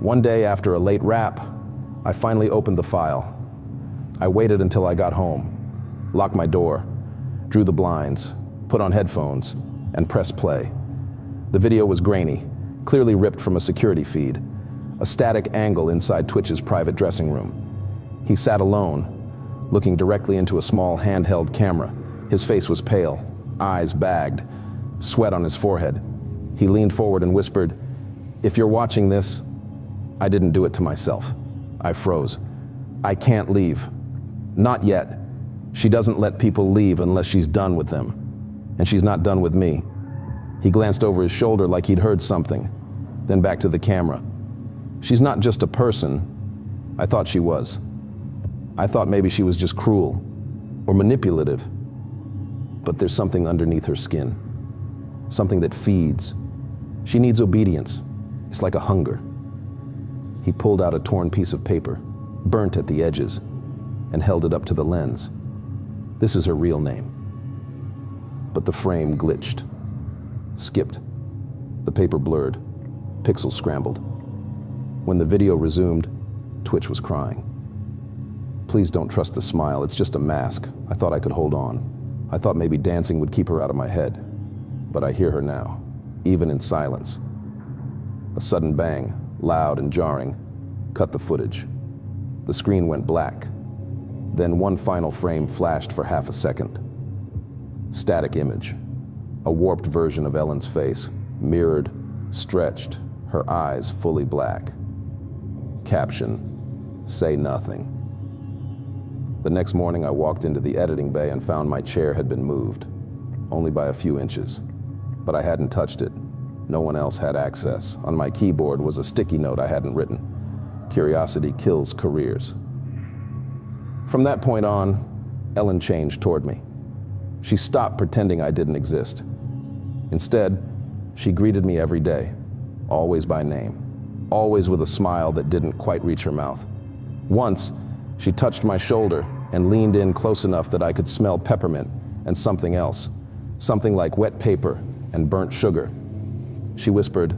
One day after a late wrap, I finally opened the file. I waited until I got home, locked my door, drew the blinds, put on headphones, and pressed play. The video was grainy, clearly ripped from a security feed, a static angle inside Twitch's private dressing room. He sat alone, looking directly into a small handheld camera. His face was pale, eyes bagged, sweat on his forehead. He leaned forward and whispered, "If you're watching this, I didn't do it to myself." I froze. "I can't leave. Not yet. She doesn't let people leave unless she's done with them. And she's not done with me." He glanced over his shoulder like he'd heard something, then back to the camera. "She's not just a person. I thought she was. I thought maybe she was just cruel or manipulative. But there's something underneath her skin. Something that feeds. She needs obedience. It's like a hunger." He pulled out a torn piece of paper, burnt at the edges, and held it up to the lens. "This is her real name." But the frame glitched, skipped. The paper blurred, pixels scrambled. When the video resumed, Twitch was crying. "Please don't trust the smile, it's just a mask. I thought I could hold on. I thought maybe dancing would keep her out of my head. But I hear her now, even in silence." A sudden bang, loud and jarring, cut the footage. The screen went black. Then one final frame flashed for half a second. Static image. A warped version of Ellen's face, mirrored, stretched, her eyes fully black. Caption, "Say nothing." The next morning I walked into the editing bay and found my chair had been moved, only by a few inches. But I hadn't touched it. No one else had access. On my keyboard was a sticky note I hadn't written. "Curiosity kills careers." From that point on, Ellen changed toward me. She stopped pretending I didn't exist. Instead, she greeted me every day, always by name, always with a smile that didn't quite reach her mouth. Once, she touched my shoulder and leaned in close enough that I could smell peppermint and something else, something like wet paper and burnt sugar. She whispered,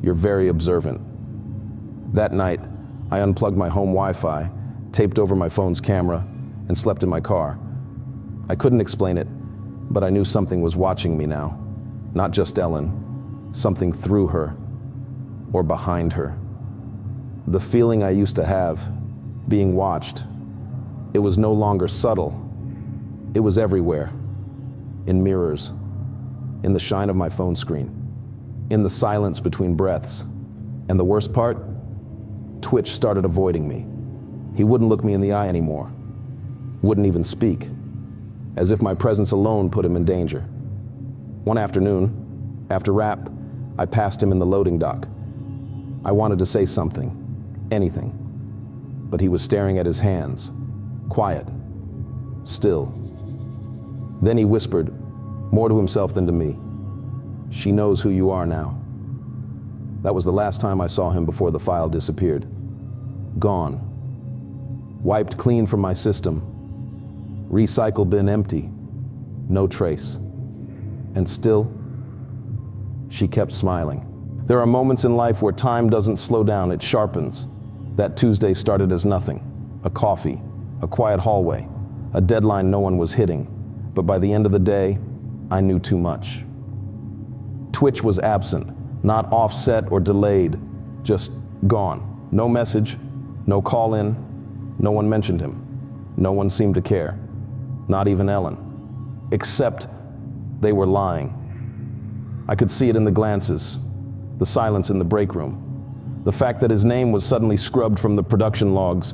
"You're very observant." That night, I unplugged my home Wi-Fi, taped over my phone's camera, and slept in my car. I couldn't explain it, but I knew something was watching me now. Not just Ellen, something through her, or behind her. The feeling I used to have, being watched, it was no longer subtle. It was everywhere. In mirrors, in the shine of my phone screen, in the silence between breaths. And the worst part? Twitch started avoiding me. He wouldn't look me in the eye anymore. Wouldn't even speak. As if my presence alone put him in danger. One afternoon, after rap, I passed him in the loading dock. I wanted to say something, anything. But he was staring at his hands, quiet, still. Then he whispered, more to himself than to me, She knows who you are now. That was the last time I saw him before the file disappeared. Gone. Wiped clean from my system. Recycle bin empty. No trace. And still, she kept smiling. There are moments in life where time doesn't slow down, it sharpens. That Tuesday started as nothing. A coffee, a quiet hallway, a deadline no one was hitting. But by the end of the day, I knew too much. Twitch was absent, not offset or delayed, just gone. No message, no call in, no one mentioned him. No one seemed to care, not even Ellen. Except they were lying. I could see it in the glances, the silence in the break room, the fact that his name was suddenly scrubbed from the production logs.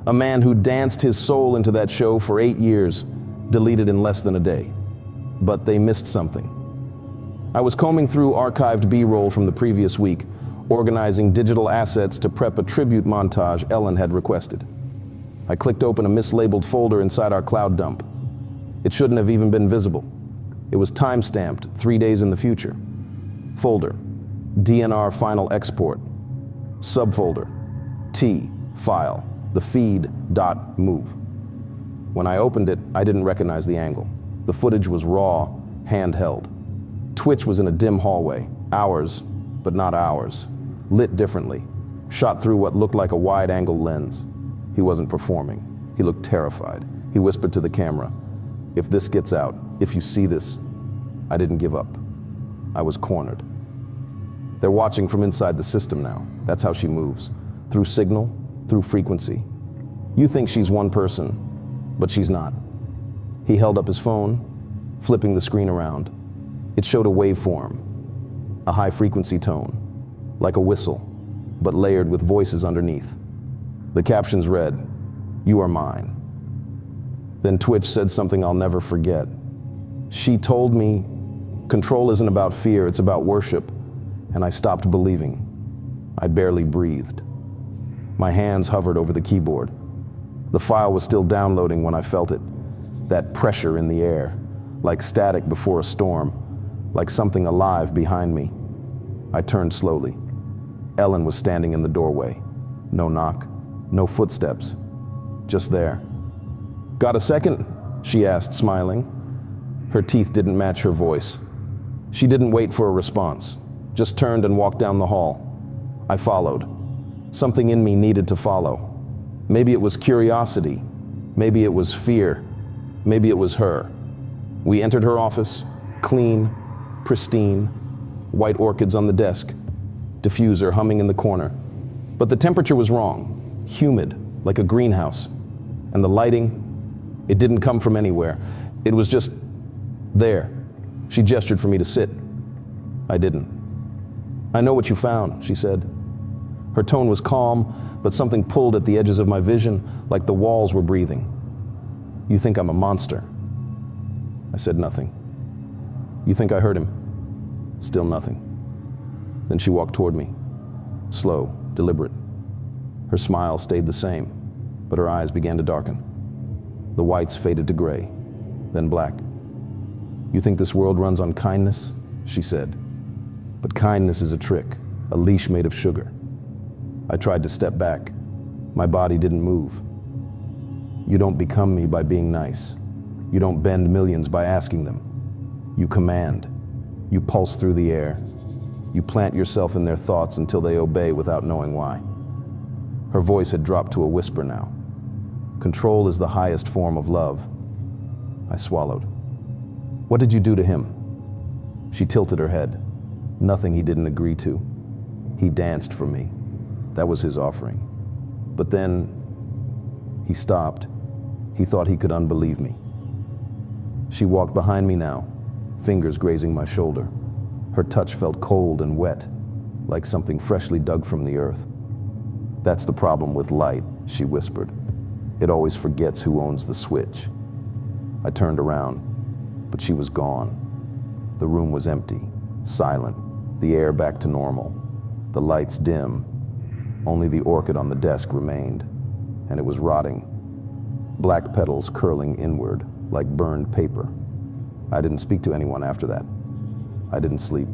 A man who danced his soul into that show for 8 years, deleted in less than a day. But they missed something. I was combing through archived B-roll from the previous week, organizing digital assets to prep a tribute montage Ellen had requested. I clicked open a mislabeled folder inside our cloud dump. It shouldn't have even been visible. It was time-stamped 3 days in the future. Folder, DNR final export. Subfolder, T, file, the feed.move. When I opened it, I didn't recognize the angle. The footage was raw, handheld. Twitch was in a dim hallway, ours, but not ours. Lit differently, shot through what looked like a wide-angle lens. He wasn't performing. He looked terrified. He whispered to the camera, "If this gets out, if you see this," I didn't give up. I was cornered. They're watching from inside the system now. That's how she moves. Through signal, through frequency. You think she's one person, but she's not. He held up his phone, flipping the screen around. It showed a waveform, a high-frequency tone, like a whistle, but layered with voices underneath. The captions read, "You are mine." Then Twitch said something I'll never forget. She told me, "Control isn't about fear, it's about worship," and I stopped believing. I barely breathed. My hands hovered over the keyboard. The file was still downloading when I felt it. That pressure in the air, like static before a storm, like something alive behind me. I turned slowly. Ellen was standing in the doorway. No knock, no footsteps, just there. "Got a second?" she asked, smiling. Her teeth didn't match her voice. She didn't wait for a response, just turned and walked down the hall. I followed. Something in me needed to follow. Maybe it was curiosity. Maybe it was fear. Maybe it was her. We entered her office, clean, pristine, white orchids on the desk, diffuser humming in the corner. But the temperature was wrong, humid, like a greenhouse. And the lighting, it didn't come from anywhere. It was just there. She gestured for me to sit. I didn't. "I know what you found," she said. Her tone was calm, but something pulled at the edges of my vision, like the walls were breathing. "You think I'm a monster?" I said nothing. "You think I hurt him?" Still nothing. Then she walked toward me, slow, deliberate. Her smile stayed the same, but her eyes began to darken. The whites faded to gray, then black. "You think this world runs on kindness?" she said. "But kindness is a trick, a leash made of sugar." I tried to step back. My body didn't move. "You don't become me by being nice. You don't bend millions by asking them. You command. You pulse through the air. You plant yourself in their thoughts until they obey without knowing why." Her voice had dropped to a whisper now. "Control is the highest form of love." I swallowed. "What did you do to him?" She tilted her head. "Nothing he didn't agree to. He danced for me. That was his offering. But then he stopped. He thought he could unbelieve me." She walked behind me now, fingers grazing my shoulder. Her touch felt cold and wet, like something freshly dug from the earth. "That's the problem with light," she whispered. "It always forgets who owns the switch." I turned around, but she was gone. The room was empty, silent, the air back to normal, the lights dim. Only the orchid on the desk remained, and it was rotting, black petals curling inward like burned paper. I didn't speak to anyone after that. I didn't sleep.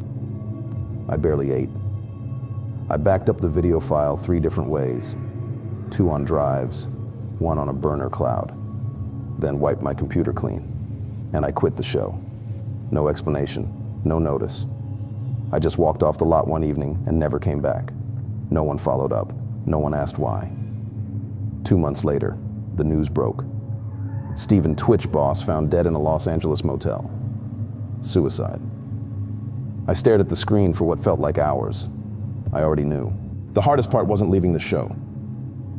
I barely ate. I backed up the video file 3 different ways, 2 on drives, 1 on a burner cloud, then wiped my computer clean, and I quit the show. No explanation, no notice. I just walked off the lot one evening and never came back. No one followed up. No one asked why. 2 months later, the news broke. Steven Twitch boss found dead in a Los Angeles motel. Suicide. I stared at the screen for what felt like hours. I already knew. The hardest part wasn't leaving the show.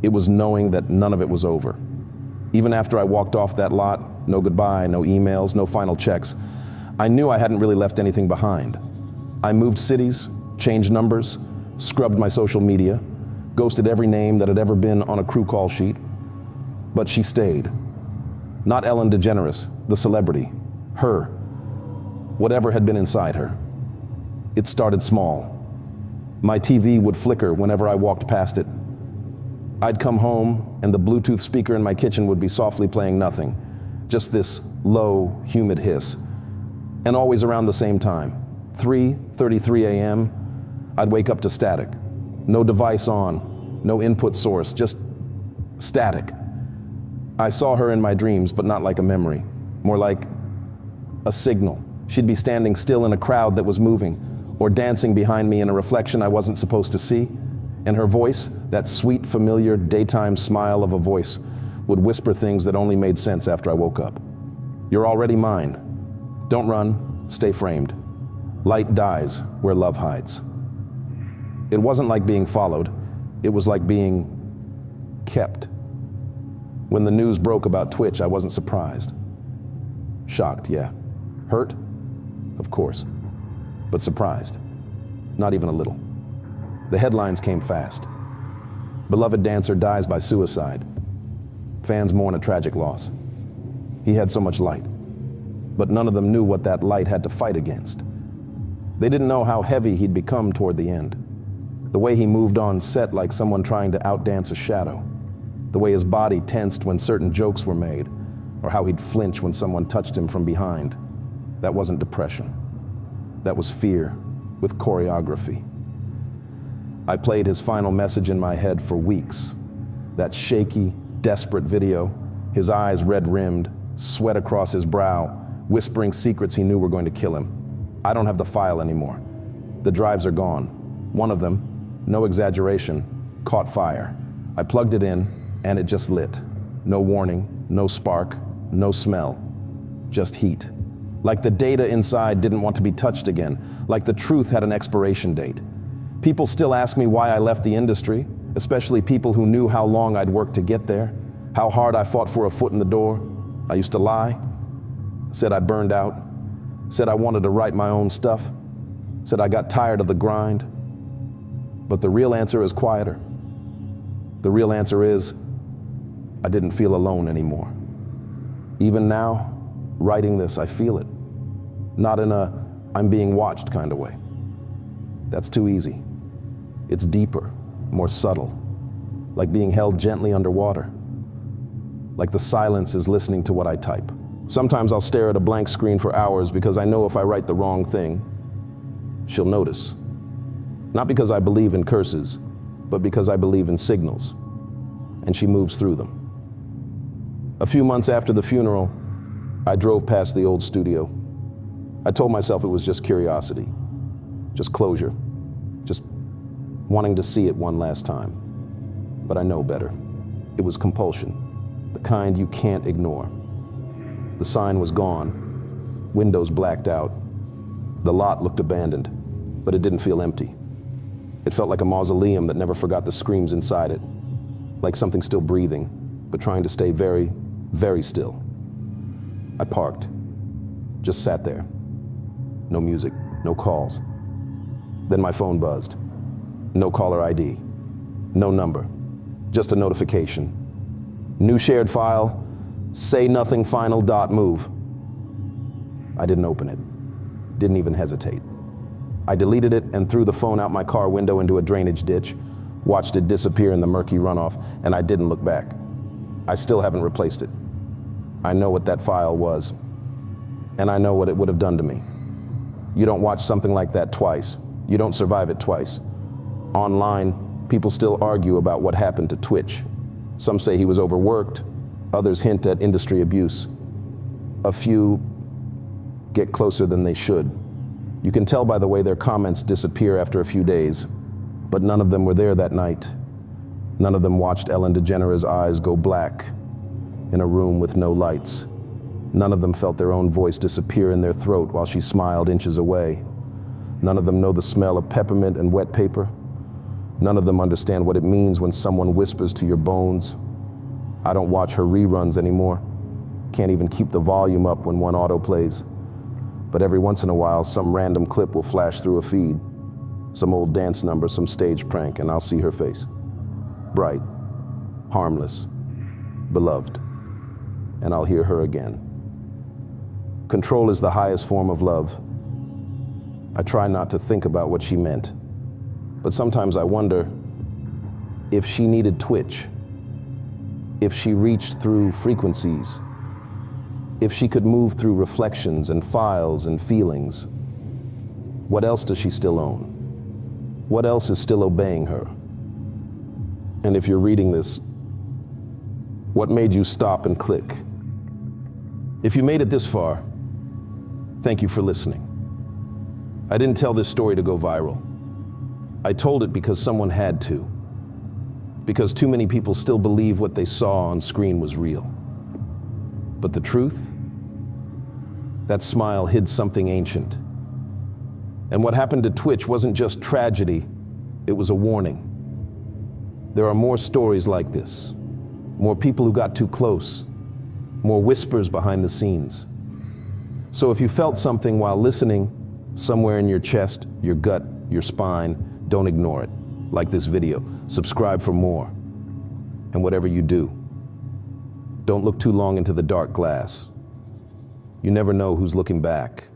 It was knowing that none of it was over. Even after I walked off that lot, no goodbye, no emails, no final checks, I knew I hadn't really left anything behind. I moved cities, changed numbers, scrubbed my social media, ghosted every name that had ever been on a crew call sheet. But she stayed. Not Ellen DeGeneres, the celebrity. Her. Whatever had been inside her. It started small. My TV would flicker whenever I walked past it. I'd come home and the Bluetooth speaker in my kitchen would be softly playing nothing. Just this low, humid hiss. And always around the same time. 3:33 a.m., I'd wake up to static. No device on, no input source, just static. I saw her in my dreams, but not like a memory. More like a signal. She'd be standing still in a crowd that was moving, or dancing behind me in a reflection I wasn't supposed to see. And her voice, that sweet, familiar, daytime smile of a voice, would whisper things that only made sense after I woke up. You're already mine. Don't run, stay framed. Light dies where love hides. It wasn't like being followed. It was like being kept. When the news broke about Twitch, I wasn't surprised. Shocked, yeah. Hurt? Of course. But surprised. Not even a little. The headlines came fast. Beloved dancer dies by suicide. Fans mourn a tragic loss. He had so much light. But none of them knew what that light had to fight against. They didn't know how heavy he'd become toward the end. The way he moved on set like someone trying to outdance a shadow. The way his body tensed when certain jokes were made, or how he'd flinch when someone touched him from behind. That wasn't depression. That was fear with choreography. I played his final message in my head for weeks. That shaky, desperate video, his eyes red-rimmed, sweat across his brow, whispering secrets he knew were going to kill him. I don't have the file anymore. The drives are gone. One of them, no exaggeration, caught fire. I plugged it in, and it just lit. No warning, no spark, no smell, just heat. Like the data inside didn't want to be touched again, like the truth had an expiration date. People still ask me why I left the industry, especially people who knew how long I'd worked to get there, how hard I fought for a foot in the door. I used to lie, said I burned out, said I wanted to write my own stuff, said I got tired of the grind. But the real answer is quieter. The real answer is, I didn't feel alone anymore. Even now, writing this, I feel it. Not in a I'm being watched kind of way. That's too easy. It's deeper, more subtle, like being held gently underwater. Like the silence is listening to what I type. Sometimes I'll stare at a blank screen for hours because I know if I write the wrong thing, she'll notice. Not because I believe in curses, but because I believe in signals, and she moves through them. A few months after the funeral, I drove past the old studio. I told myself it was just curiosity, just closure, just wanting to see it one last time. But I know better. It was compulsion, the kind you can't ignore. The sign was gone, windows blacked out. The lot looked abandoned, but it didn't feel empty. It felt like a mausoleum that never forgot the screams inside it, like something still breathing, but trying to stay very, very still. I parked, just sat there. No music, no calls. Then my phone buzzed. No caller ID, no number, just a notification. New shared file, say nothing final dot move. I didn't open it, didn't even hesitate. I deleted it and threw the phone out my car window into a drainage ditch, watched it disappear in the murky runoff, and I didn't look back. I still haven't replaced it. I know what that file was, and I know what it would have done to me. You don't watch something like that twice. You don't survive it twice. Online, people still argue about what happened to Twitch. Some say he was overworked, others hint at industry abuse. A few get closer than they should. You can tell by the way their comments disappear after a few days, but none of them were there that night. None of them watched Ellen DeGeneres' eyes go black in a room with no lights. None of them felt their own voice disappear in their throat while she smiled inches away. None of them know the smell of peppermint and wet paper. None of them understand what it means when someone whispers to your bones. I don't watch her reruns anymore. Can't even keep the volume up when one autoplays. But every once in a while, some random clip will flash through a feed. Some old dance number, some stage prank, and I'll see her face. Bright, harmless, beloved. And I'll hear her again. Control is the highest form of love. I try not to think about what she meant, but sometimes I wonder if she needed Twitch, if she reached through frequencies, if she could move through reflections and files and feelings. What else does she still own? What else is still obeying her? And if you're reading this, what made you stop and click? If you made it this far, thank you for listening. I didn't tell this story to go viral. I told it because someone had to. Because too many people still believe what they saw on screen was real. But the truth? That smile hid something ancient. And what happened to Twitch wasn't just tragedy, it was a warning. There are more stories like this, more people who got too close, more whispers behind the scenes. So if you felt something while listening, somewhere in your chest, your gut, your spine, don't ignore it. Like this video, subscribe for more. And whatever you do, don't look too long into the dark glass. You never know who's looking back.